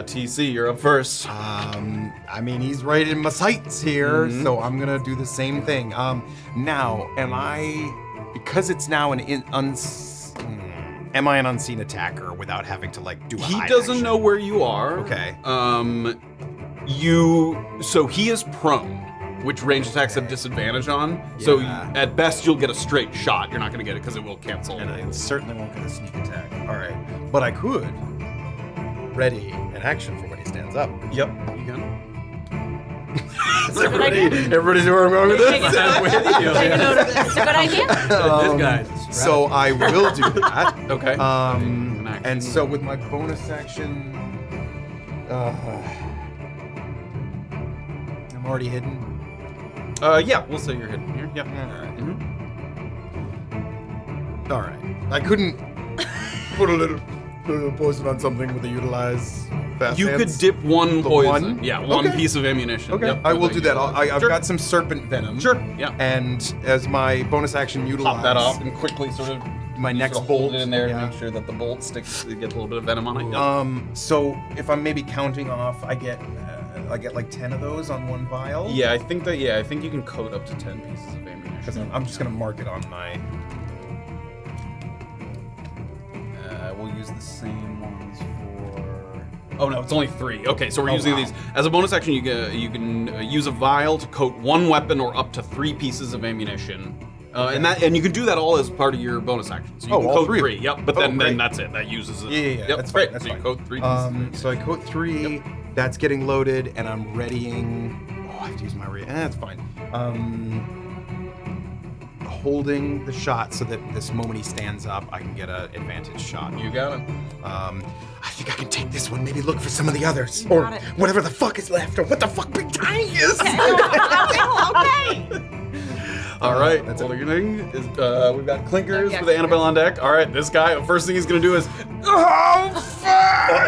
TC, you're up first. I mean, he's right in my sights here, so I'm gonna do the same thing. Now, am I, because it's now an am I an unseen attacker without having to like do a He hide doesn't action? know where you are. Okay. So he is prone, which range attacks have disadvantage on. So Yeah. at best you'll get a straight shot. You're not going to get it because it will cancel. And I certainly won't get a sneak attack. All right, but I could ready an action for when he stands up. Yep, you can. Everybody's where I'm going with this. Take a note of this. It's a good idea. This guy's So I will do that. Okay. And so with my bonus action, I'm already hidden. Yeah, we'll say you're hidden here. Yep. All right. I couldn't put a little poison on something with a utilize fast You hands. could dip one The poison. one? Yeah, one Okay. piece of ammunition. Okay, Yep, I will with do a that. utilize. I've Sure. got some serpent venom. Sure. Yeah. And as my bonus action utilize, Pop that off and quickly sort of my next sort of hold bolt it in there yeah. to make sure that the bolt sticks. You get a little bit of venom on it. Yep. So if I'm maybe counting off, I get like 10 of those on one vial. Yeah, I think you can coat up to 10 pieces of ammunition. Because I'm just gonna mark it on my. We'll use the same ones for. Oh no, it's only 3. Okay, so we're using these as a bonus action. You can use a vial to coat one weapon or up to 3 pieces of ammunition. And you can do that all as part of your bonus action. So you can all code three. 3. Yep. But Oh, then that's it. That uses it. Yeah. Yep. That's great. fine. That's so you fine. code 3. So I code 3. Yep. That's getting loaded, and I'm readying. Oh, I have to use my that's fine. Holding the shot so that this moment he stands up, I can get an advantage shot. You got it. I think I can take this one. Maybe look for some of the others, You or got it. whatever the fuck is left, or what the fuck Big Tiny is. Okay. All right. That's That's is we've got clinkers Yeah, with Annabelle on deck. All right. This guy. First thing he's gonna do is. Oh fuck!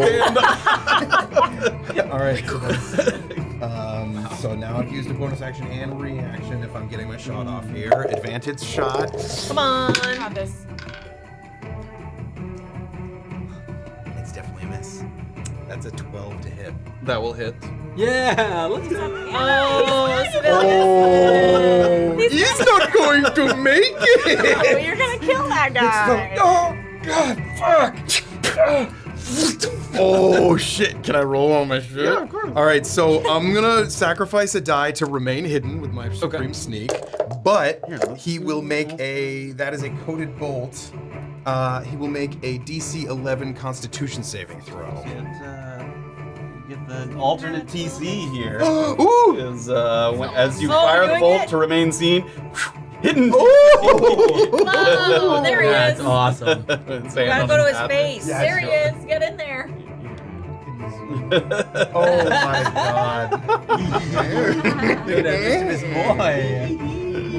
Stand up. All right. So, that's, so now I've used a bonus action and reaction if I'm getting my shot off here. Advantage shot. Come on. Got this. It's definitely a miss. That's a 12 to hit. That will hit. Yeah, let's go. Oh, He's not going to make it. Oh, you're gonna kill that guy. Oh God! Fuck! Oh shit! Can I roll on my shit? Yeah, of course. All right, so I'm gonna sacrifice a die to remain hidden with my supreme sneak, but he will make that is a coded bolt. He will make a DC 11 Constitution saving throw. Get the alternate TC here. Ooh! Is as you Oh, fire the doing bolt it. to remain seen, hidden. Oh, there he That's is. awesome. Gotta go to his face. Yeah, There he is. Get in there. Oh my God! Look at that mischievous boy.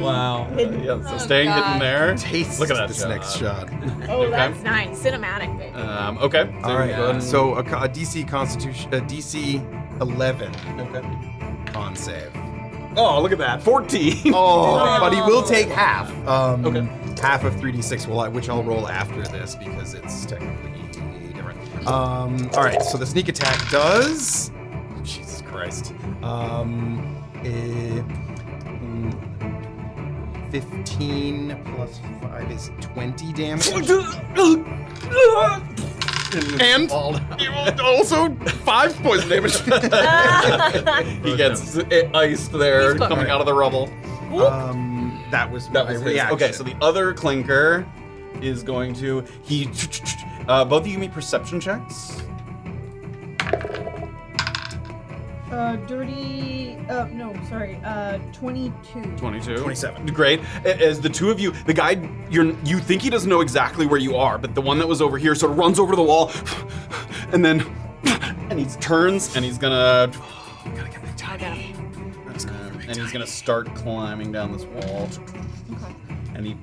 Wow. Yeah, so staying hidden God. there. Taste Look at that this shot. next shot. Oh, that's nice. Cinematic, baby. Okay. So All right, go ahead and- so a DC Constitution, DC 11 Okay. con save. Oh, look at that. 14. Oh, but he will take half. Okay. Half of 3d6, which I'll roll after this because it's technically different. All right, so the sneak attack does. Jesus Christ. 15 plus 5 is 20 damage. And you will also 5 poison damage. He gets iced there, He's clever. coming out of the rubble. That was That my was his. reaction. Okay, so the other clinker is going to both of you give me perception checks. Dirty. No, sorry. 22. 22. 27. Great. As the two of you, the guy, you think he doesn't know exactly where you are, but the one that was over here sort of runs over to the wall, and then, and he turns, and he's gonna, gotta get Big Tiny. And he's gonna start climbing down this wall. Okay. And he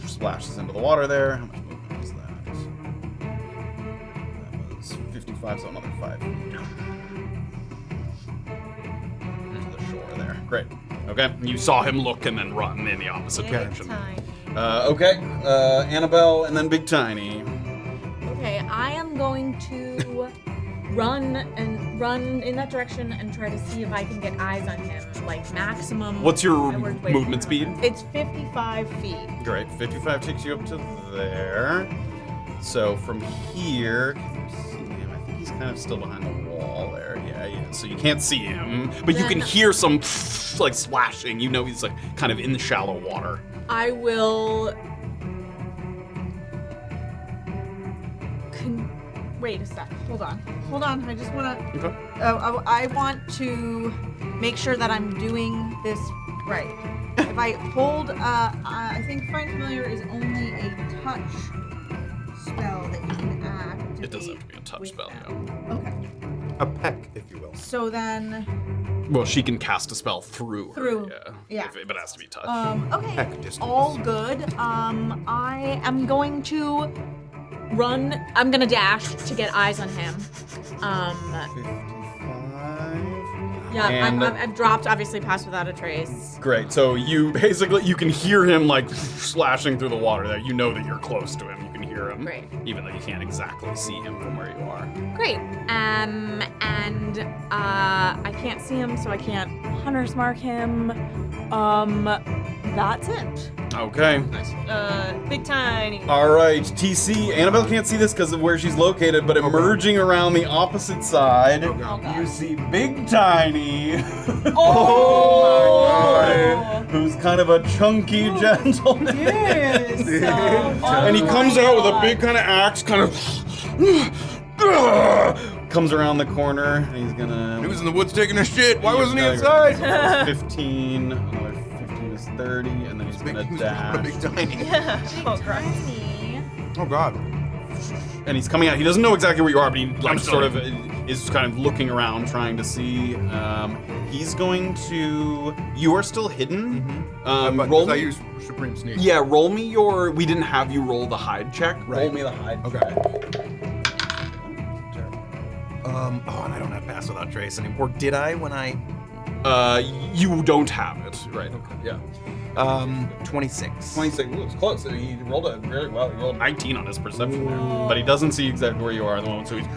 splashes into the water there. How much movement was that? That was 55, so another 5. To the shore there. Great. Okay. You saw him look and then run in the opposite direction. Okay. Annabelle and then Big Tiny. Okay, I am going to run in that direction and try to see if I can get eyes on him, like maximum. What's your I worked way movement too speed? hard. It's 55 feet. Great. 55 takes you up to there. So from here, can you see him? I think he's kind of still behind the wall there. Yeah, yeah. So you can't see him, but you can hear some like splashing. You know he's like kind of in the shallow water. I will. Wait a sec. Hold on. I just want to. Okay. I want to make sure that I'm doing this right. If I hold, I think Find Familiar is only a touch spell that you can act. It does have to be a touch with spell, them. yeah. Okay. A peck, if you will. So then. Well, she can cast a spell through. Through, Her, yeah. If it has to be touched. Okay. Heck distance. All good. I am going to run. I'm gonna dash to get eyes on him. 55. Yeah, And- I've dropped, obviously, Pass Without a Trace. Great. So you can hear him like splashing through the water there. You know that you're close to him. You can hear him. Great. Even though you can't exactly see him from where you are. Great. And I can't see him, so I can't Hunter's Mark him. That's it. Okay. Big Tiny. All right, TC. Annabelle can't see this because of where she's located, but emerging around the opposite side, you see Big Tiny. Oh! Who's kind of a chunky gentleman. And he comes out with a big kind of axe, kind of comes around the corner, and he's gonna. He was in the woods taking a shit. Why wasn't he inside? 15, another 15 is 30, and then he's gonna dash. Big tiny. Oh God. And he's coming out. He doesn't know exactly where you are, but he sort of is kind of looking around, trying to see. He's going to. You are still hidden. But Roll I me. use Supreme Sneak. Yeah, roll me your. We didn't have you roll the hide check. Right. Roll me the hide Okay. check. Oh, and I don't have Pass Without Trace anymore. Or did I when I? You don't have it. Right. Okay. Yeah. 26. 26. Ooh, it's close. He rolled it really well. He rolled 19 on his perception there, but he doesn't see exactly where you are at the moment. So he's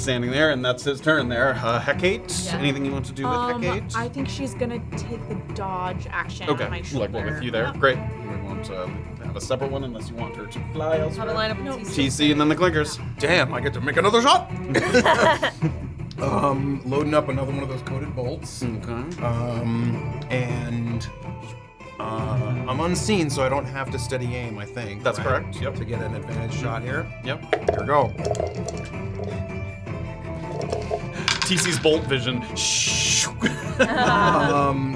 standing there, and that's his turn there. Hecate, anything you want to do with Hecate? I think she's gonna take the dodge action on my Okay, shoulder. like with you there. Great. We won't have a separate one unless you want her to fly Have elsewhere. a line up with TC. TC and then the clinkers. Damn, I get to make another shot. Loading up another one of those coated bolts. Okay. And I'm unseen, so I don't have to steady aim, I think. That's right? correct, yep. To get an advantage shot here. Yep. Here we go. TC's bolt vision.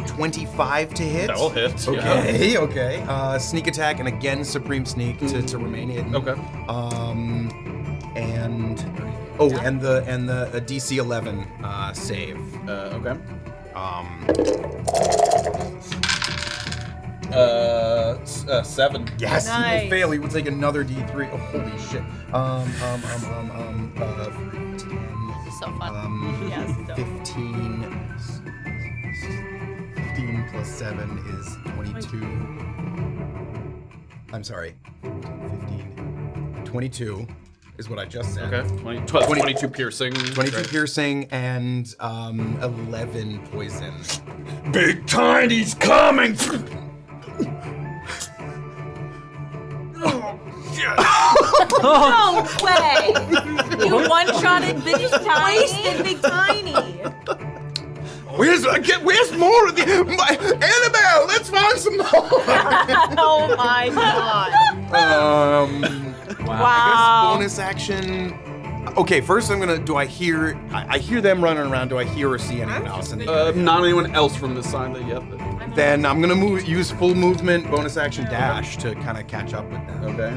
25 to hit. That will hit. Okay, okay. Sneak attack and again Supreme Sneak to remain hidden. Okay. And the DC 11 save. Okay. 7. Yes, he Nice. will fail. He will take another D3. Oh, holy shit. This is so fun. 15 plus 7 is 22. I'm sorry. 15. 22 is what I just said. Okay. 22 piercing. 22 Great. piercing and 11 poison. Big Tiny's coming! No way! You one-shotted Big Tiny? Wasted Big Tiny. Where's more of the Annabel? Let's find some more. Oh my god. I guess bonus action. Okay, first I'm gonna. Do I hear? I hear them running around. Do I hear or see anyone else? Not anyone else from this side that yet. Then I'm gonna use full movement, bonus action dash to kind of catch up with them. Okay.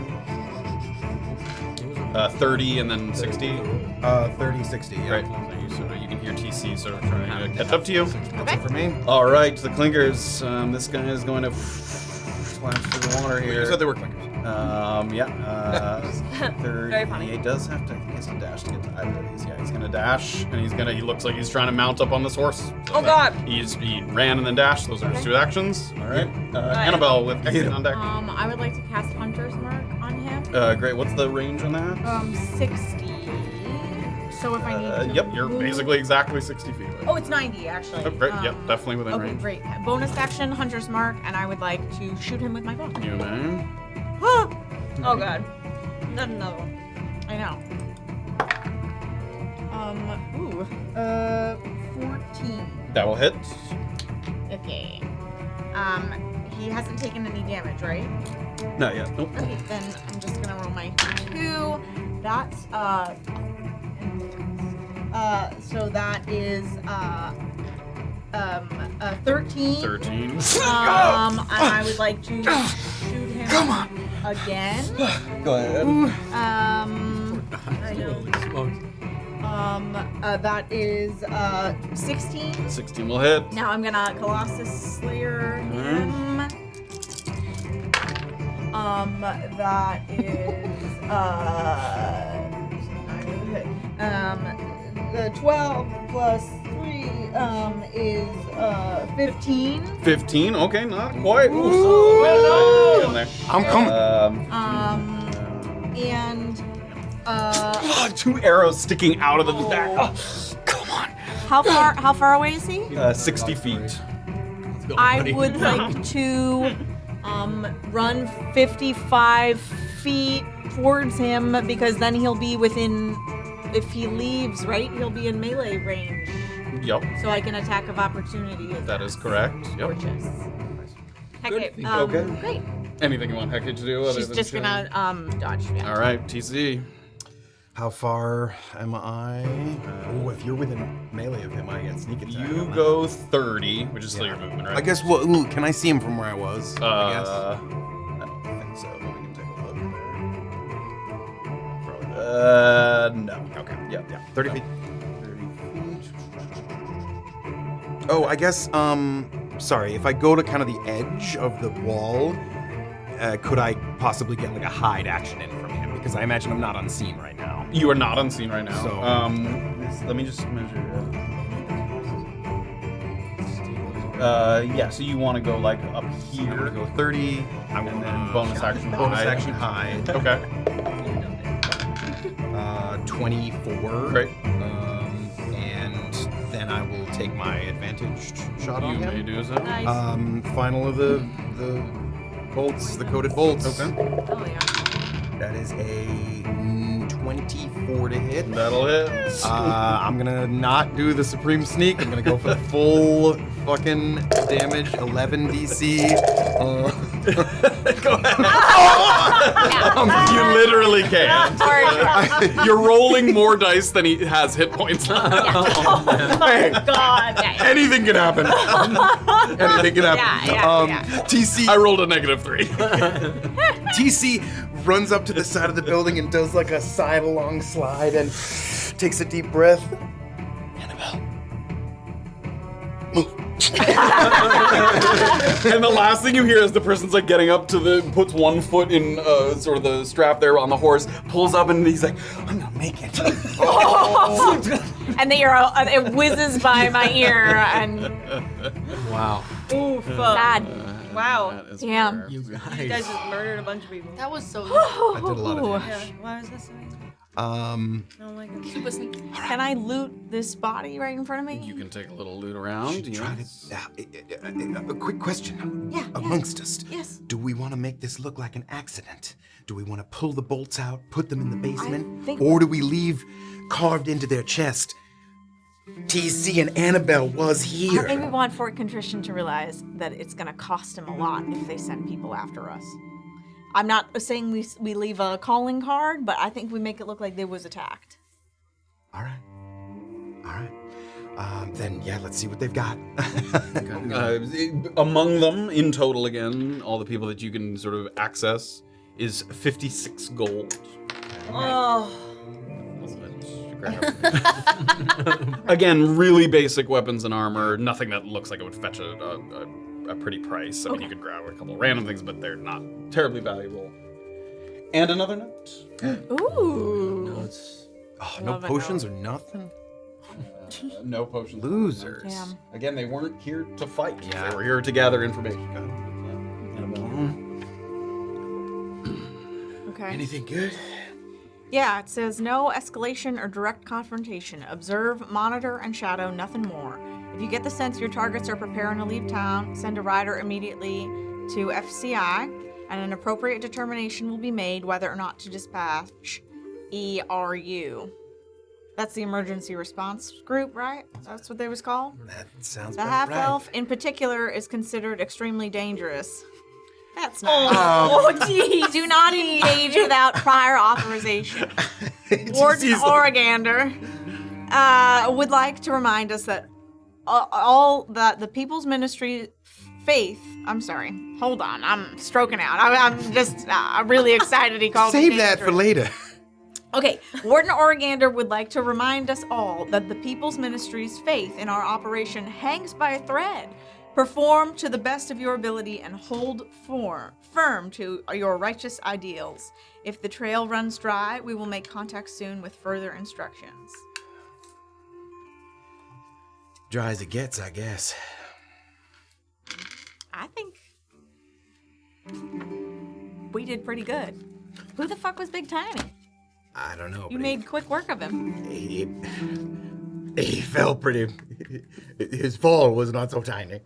30 and then 60. 30, 60. Yeah. Right. So you can hear TC sort of trying to catch up to you. That's it for me. All right, the clinkers. This guy is going to splash through the water here. You said they were clinkers. Yeah. 30. Very funny. He does have to. I think he has to dash to get to either of these. Yeah, he's gonna dash, and he looks like he's trying to mount up on this horse. So Oh god. He ran and then dashed. Those are his 2 actions. All right. Annabel with Kayt on deck. I would like to cast Hunter's Mark on him. Great. What's the range on that? 60. So if I need to Yep, you're move- basically exactly 60 feet away. Oh, it's 90 actually. Oh, great. Yep, definitely within Okay, range. great. Bonus action, Hunter's Mark, and I would like to shoot him with my bow. You may. Oh god. Not another one. I know. 14. That will hit. Okay. He hasn't taken any damage, right? Not yet. Nope. Okay, then I'm just gonna roll my 2. That's so that is 13. 13. And I would like to shoot him again. Go ahead. That is 16. 16 will hit. Now I'm gonna Colossus Slayer him. That is the 12 plus 3 is 15. 15. Okay, not quite. Ooh, so right in there. I'm coming. And 2 arrows sticking out of the back. Oh, come on. how far away is he? 60 feet. I would like to run 55 feet towards him because then he'll be within. If he leaves, right, he'll be in melee range. Yep, So I can attack of opportunity. that is correct. Yep. Gorgeous. Hecate, Okay. Great. Anything you want Hecate to do? Other She's than just chilling? gonna dodge. Yeah. All right, TC. How far am I? Oh, if you're within melee of him, I get sneak attack. You go 30, which is still your movement, right? I guess. Well, ooh, can I see him from where I was? I guess. I think so. We can take a look there. No. Okay. Yeah. 30 feet. Oh, I guess. Sorry. If I go to kind of the edge of the wall, could I possibly get like a hide action in from him? Because I imagine I'm not unseen right now. You are not unseen right now. So- Let me just measure. Yeah. So you want to go like up I'm here, gonna go 30. I'm and then bonus action. bonus hide. action hide. Okay. 24. Great. And then I will take my advantage shot on You him. may do so. Nice. Final of the bolts, the coated bolts. Okay. Oh yeah. That is a 24 to hit. That'll hit. I'm gonna not do the supreme sneak. I'm gonna go for the full fucking damage, 11 DC. Go ahead. You literally can't. You're rolling more dice than he has hit points. Hey, God. anything can happen. Anything can happen. Yeah. TC I rolled a -3. TC runs up to the side of the building and does like a side-along slide and takes a deep breath. Annabel, move. And the last thing you hear is the person's like getting up to puts one foot in sort of the strap there on the horse, pulls up, and he's like, I'm gonna make it. And it whizzes by my ear and Wow. Oof. sad. Wow. That is Damn. fair. You You guys guys. just murdered a bunch of people. That was so. I did a lot of damage. Yeah. Why is this amazing? Um, I don't like it. Super sneaky. Can I loot this body right in front of me? You can take a little loot around. try Yes. to, a quick question. Yeah, Amongst us, Yes. do we want to make this look like an accident? Do we want to pull the bolts out, put them in the basement, think- or do we leave carved into their chest? TC and Annabel was I here. think we want Fort Contrition to realize that it's going to cost him a lot if they send people after us. I'm not saying we leave a calling card, but I think we make it look like they was attacked. All right. Then yeah, let's see what they've got. Among them, in total again, all the people that you can sort of access is 56 gold. Oh. Again, really basic weapons and armor. Nothing that looks like it would fetch a pretty price. I mean, you could grab a couple of random things, but they're not terribly valuable. And another note. Ooh. Oh, no Love it, potions or nothing. No potions. Losers. Damn. Again, they weren't here to fight. Yeah. They were here to gather information. Okay. Anything good? Yeah, it says no escalation or direct confrontation. Observe, monitor, and shadow, nothing more. If you get the sense your targets are preparing to leave town, send a rider immediately to FCI, and an appropriate determination will be made whether or not to dispatch ERU. That's the emergency response group, right? That's what they was called? That sounds The about half-elf, in particular, is considered extremely dangerous. That's not. Oh, geez. Do not engage without prior authorization. Warden Origander would like to remind us that the People's Ministry faith. I'm sorry. Hold on. I'm stroking out. I'm just really excited. He called. Save me that for dangerous. later. Okay, Warden Origander would like to remind us all that the People's Ministry's faith in our operation hangs by a thread. Perform to the best of your ability and hold firm to your righteous ideals. If the trail runs dry, we will make contact soon with further instructions. Dry as it gets, I guess. I think we did pretty good. Who the fuck was Big Tiny? I don't know. You but made quick work of him. He fell pretty. His fall was not so tiny.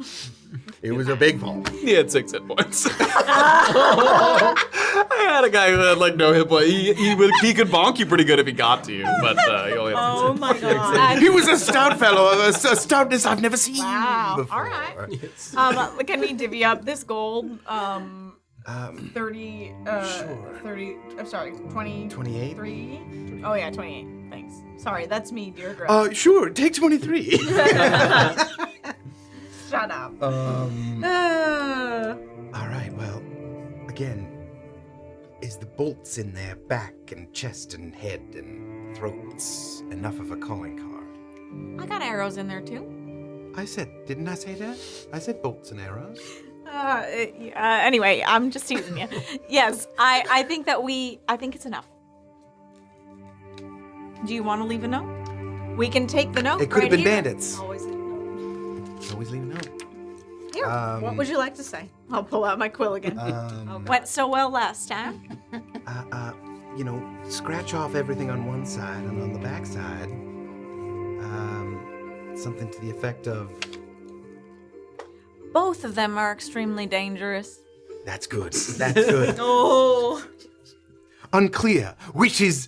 It was a big fall. He had 6 hit points. I had a guy who had like no hit points. He could bonk you pretty good if he got to you, but he only had 6 Oh hit my points. god. He was a stout fellow, a stoutness I've never seen Wow. before. All right. Can we divvy up this gold? 30. Sure. 30. I'm sorry. 20. 28? 3. Oh yeah, 28. Thanks. Sorry, that's me, Deirdre. Sure. Take 23. Shut up. All right. Well, again, is the bolts in their back and chest and head and throats enough of a calling card? I got arrows in there too. Didn't I say that? I said bolts and arrows. Anyway, I'm just teasing you. Yes, I think it's enough. Do you want to leave a note? We can take the note. It could have right been here. bandits. Always leave a note. Always leave a note. Here. What would you like to say? I'll pull out my quill again. Went so well last time. Scratch off everything on one side and on the back side. Something to the effect of, Both of them are extremely dangerous. that's good. That's good. Oh, Unclear, which is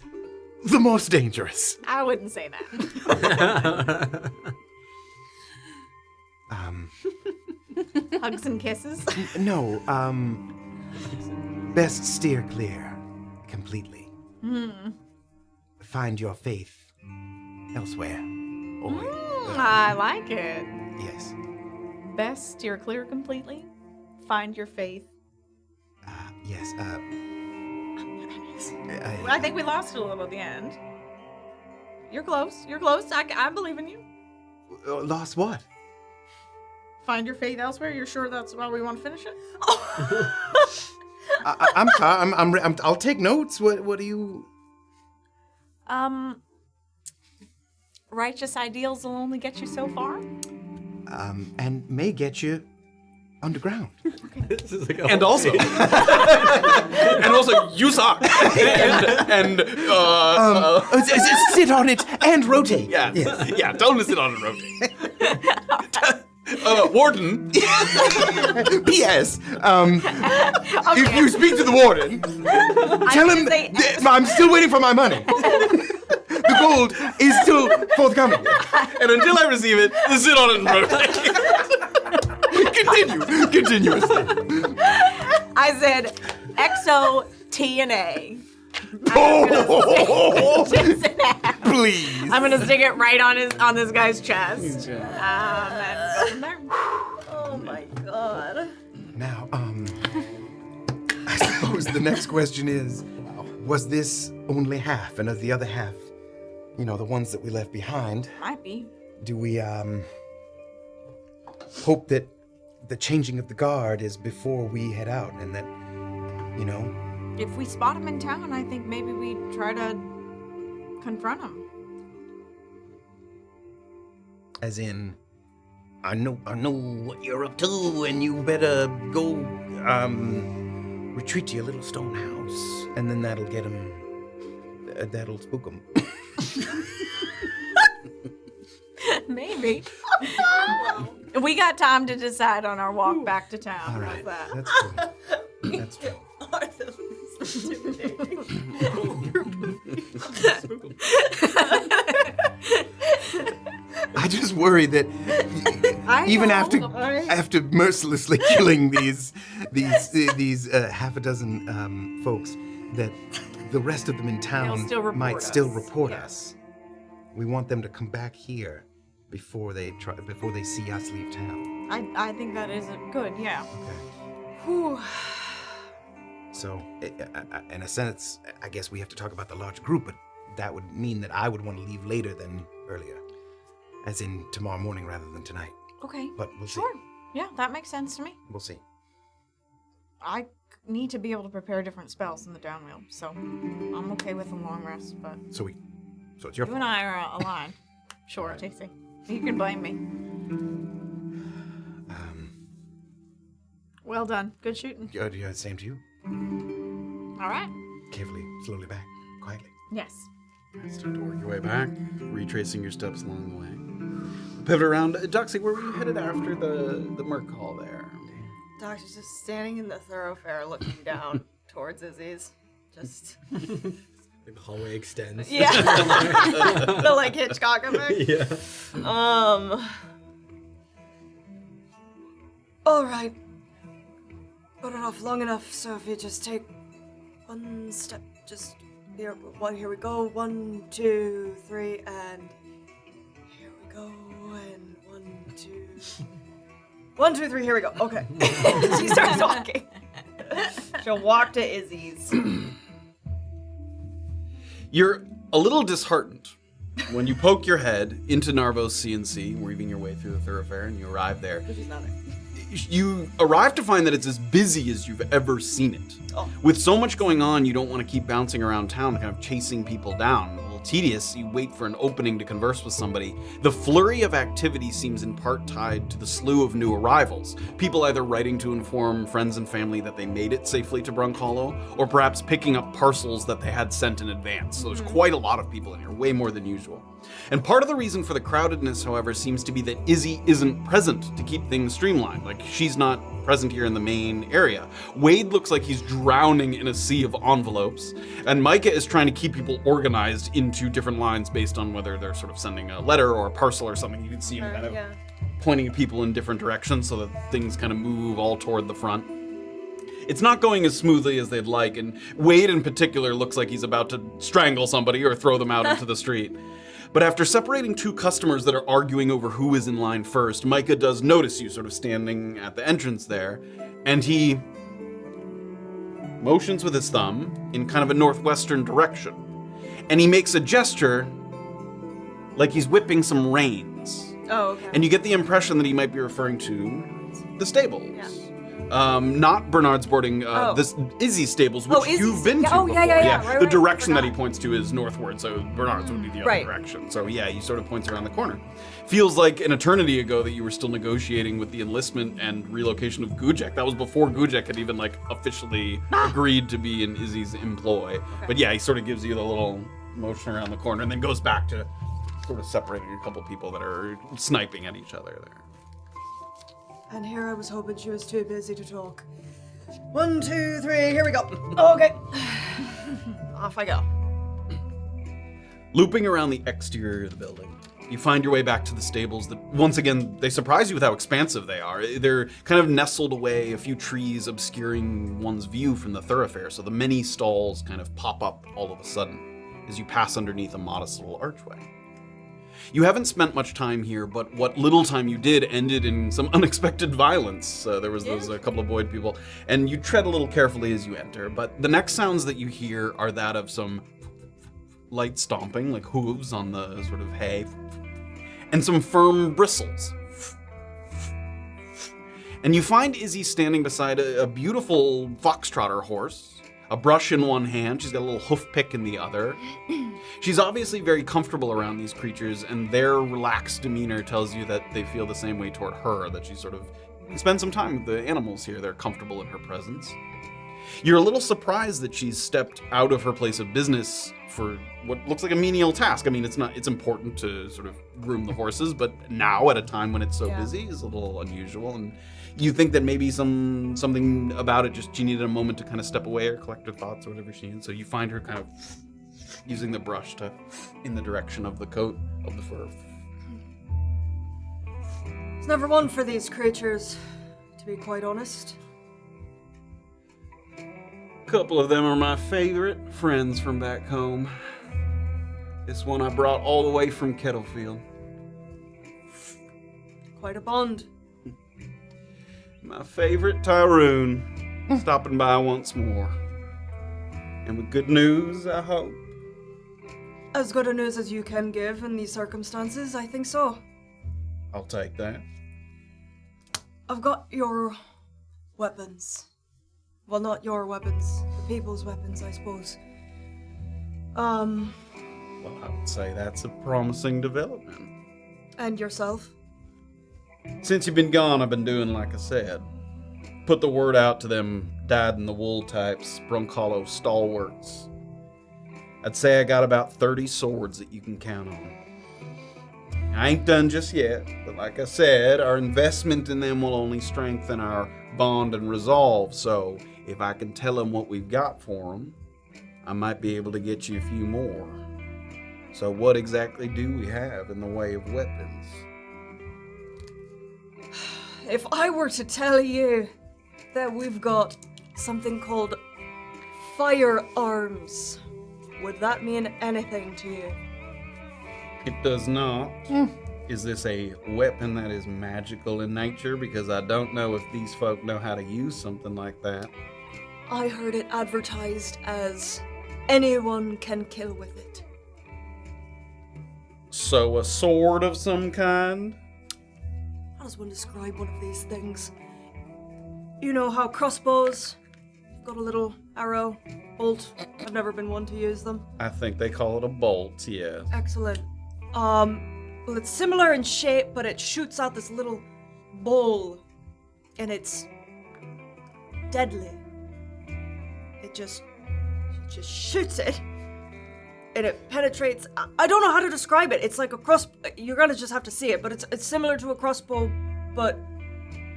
the most dangerous. I wouldn't say that. Hugs and kisses. No, best steer clear completely. Find your faith elsewhere. I like it. Yes. Best steer clear completely. Find your faith. Yes. I think we lost it a little at the end. You're close. You're close. I believe in you. Lost what? Find your faith elsewhere. You're sure that's why we want to finish it? I'm sorry. I'll take notes. What do you? Righteous ideals will only get you so far. And may get you underground. This is like And also, you suck. Sit on it and rotate. Yeah, yeah. Don't sit on and rotate. Warden. P.S. If you speak to the warden, tell him I'm still waiting for my money. The gold is still forthcoming. And until I receive it, sit on it and rotate. Continue. I said XO T and A. Please. I'm gonna stick it right on this guy's chest. And go from there. Oh my god. Now, I suppose the next question is, was this only half, and of the other half, the ones that we left behind, Might be. do we, hope that the changing of the guard is before we head out, and that, If we spot him in town, I think maybe we try to confront him. as in, I know what you're up to, and you better go, retreat to your little stone house, and then that'll get him, that'll spook him. Maybe. We got time to decide on our walk back to town. All right, How's that? that's true. That's true. I just worry that even after mercilessly killing these half a dozen folks, that the rest of them in town might still report us. We want them to come back here before they see us leave town. I think that is good, yeah. Okay. Whew. So, in a sense, I guess we have to talk about the large group, but that would mean that I would want to leave later than earlier. As in tomorrow morning rather than tonight. Okay. But we'll see. Sure. Yeah, that makes sense to me. We'll see. I need to be able to prepare different spells in the downwheel, so I'm okay with a long rest, but So it's your you fault. and I are aligned. Sure, JC. You can blame me. Well done. Good shooting. Yeah, same to you. All right. Carefully, slowly back, quietly. Yes. Start to work your way back, retracing your steps along the way. pivot around. Doxley, where were you headed after the Merc Hall there? Doc is just standing in the thoroughfare looking down towards Izzy's. Just... The hallway extends. Yeah. The like Hitchcock effect. Yeah. Alright. Put it off long enough, so if you just take one step, just here we go. 1, 2, 3, and here we go, and 1, 2. 1, 2, 3, here we go. Okay. She starts walking. She'll walk to Izzy's. You're a little disheartened when you poke your head into Narvos CNC, weaving your way through the thoroughfare, and you arrive there. She's not there. You arrive to find that it's as busy as you've ever seen it. Oh. With so much going on, you don't want to keep bouncing around town, kind of chasing people down. A little tedious, you wait for an opening to converse with somebody. The flurry of activity seems in part tied to the slew of new arrivals. People either writing to inform friends and family that they made it safely to Brunkhollow, or perhaps picking up parcels that they had sent in advance. So there's quite a lot of people in here, way more than usual. And part of the reason for the crowdedness, however, seems to be that Izzy isn't present to keep things streamlined. Like, she's not present here in the main area. Wade looks like he's drowning in a sea of envelopes, and Micah is trying to keep people organized into different lines based on whether they're sort of sending a letter or a parcel or something. You can see him kind of pointing at people in different directions so that things kind of move all toward the front. It's not going as smoothly as they'd like, and Wade in particular looks like he's about to strangle somebody or throw them out into the street. But after separating two customers that are arguing over who is in line first, Micah does notice you sort of standing at the entrance there, and he motions with his thumb in kind of a northwestern direction. And he makes a gesture like he's whipping some reins. Oh, okay. And you get the impression that he might be referring to the stables. Yeah. Not Bernard's boarding, this Izzy's stables, which you've been to before. Right, the direction that he points to is northward, so Bernard's would be the other Right. direction. So yeah, he sort of points around the corner. Feels like an eternity ago that you were still negotiating with the enlistment and relocation of Gujek. That was before Gujek had even like officially agreed to be in Izzy's employ. But yeah, he sort of gives you the little motion around the corner and then goes back to sort of separating a couple people that are sniping at each other there. And here I was hoping she was too busy to talk. 1, 2, 3, here we go. Okay. Off I go. Looping around the exterior of the building, you find your way back to the stables that, once again, they surprise you with how expansive they are. They're kind of nestled away, a few trees obscuring one's view from the thoroughfare, so the many stalls kind of pop up all of a sudden as you pass underneath a modest little archway. You haven't spent much time here, but what little time you did ended in some unexpected violence. There was a couple of Boyd people, and you tread a little carefully as you enter, but the next sounds that you hear are that of some light stomping, like hooves on the sort of hay, and some firm bristles. And you find Izzy standing beside a beautiful foxtrotter horse, a brush in one hand, she's got a little hoof pick in the other. She's obviously very comfortable around these creatures, and their relaxed demeanor tells you that they feel the same way toward her, that she sort of spends some time with the animals here. They're comfortable in her presence. You're a little surprised that she's stepped out of her place of business for what looks like a menial task. I mean, it's important to sort of groom the horses, but now at a time when it's so busy is a little unusual, and you think that maybe something about it, just she needed a moment to kind of step away or collect her thoughts or whatever she needs. So you find her kind of using the brush to in the direction of the coat of the fur. It's never one for these creatures, to be quite honest. A couple of them are my favorite friends from back home. This one I brought all the way from Kettlefield. Quite a bond. My favorite Tyrun, stopping by once more. And with good news, I hope. As good a news as you can give in these circumstances, I think so. I'll take that. I've got your weapons. Well, not your weapons, the people's weapons, I suppose. Well, I would say that's a promising development. And yourself? Since you've been gone, I've been doing like I said. Put the word out to them dyed-in-the-wool types, Brunkhollow stalwarts. I'd say I got about 30 swords that you can count on. I ain't done just yet, but like I said, our investment in them will only strengthen our bond and resolve, so if I can tell them what we've got for them, I might be able to get you a few more. So what exactly do we have in the way of weapons? If I were to tell you that we've got something called firearms, would that mean anything to you? It does not. Is this a weapon that is magical in nature? Because I don't know if these folk know how to use something like that. I heard it advertised as anyone can kill with it. So a sword of some kind? How does one describe one of these things? You know how crossbows got a little arrow, bolt? I've never been one to use them. I think they call it a bolt, yeah. Excellent. Well, it's similar in shape, but it shoots out this little bowl, and it's deadly. It just shoots it, and it penetrates. I don't know how to describe it. It's like a you're gonna just have to see it, but it's similar to a crossbow, but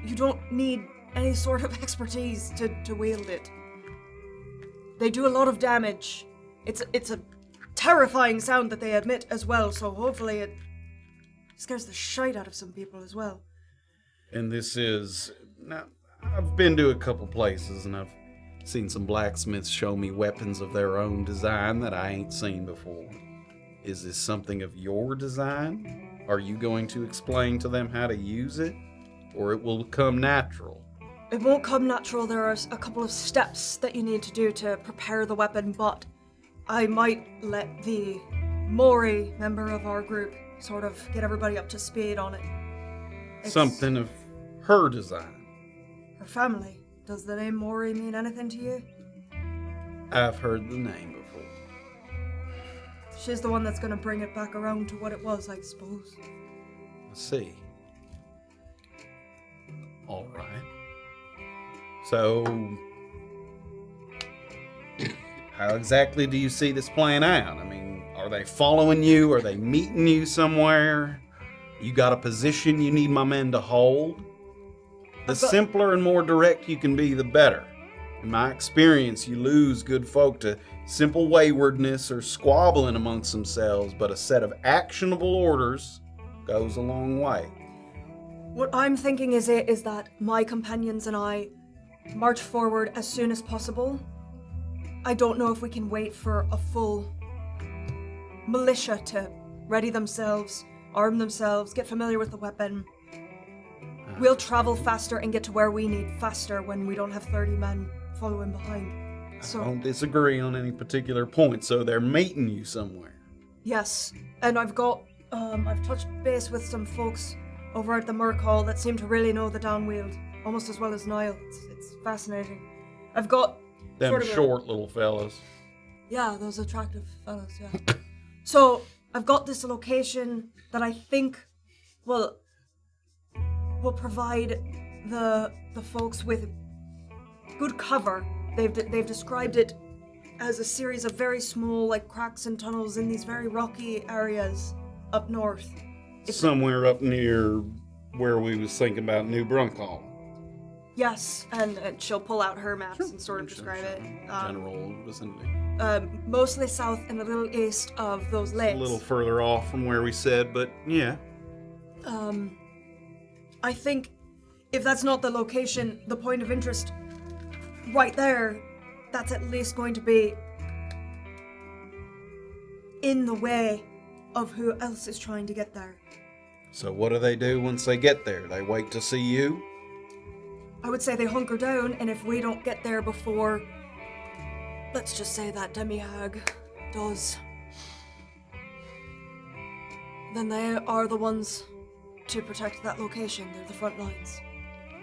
you don't need any sort of expertise to wield it. They do a lot of damage. It's a terrifying sound that they emit as well, so hopefully it scares the shite out of some people as well. And this is... Now, I've been to a couple places, and I've seen some blacksmiths show me weapons of their own design that I ain't seen before. Is this something of your design? Are you going to explain to them how to use it? Or it will come natural? It won't come natural. There are a couple of steps that you need to do to prepare the weapon, but I might let the Mori member of our group sort of get everybody up to speed on it. It's Something of her design. her family. Does the name Mori mean anything to you? I've heard the name before. She's the one that's gonna bring it back around to what it was, I suppose. I see. All right. So, how exactly do you see this playing out? I mean, are they following you? Are they meeting you somewhere? You got a position you need my men to hold? The simpler and more direct you can be, the better. In my experience, you lose good folk to simple waywardness or squabbling amongst themselves, but a set of actionable orders goes a long way. What I'm thinking is that my companions and I march forward as soon as possible. I don't know if we can wait for a full militia to ready themselves, arm themselves, get familiar with the weapon. We'll travel faster and get to where we need faster when we don't have 30 men following behind. So I don't disagree on any particular point, so they're meeting you somewhere. yes, and I've touched base with some folks over at the Merc Hall that seem to really know the downwield almost as well as Niall. It's fascinating. I've got Them sort of short little fellas. Yeah, those attractive fellas, yeah. So, I've got this location that I think will provide the folks with good cover. They've described it as a series of very small, like, cracks and tunnels in these very rocky areas up north. Somewhere up near where we was thinking about New Brunkhollow. Yes, and she'll pull out her maps and sort of describe it. General vicinity. Mostly south and a little east of those lakes. A little further off from where we said, but yeah. I think if that's not the location, the point of interest right there, that's at least going to be in the way of who else is trying to get there. So what do they do once they get there? They wait to see you? I would say they hunker down, and if we don't get there before, let's just say that demi-hag does, then they are the ones to protect that location. They're the front lines.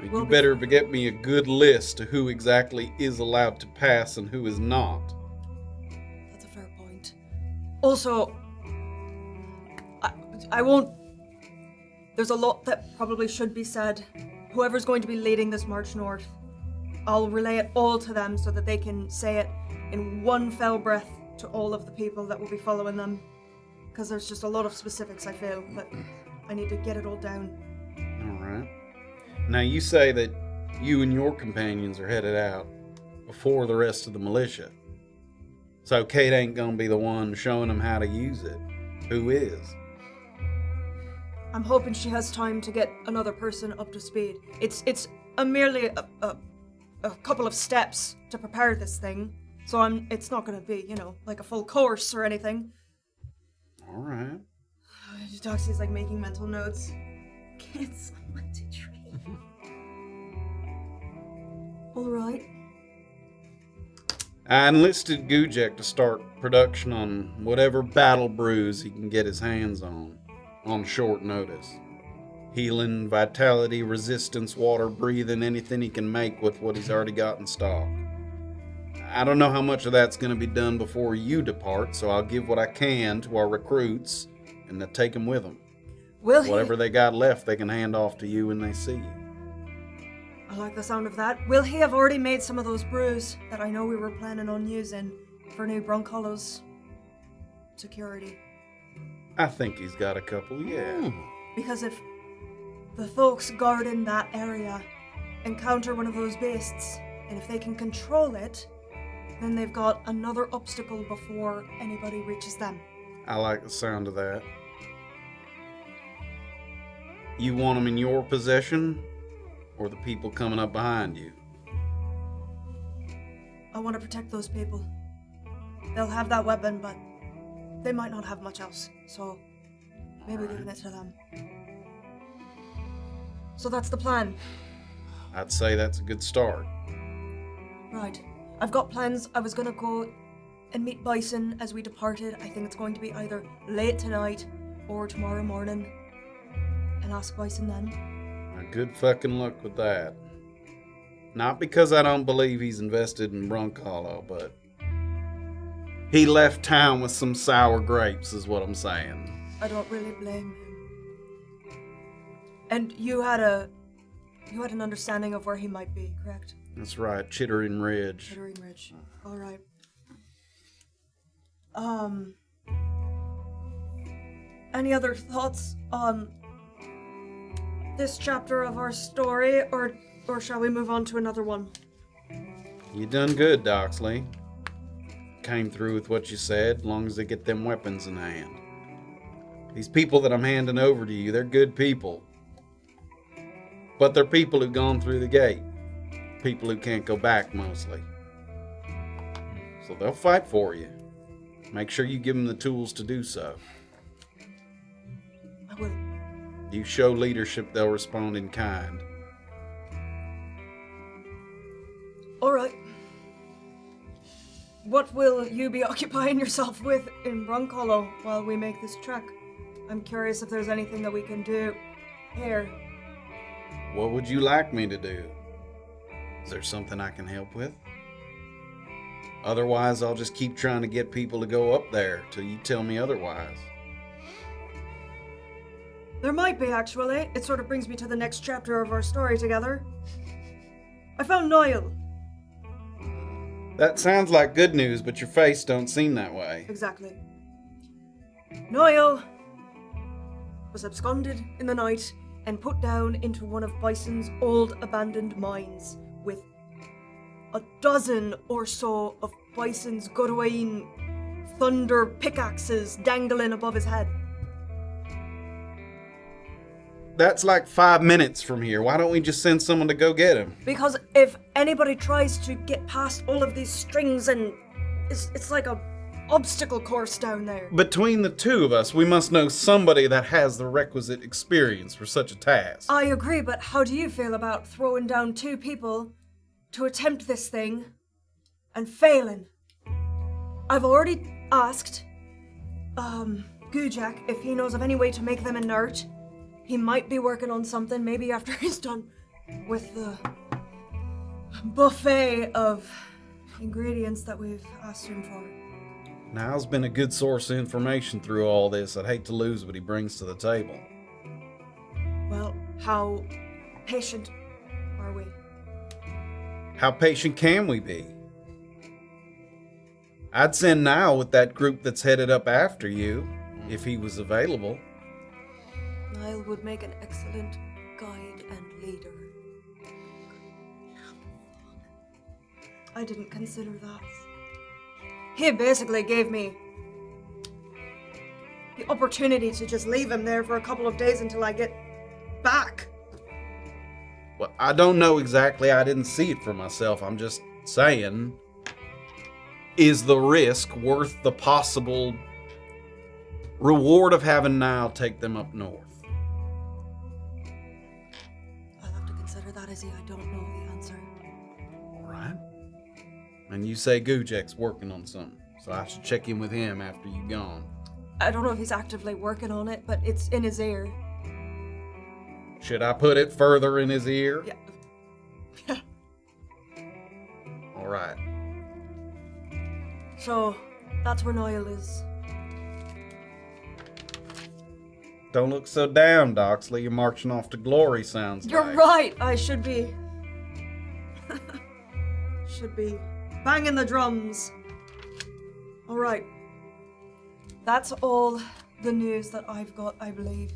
You better get me a good list of who exactly is allowed to pass and who is not. That's a fair point. Also, I won't... There's a lot that probably should be said. Whoever's going to be leading this march north, I'll relay it all to them so that they can say it in one fell breath to all of the people that will be following them. Because there's just a lot of specifics, I feel. But I need to get it all down. All right. Now you say that you and your companions are headed out before the rest of the militia. So Kayt ain't gonna be the one showing them how to use it. Who is? I'm hoping she has time to get another person up to speed. It's merely a couple of steps to prepare this thing. So it's not gonna be, like a full course or anything. All right. Doxley's like making mental notes. Can't someone to train? All right. I enlisted Gujek to start production on whatever battle brews he can get his hands on short notice. Healing, vitality, resistance, water breathing, anything he can make with what he's already got in stock. I don't know how much of that's going to be done before you depart, so I'll give what I can to our recruits and they'll take them with them. Whatever they got left, they can hand off to you when they see you. I like the sound of that. Will he have already made some of those brews that I know we were planning on using for new Brunkhollow's security? I think he's got a couple, yeah. Because if the folks guarding that area encounter one of those beasts, and if they can control it, then they've got another obstacle before anybody reaches them. I like the sound of that. You want them in your possession, or the people coming up behind you? I want to protect those people. They'll have that weapon, but they might not have much else, so maybe giving it to them. So that's the plan. I'd say that's a good start. Right. I've got plans. I was gonna go and meet Bison as we departed. I think it's going to be either late tonight or tomorrow morning. And ask Bison then. Good fucking luck with that. Not because I don't believe he's invested in Brunkhollow, but he left town with some sour grapes is what I'm saying. I don't really blame him. And you had an understanding of where he might be, correct? That's right, Chittering Ridge. Chittering Ridge. All right. Any other thoughts on this chapter of our story, or shall we move on to another one? You done good, Doxley. Came through with what you said, as long as they get them weapons in hand. These people that I'm handing over to you, they're good people. But they're people who've gone through the gate. People who can't go back, mostly. So they'll fight for you. Make sure you give them the tools to do so. I will. You show leadership, they'll respond in kind. All right. What will you be occupying yourself with in Brunkhollow while we make this trek? I'm curious if there's anything that we can do here. What would you like me to do? Is there something I can help with? Otherwise, I'll just keep trying to get people to go up there till you tell me otherwise. There might be, actually. It sort of brings me to the next chapter of our story together. I found Niall. That sounds like good news, but your face don't seem that way. Exactly. Niall was absconded in the night and put down into one of Bison's old abandoned mines with a dozen or so of Bison's Godwine thunder pickaxes dangling above his head. That's like 5 minutes from here. Why don't we just send someone to go get him? Because if anybody tries to get past all of these strings, and it's like a obstacle course down there. Between the two of us, we must know somebody that has the requisite experience for such a task. I agree, but how do you feel about throwing down 2 people to attempt this thing and failing? I've already asked Gujek if he knows of any way to make them inert. He might be working on something, maybe after he's done with the buffet of ingredients that we've asked him for. Niall's been a good source of information through all this. I'd hate to lose what he brings to the table. Well, how patient are we? How patient can we be? I'd send Niall with that group that's headed up after you, if he was available. Niall would make an excellent guide and leader. I didn't consider that. He basically gave me the opportunity to just leave him there for a couple of days until I get back. Well, I don't know exactly. I didn't see it for myself. I'm just saying, is the risk worth the possible reward of having Niall take them up north? I'll have to consider that, Izzy. I don't know the answer. All right. And you say Gujek's working on something, so I should check in with him after you're gone. I don't know if he's actively working on it, but it's in his ear. Should I put it further in his ear? Yeah. All right. So, that's where Niall is. Don't look so down, Doxley. You're marching off to glory, sounds You're like. right. I should be. Should be banging the drums. All right. That's all the news that I've got, I believe.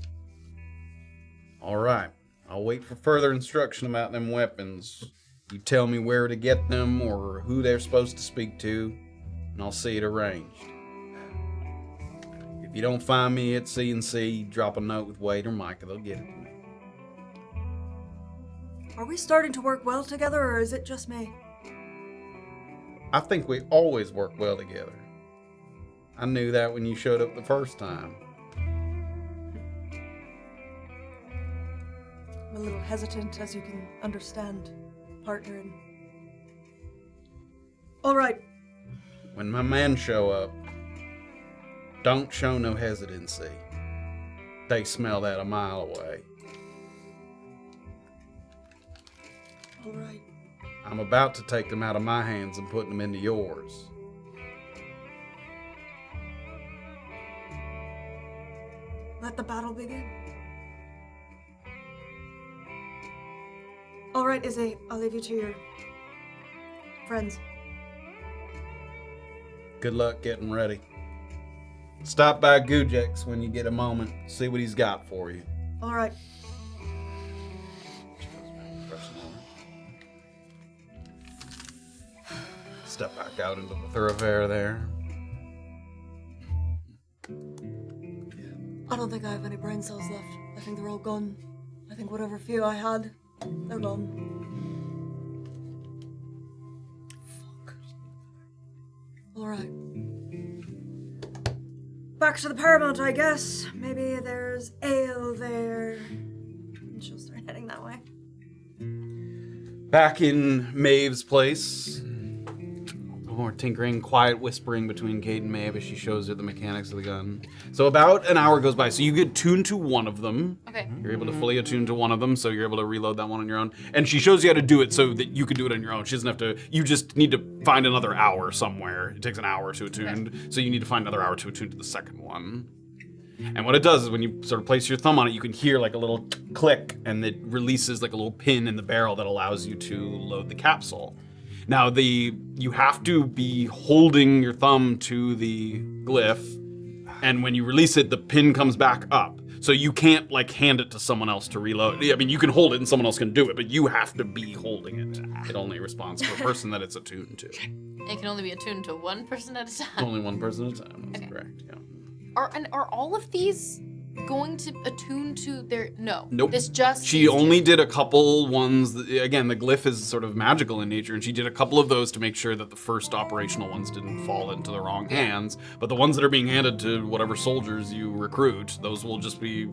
All right. I'll wait for further instruction about them weapons. You tell me where to get them or who they're supposed to speak to, and I'll see it arranged. If you don't find me at C&C, drop a note with Wade or Micah. They'll get it to me. Are we starting to work well together, or is it just me? I think we always work well together. I knew that when you showed up the first time. I'm a little hesitant, as you can understand, partnering. All right. When my men show up, don't show no hesitancy. They smell that a mile away. All right. I'm about to take them out of my hands and put them into yours. Let the battle begin. All right, Izzy, I'll leave you to your friends. Good luck getting ready. Stop by Gujek's when you get a moment. See what he's got for you. All right. Step back out into the thoroughfare there. I don't think I have any brain cells left. I think they're all gone. I think whatever few I had, they're gone. Fuck. All right. Back to the Paramount, I guess. Maybe there's ale there. And she'll start heading that way. Back in Maeve's place. More tinkering, quiet whispering between Kayt and Maeve as she shows her the mechanics of the gun. So about an hour goes by. So you get tuned to one of them. Okay. You're able to fully attune to one of them, so you're able to reload that one on your own. And she shows you how to do it so that you can do it on your own. She doesn't have to, you just need to find another hour somewhere. It takes an hour to attune, so you need to find another hour to attune to the second one. And what it does is when you sort of place your thumb on it, you can hear like a little click, and it releases like a little pin in the barrel that allows you to load the capsule. Now, you have to be holding your thumb to the glyph, and when you release it, the pin comes back up. So you can't, like, hand it to someone else to reload. I mean, you can hold it and someone else can do it, but you have to be holding it. It only responds to a person that it's attuned to. It can only be attuned to one person at a time. Only one person at a time, that's correct, yeah. Are all of these going to attune to their... No. Nope. This just... She only did a couple ones. Again, the glyph is sort of magical in nature, and she did a couple of those to make sure that the first operational ones didn't fall into the wrong hands. But the ones that are being handed to whatever soldiers you recruit, those will just be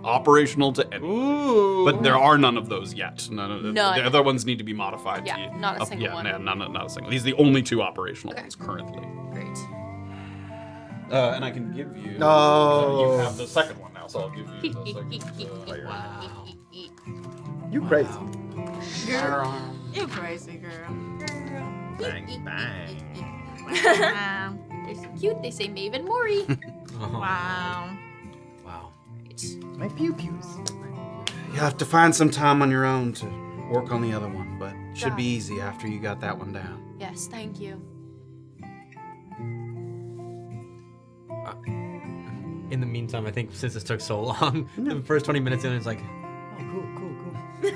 operational to anyone. But there are none of those yet. None. The other ones need to be modified. Yeah, not a single one. Yeah, not a single. These are the only two operational ones currently. Great. And I can give you... No. You have the second one now, so I'll give you the second. Wow. You crazy. Girl. You crazy girl. Bang, bang. Wow. They're so cute. They say Maeve and Mori. Wow. Wow. My pew-pews. You'll have to find some time on your own to work on the other one, but it should be easy after you got that one down. Yes, thank you. In the meantime, I think since this took so long, the first 20 minutes in, it's like, oh, cool.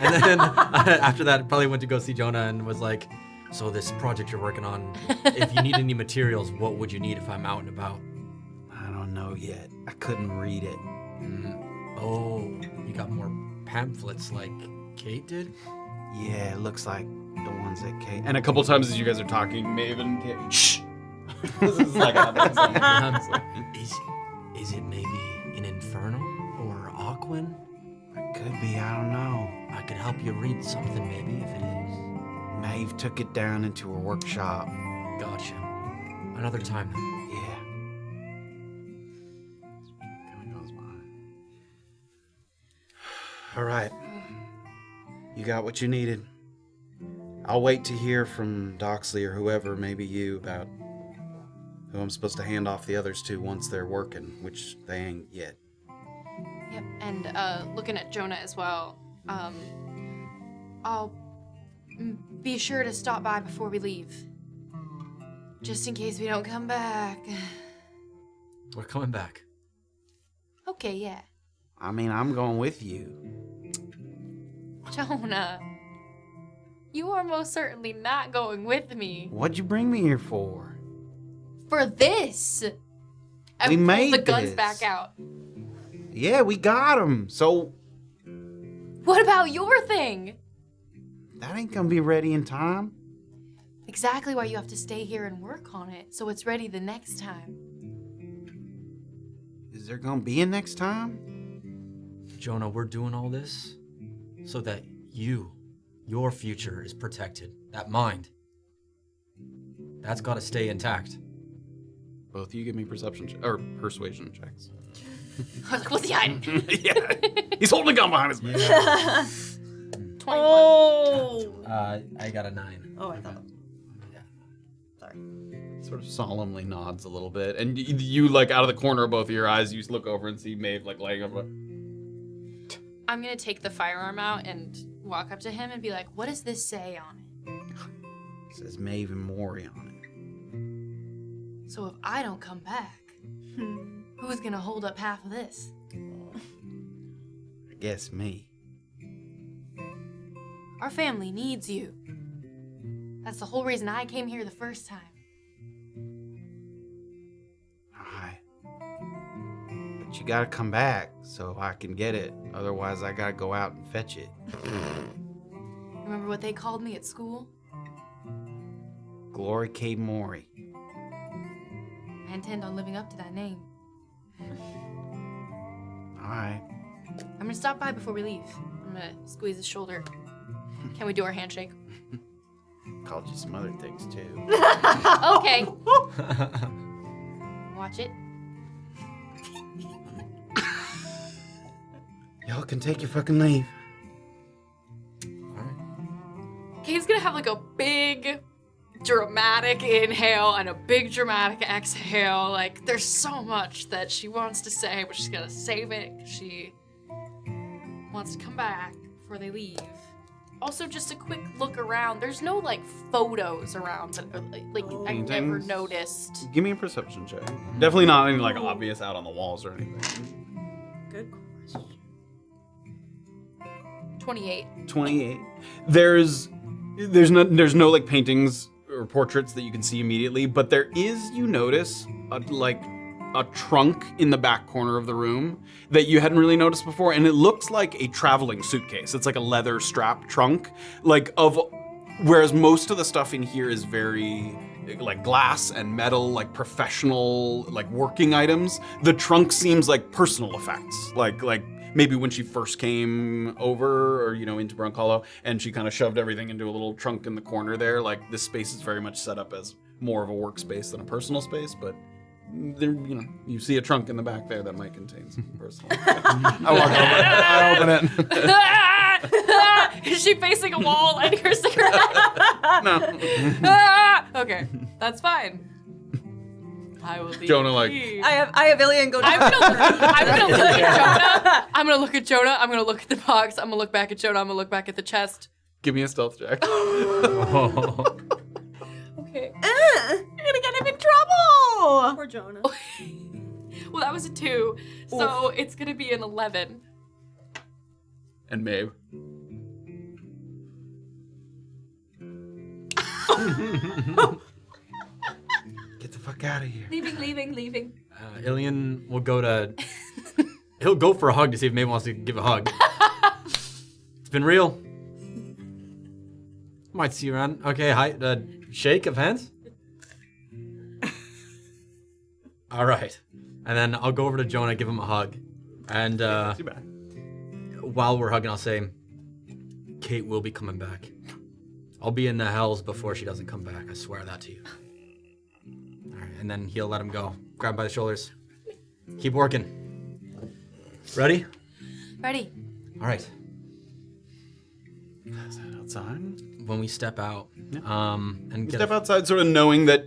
And then after that, probably went to go see Jonah and was like, so this project you're working on, if you need any materials, what would you need if I'm out and about? I don't know yet. I couldn't read it. Oh, you got more pamphlets like Kayt did? Yeah, it looks like the ones that Kayt. And a couple times as you guys are talking, Maven, shh. This is like Is it maybe an Infernal or Aquan? It could be, I don't know. I could help you read something maybe if it is. Maeve took it down into her workshop. Gotcha. Another time then. Yeah. All right. You got what you needed. I'll wait to hear from Doxley or whoever, maybe you, about who I'm supposed to hand off the others to once they're working, which they ain't yet. Yep, and looking at Jonah as well, I'll be sure to stop by before we leave. Just in case we don't come back. We're coming back. Okay, yeah. I mean, I'm going with you. Jonah, you are most certainly not going with me. What'd you bring me here for? For this! I We pulled made the guns this. back out. Yeah, we got them. So What about your thing? that ain't gonna be ready in time. Exactly why you have to stay here and work on it, so it's ready the next time. Is there gonna be a next time? Jonah, we're doing all this so that your future is protected. That mind. That's gotta stay intact. Both of you give me or persuasion checks. I was like, what's he hiding? Yeah, he's holding a gun behind his back. 21. Oh. I got a 9. Oh, I thought. Sorry. Sort of solemnly nods a little bit, and you like out of the corner of both of your eyes, you look over and see Maeve like laying up. I'm gonna take the firearm out and walk up to him and be like, what does this say on it? It says Maeve and Mori on it. So if I don't come back, who's gonna hold up half of this? I guess me. Our family needs you. That's the whole reason I came here the first time. Alright. But you gotta come back so I can get it. Otherwise, I gotta go out and fetch it. Remember what they called me at school? Glory K. Mori. I intend on living up to that name. Alright. I'm gonna stop by before we leave. I'm gonna squeeze his shoulder. Can we do our handshake? Called you some other things too. Okay. Watch it. Y'all can take your fucking leave. Kay's gonna have like a big dramatic inhale and a big dramatic exhale. Like there's so much that she wants to say, but she's gonna save it 'cause she wants to come back before they leave. Also, just a quick look around. There's no like photos around that I've never Paintings? noticed. Give me a perception check. Definitely not any like obvious out on the walls or anything. Good question. 28. 28. There's no like paintings or portraits that you can see immediately, but there is, you notice, a trunk in the back corner of the room that you hadn't really noticed before, and it looks like a traveling suitcase. It's like a leather strap trunk, whereas most of the stuff in here is very like glass and metal, like professional, like working items. The trunk seems like personal effects, like maybe when she first came over or, into Brunkhollow, and she kind of shoved everything into a little trunk in the corner there. Like this space is very much set up as more of a workspace than a personal space, but there, you see a trunk in the back there that might contain some personal. I walk over, I open it. Is she facing a wall, lighting her cigarette? No. Okay, that's fine. I will leave. Jonah, like, I have Illien go. I'm gonna look at Jonah. I'm gonna look at Jonah. I'm gonna look at the box. I'm gonna look back at Jonah. I'm gonna look back at the chest. Give me a stealth check. Okay. You're gonna get him in trouble. Poor Jonah. Well, that was a 2, so it's gonna be an 11. And Maeve. Get the fuck out of here. Leaving. Illien will go to... He'll go for a hug to see if Maeve wants to give a hug. It's been real. Might see you around. Okay, hi. Shake of hands? All right. And then I'll go over to Jonah, give him a hug. And Too bad. while we're hugging, I'll say, Kayt will be coming back. I'll be in the hells before she doesn't come back. I swear that to you. All right, and then he'll let him go. Grab him by the shoulders. Keep working. Ready? Ready. All right. Is that outside? When we step out, and You get step outside sort of knowing that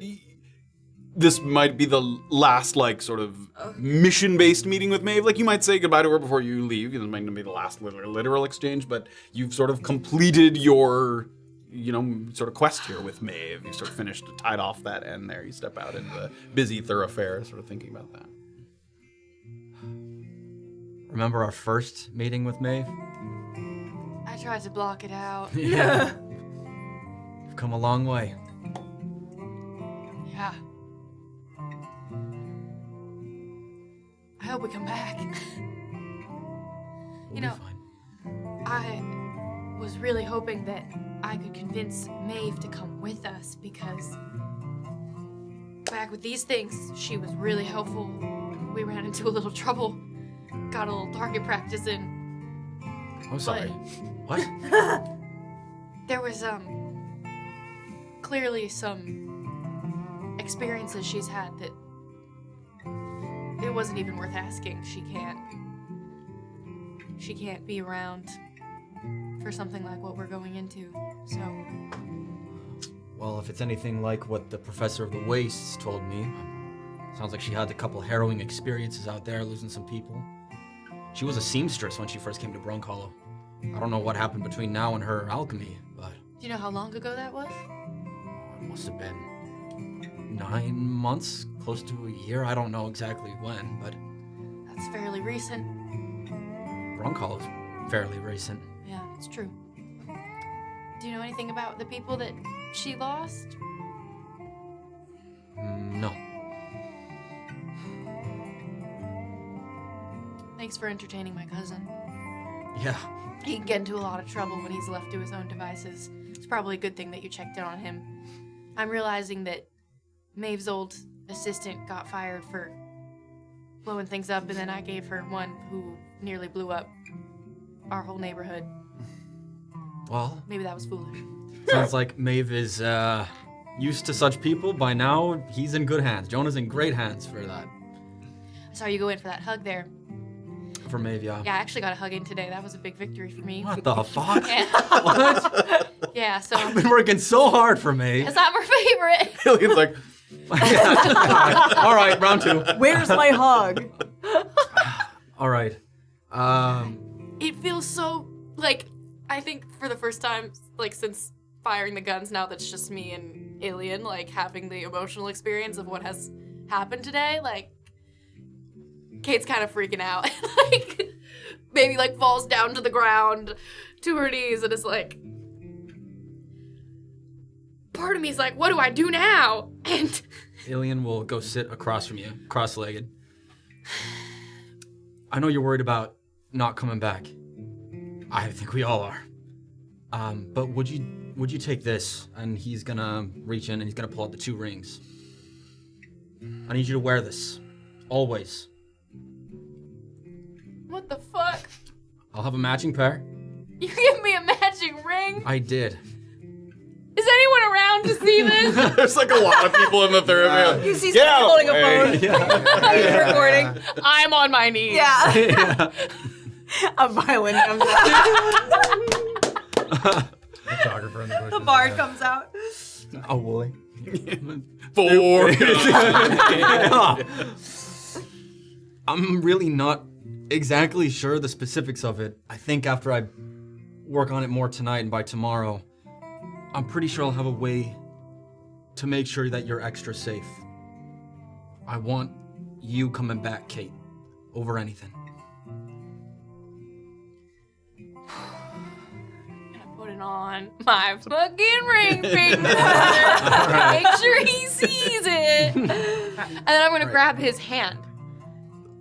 this might be the last, like, sort of mission-based meeting with Maeve. Like, you might say goodbye to her before you leave. This might not be the last literal exchange, but you've sort of completed your, sort of quest here with Maeve. You sort of finished, tied off that end there. You step out into the busy thoroughfare, sort of thinking about that. Remember our first meeting with Maeve? I tried to block it out. Yeah. We've come a long way. Yeah. I hope we come back. We'll be fine. I was really hoping that I could convince Maeve to come with us because back with these things, she was really helpful. We ran into a little trouble, got a little target practice in. I'm sorry. What? There was clearly some experiences she's had that it wasn't even worth asking. She can't be around for something like what we're going into. So Well, if it's anything like what the professor of the wastes told me, sounds like she had a couple harrowing experiences out there, losing some people. She was a seamstress when she first came to Brunkhollow. I don't know what happened between now and her alchemy, but do you know how long ago that was? it must have been 9 months, close to a year. I don't know exactly when, but That's fairly recent. Brunkhollow's fairly recent. Yeah, it's true. Do you know anything about the people that she lost? No. Thanks for entertaining my cousin. Yeah. He can get into a lot of trouble when he's left to his own devices. It's probably a good thing that you checked in on him. I'm realizing that Maeve's old assistant got fired for blowing things up, and then I gave her one who nearly blew up our whole neighborhood. Well, Maybe that was foolish. sounds like Maeve is used to such people. By now, he's in good hands. Jonah's in great hands for that. I saw you go in for that hug there. For Maeve, yeah. Yeah, I actually got a hug in today. That was a big victory for me. What the fuck? Yeah. What? Yeah, so I've been working so hard for Maeve. it's not my favorite. Illien's like, All right, round 2. Where's my hug? All right. It feels so, like, I think for the first time, like, since firing the guns, now that's just me and Illien, like, having the emotional experience of what has happened today, like, Kayt's kind of freaking out. Like, maybe, like, falls down to the ground, to her knees, and is like, part of me is like, what do I do now? And Illien will go sit across from you, cross-legged. I know you're worried about not coming back. I think we all are. But would you take this? And he's gonna reach in and he's gonna pull out the 2 rings. I need you to wear this. Always. what the fuck? I'll have a matching pair. You give me a matching ring? I did. Is anyone around to see this? there's like a lot of people in the thoroughfare. You see someone holding a phone. He's recording. I'm on my knees. Yeah. A violin comes out. Photographer in the bushes. The bard comes out. Oh, Wooly. 4. I'm really not exactly sure the specifics of it. I think after I work on it more tonight and by tomorrow, I'm pretty sure I'll have a way to make sure that you're extra safe. I want you coming back, Kayt, over anything. Putting on my fucking ring finger. Make sure he sees it. And then I'm gonna grab his hand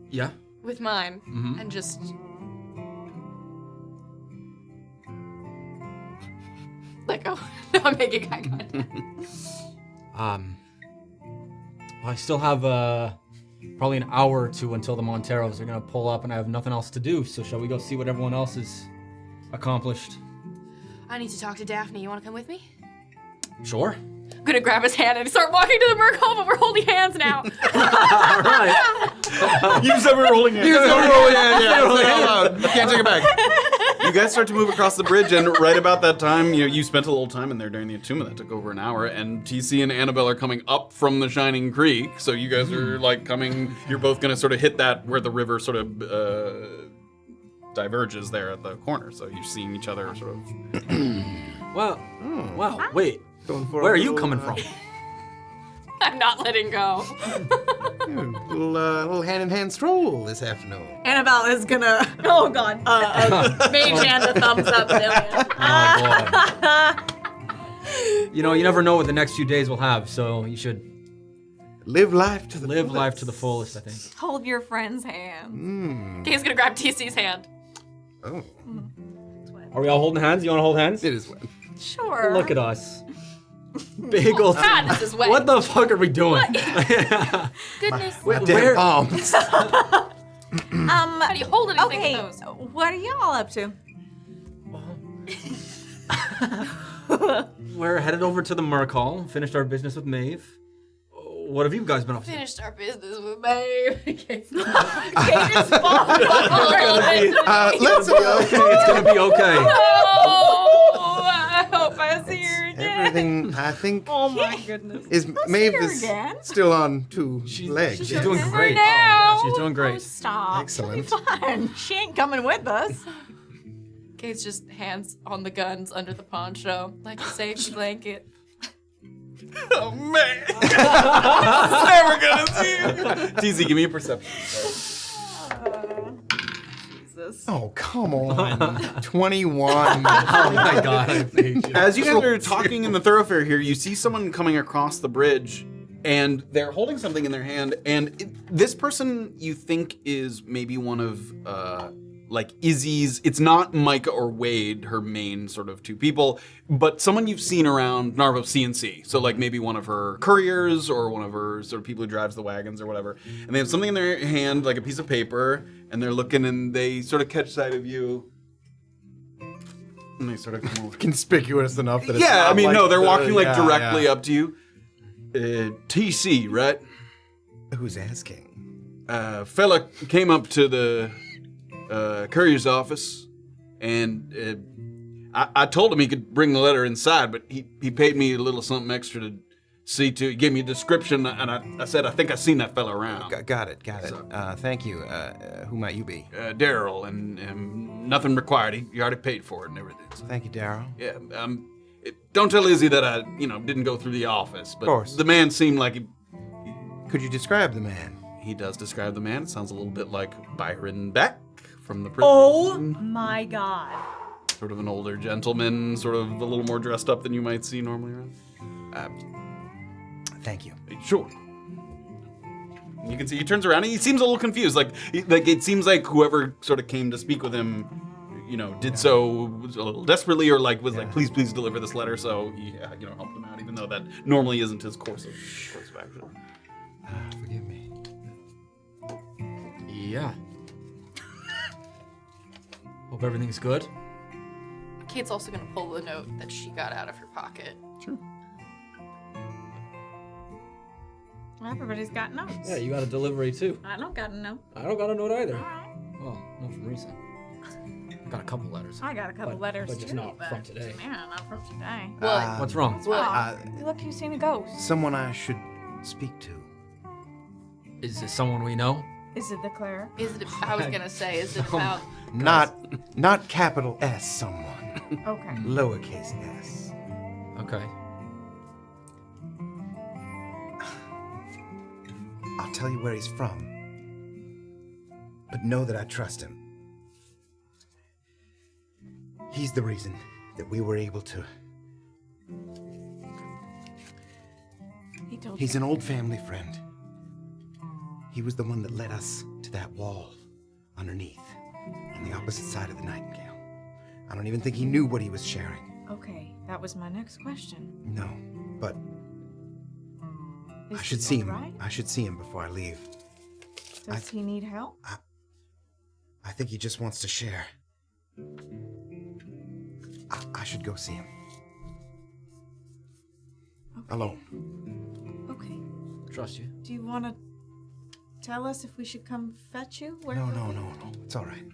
Yeah? with mine and just let go. No, I'm making eye contact. Well, I still have probably an hour or two until the Monteros are gonna pull up, and I have nothing else to do. So shall we go see what everyone else has accomplished? I need to talk to Daphne. You want to come with me? Sure. I'm gonna grab his hand and start walking to the Brunkhollow, but we're holding hands now. All right. You said we were holding hands. You can't take it back. You guys start to move across the bridge, and right about that time, you spent a little time in there during the attunement. That took over an hour, and TC and Annabel are coming up from the Shining Creek. So you guys are like coming. You're both gonna sort of hit that where the river sort of diverges there at the corner. So you're seeing each other sort of. Wow. Wow. Wait. Where are you coming from? I'm not letting go. Little hand-in-hand stroll this afternoon. Annabelle is gonna. Oh God. Mage hand a thumbs up. Oh, boy. You know, you never know what the next few days will have, so you should Live life to the live life to the fullest, I think. Hold your friend's hand. Kay's gonna grab TC's hand. Oh, Are we all holding hands? You want to hold hands? it is wet. Sure. Look at us. Big old. God, this is wet. What the fuck are we doing? Goodness. My damn palms. How do you hold anything Okay. with those? What are y'all up to? We're headed over to the Merc Hall. Finished our business with Maeve. What have you guys been up to? Finished our business with Maeve. Kate just falls off. Let's go. It's gonna be okay. Oh, I hope I see her again. Everything, I think, Oh my goodness. is Maeve her is again. still on two legs. She's doing For great. now. She's doing Oh, great. stop. Excellent. She'll be fine. She ain't coming with us. Kate's just hands on the guns under the poncho, like a safety blanket. Oh man! Never gonna see you. TZ, give me a perception. Jesus. Oh, come on. 21. Oh my god, I hate you. As you guys are talking in the thoroughfare here, you see someone coming across the bridge, and they're holding something in their hand. And this person you think is maybe one of like Izzy's. It's not Micah or Wade, her main sort of two people, but someone you've seen around Narvo CNC. So like maybe one of her couriers or one of her sort of people who drives the wagons or whatever. And they have something in their hand, like a piece of paper, and they're looking, and they sort of catch sight of you. And they sort of come over. Conspicuous enough that it's Yeah, not I mean, like no, they're the- walking like yeah, directly yeah. up to you. TC, right? Who's asking? Fella came up to the courier's office, and I told him he could bring the letter inside, but he paid me a little something extra to see to. He gave me a description, and I said, I think I've seen that fella around. Got it. Thank you. Who might you be? Daryl, and nothing required. He already paid for it and everything. So, Thank you, Daryl. yeah, don't tell Izzy that I, didn't go through the office, but course. the man seemed like Could you describe the man? he does describe the man. It sounds a little bit like Byron Beck from the prison. Oh my God. Sort of an older gentleman, sort of a little more dressed up than you might see normally around. Thank you. Sure. You can see he turns around and he seems a little confused. Like it seems like whoever sort of came to speak with him, did so a little desperately, or like was like, please deliver this letter. So helped him out, even though that normally isn't his course of action. Forgive me. Yeah. Hope everything's good. Kate's also gonna pull the note that she got out of her pocket. Sure. Everybody's got notes. Yeah, you got a delivery too. I don't got a note. I don't got a note either. All right. Well, not from recent. Got a couple letters. I got a couple letters but too. just not from today. Yeah, not from today. What's wrong? Look who's seen a ghost. Someone I should speak to. Is this someone we know? Is it the cleric? Is it? I was gonna say, is it about? Not capital S someone. Okay. Lowercase s. Okay. I'll tell you where he's from. But know that I trust him. He's the reason that we were able to... He's an old family friend. He was the one that led us to that wall underneath, on the opposite side of the Nightingale. I don't even think he knew what he was sharing. Okay, that was my next question. No, but Is I should he see him. alright? I should see him before I leave. Does he need help? I think he just wants to share. I should go see him. Okay. Alone. Okay. Trust you. Do you want to tell us if we should come fetch you? Where No. It's all right.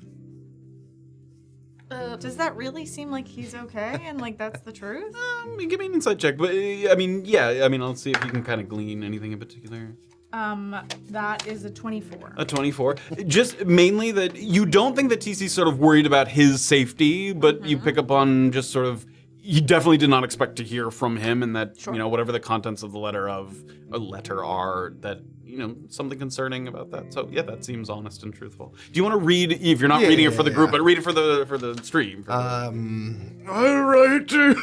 Does that really seem like he's okay and like that's the truth? Give me an insight check. But I mean, yeah. I mean, I'll see if you can kind of glean anything in particular. That is a 24. A 24. Just mainly that you don't think that TC's sort of worried about his safety, but you pick up on just sort of, you definitely did not expect to hear from him, and that, Sure. you know, whatever the contents of the letter are, that, you know, something concerning about that. So yeah, that seems honest and truthful. Do you want to read, if you're not reading it for the group, but read it for the stream? I write to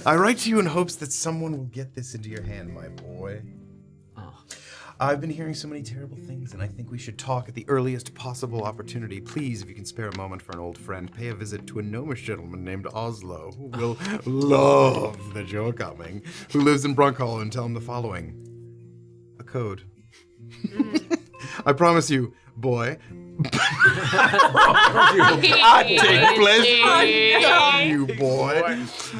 I write to you in hopes that someone will get this into your hand, my boy. I've been hearing so many terrible things, and I think we should talk at the earliest possible opportunity. Please, if you can spare a moment for an old friend, pay a visit to a gnomish gentleman named Oslo, who will love that you're coming, who lives in Brunkhollow, and tell him the following. A code. I promise you, boy. I take pleasure in you, boy.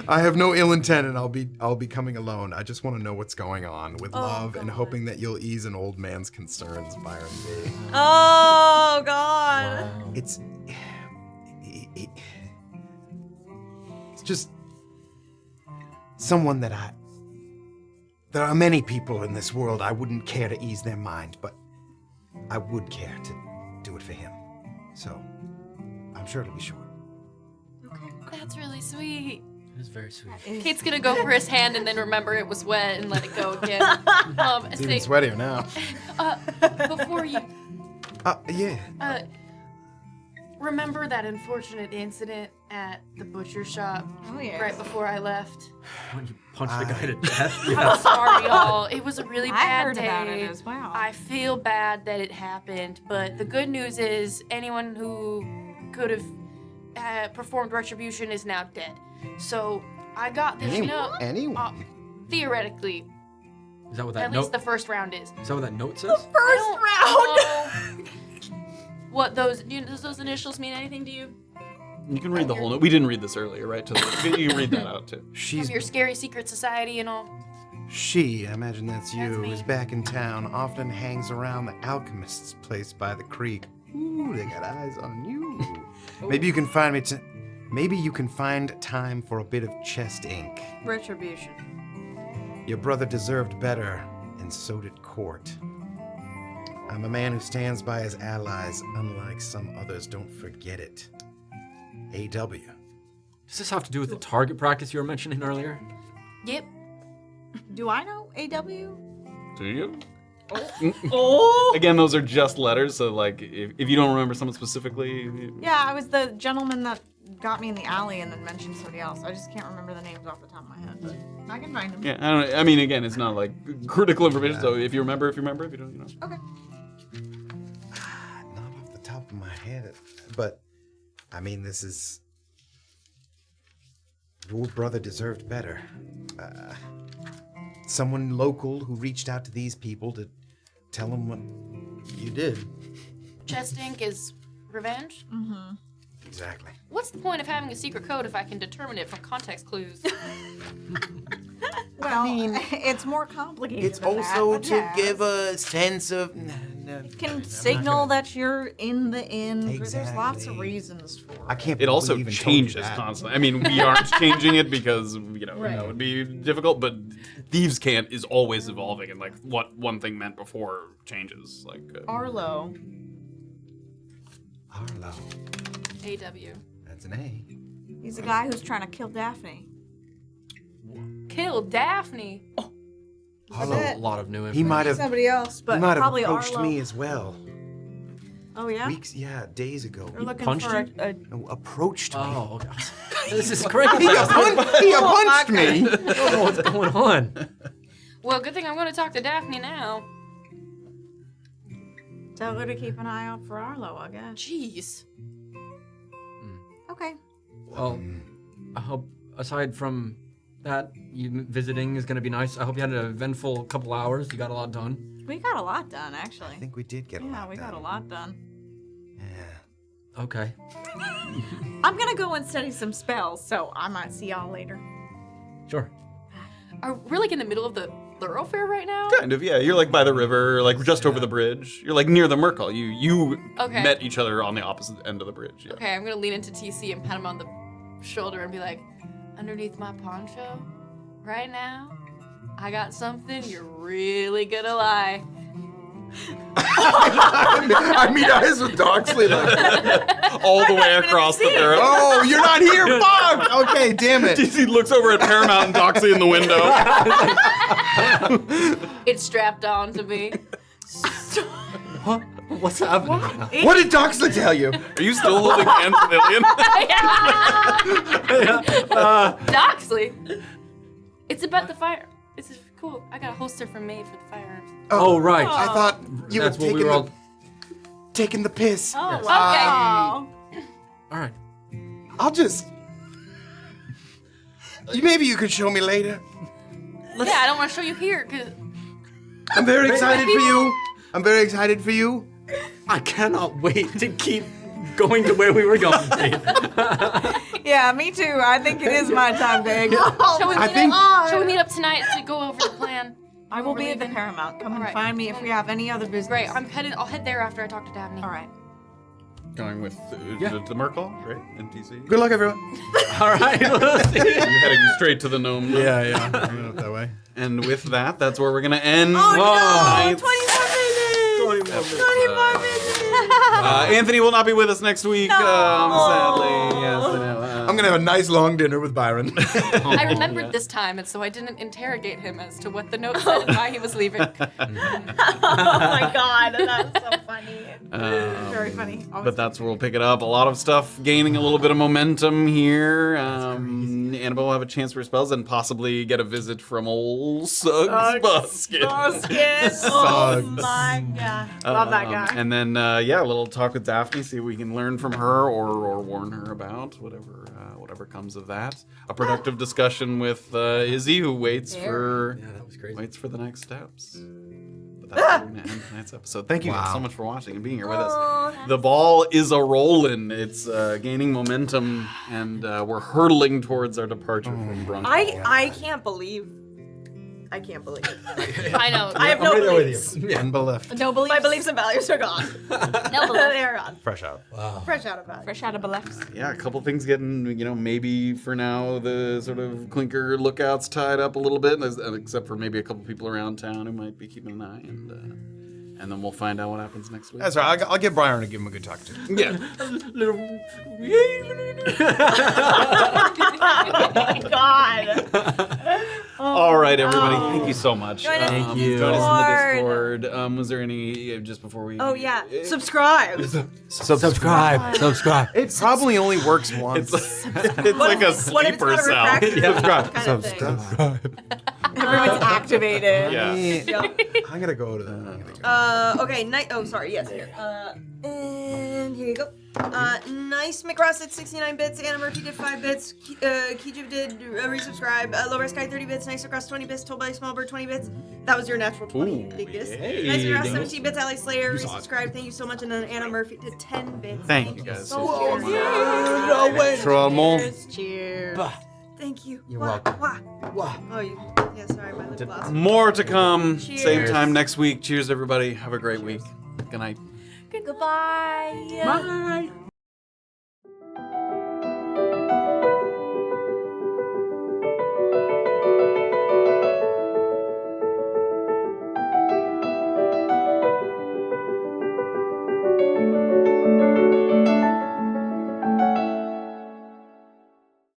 I have no ill intent, and I'll be coming alone. I just want to know what's going on, with love and hoping that you'll ease an old man's concerns, Byron B. Oh, God. It's just someone that there are many people in this world I wouldn't care to ease their mind, but I would care to do it for him. So, I'm sure it'll be short. That's really sweet. It is very sweet. Kayt's gonna go for his hand and then remember it was wet and let it go again. It's even sweatier now. Before you, Yeah. remember that unfortunate incident at the butcher shop Oh, yes. right before I left? When you punched the guy to death. I'm sorry, y'all. It was a really I bad heard day. about it as well. I feel bad that it happened, but the good news is anyone who could have performed retribution is now dead. So I got this note. Anyone? Theoretically, Is that what that at note? least the first round is. Is that what that note says? First round! What does those initials mean anything to you? You can read the whole note. We didn't read this earlier, right? You can read that out too. From your scary secret society and all. She, I imagine that's you, That's me. is back in town, often hangs around the alchemist's place by the creek. Ooh, they got eyes on you. Maybe you can find time for a bit of chest ink. Retribution. Your brother deserved better, and so did Court. I'm a man who stands by his allies, unlike some others. Don't forget it. A.W. Does this have to do with the target practice you were mentioning earlier? Yep. Do I know AW? Do you? Oh! Again, those are just letters, so like, if you don't remember someone specifically... Yeah, I was the gentleman that got me in the alley and then mentioned somebody else. I just can't remember the names off the top of my head, but I can find them. Yeah, I mean, again, it's not like critical information, so if you remember, if you don't, you know. Okay. Not off the top of my head, but I mean, this is. Your brother deserved better. Someone local who reached out to these people to tell them what you did. Chest ink is revenge? Mm-hmm. Exactly. What's the point of having a secret code if I can determine it from context clues? Well, it's more complicated. It's than also that, but to yeah. give a sense of. It can signal that you're in the inn. There's lots of Exactly. reasons for it. I can't. It also believe we even told you changes that. constantly. I mean, we aren't changing it because, you know, Right. that would be difficult, but Thieves' Cant is always evolving, and like what one thing meant before changes. Like Arlo. Arlo. AW. That's an A. He's the guy who's trying to kill Daphne. Kill Daphne. A lot of new information. He might have Somebody else, but he might have probably approached Arlo. me as well. Oh yeah. Days ago. We're looking punched for you? No, approached me. Oh, God. This is crazy. He punched me. I don't know what's going on. Well, good thing I'm going to talk to Daphne now. Tell her to keep an eye out for Arlo, I guess. Jeez. Okay. Well, I hope, aside from that, you visiting is going to be nice. I hope you had an eventful couple hours. You got a lot done. We got a lot done, actually. I think we did get a lot Yeah, we got a lot done. Yeah. Okay. I'm gonna go and study some spells, so I might see y'all later. Sure. We're like in the middle of the thoroughfare right now? Kind of, yeah. You're like by the river, like just over the bridge. You're like near the Merkel. You Okay. met each other on the opposite end of the bridge. Yeah. Okay, I'm gonna lean into TC and pat him on the shoulder and be like, underneath my poncho, right now, I got something you're really gonna like. I meet eyes with Doxley like, All the way across the barrel. oh, you're not here, fuck! Okay, damn it. DC looks over at Paramount and Doxley in the window. It's strapped on to me. What? What's happening? What did Doxley tell you? Are you still holding hands with Illien? Doxley! It's about the fire. This is cool. I got a holster from Maeve for the firearms. Oh, right. I thought you That's were what we taking, were all... taking the piss. Oh, wow. All right. I'll just... Maybe you could show me later. Yeah, I don't want to show you here, because... I'm very excited for you. I'm very excited for you. I cannot wait to keep going to where we were going. Yeah, me too. I think it is my time, Big. Shall we meet up tonight to go over the plan? I will be at the Paramount. Come and Alright. find me if we have any other business. Great, I'll head there after I talk to Daphne. All right. Going with Yeah. the Merkel, right? NTC. Good luck, everyone. All right. Let's see. You're heading straight to the gnome. Yeah. I'm going up that way. And with that, that's where we're gonna end. Oh, no! tonight's 24 minutes! 24 minutes! Anthony will not be with us next week, sadly. Yes, I know. I'm going to have a nice long dinner with Byron. I remembered this time, and so I didn't interrogate him as to what the note said and why he was leaving. Oh my god, that's so funny. Very funny. But that's where we'll pick it up. A lot of stuff gaining a little bit of momentum here. Annabel will have a chance for spells and possibly get a visit from old Suggs Buskin. Oh my god. Love that guy. And then, a little talk with Daphne, see what we can learn from her or warn her about, whatever comes of that. A productive discussion with Izzy, who waits for Yeah, that was crazy. waits for the next steps. But that's where we're gonna end tonight's episode. Thank you guys so much for watching and being here with us. The ball is a rolling. It's gaining momentum, and we're hurtling towards our departure from Brunkhollow. I can't believe it. I know. I have no I'm right there with beliefs. you. Yeah. Unbelievable. No beliefs. My beliefs and values are gone. No belief. They are gone. Fresh out. Fresh out of that. Fresh out of beliefs. Yeah, a couple things getting, maybe for now the sort of clinker lookouts tied up a little bit, except for maybe a couple people around town who might be keeping an eye, and then we'll find out what happens next week. That's right. I'll get Byron to give him a good talk to. Yeah. Oh my god. All right, everybody. Thank you so much. Join us in Thank you. Join us in the Discord. Discord. Was there any just before we? Oh yeah. Subscribe. Subscribe. It probably only works once. It's like a What if it's sleeper not a sound. refraction kind of thing? Everyone's activated. Yeah. I'm gonna go to that. Okay, sorry, yes, here. And here you go. Nice McRoss did 69 bits, Anna Murphy did 5 bits, Kijib did resubscribe, Lower Sky 30 bits, Nice McRoss 20 bits, Told by Smallbird 20 bits. That was your natural 20, you dig this. Nice McRoss 17 bits, Alex Slayer resubscribe, thank you so much, and then Anna Murphy did 10 bits. Thank you guys so so much. much. Cheers. Thank you. You're Wah, welcome. wah. Oh, yeah, sorry, my lip gloss. More to come. Cheers. Same time next week. Cheers, everybody. Have a great week. Good night. Goodbye. Bye.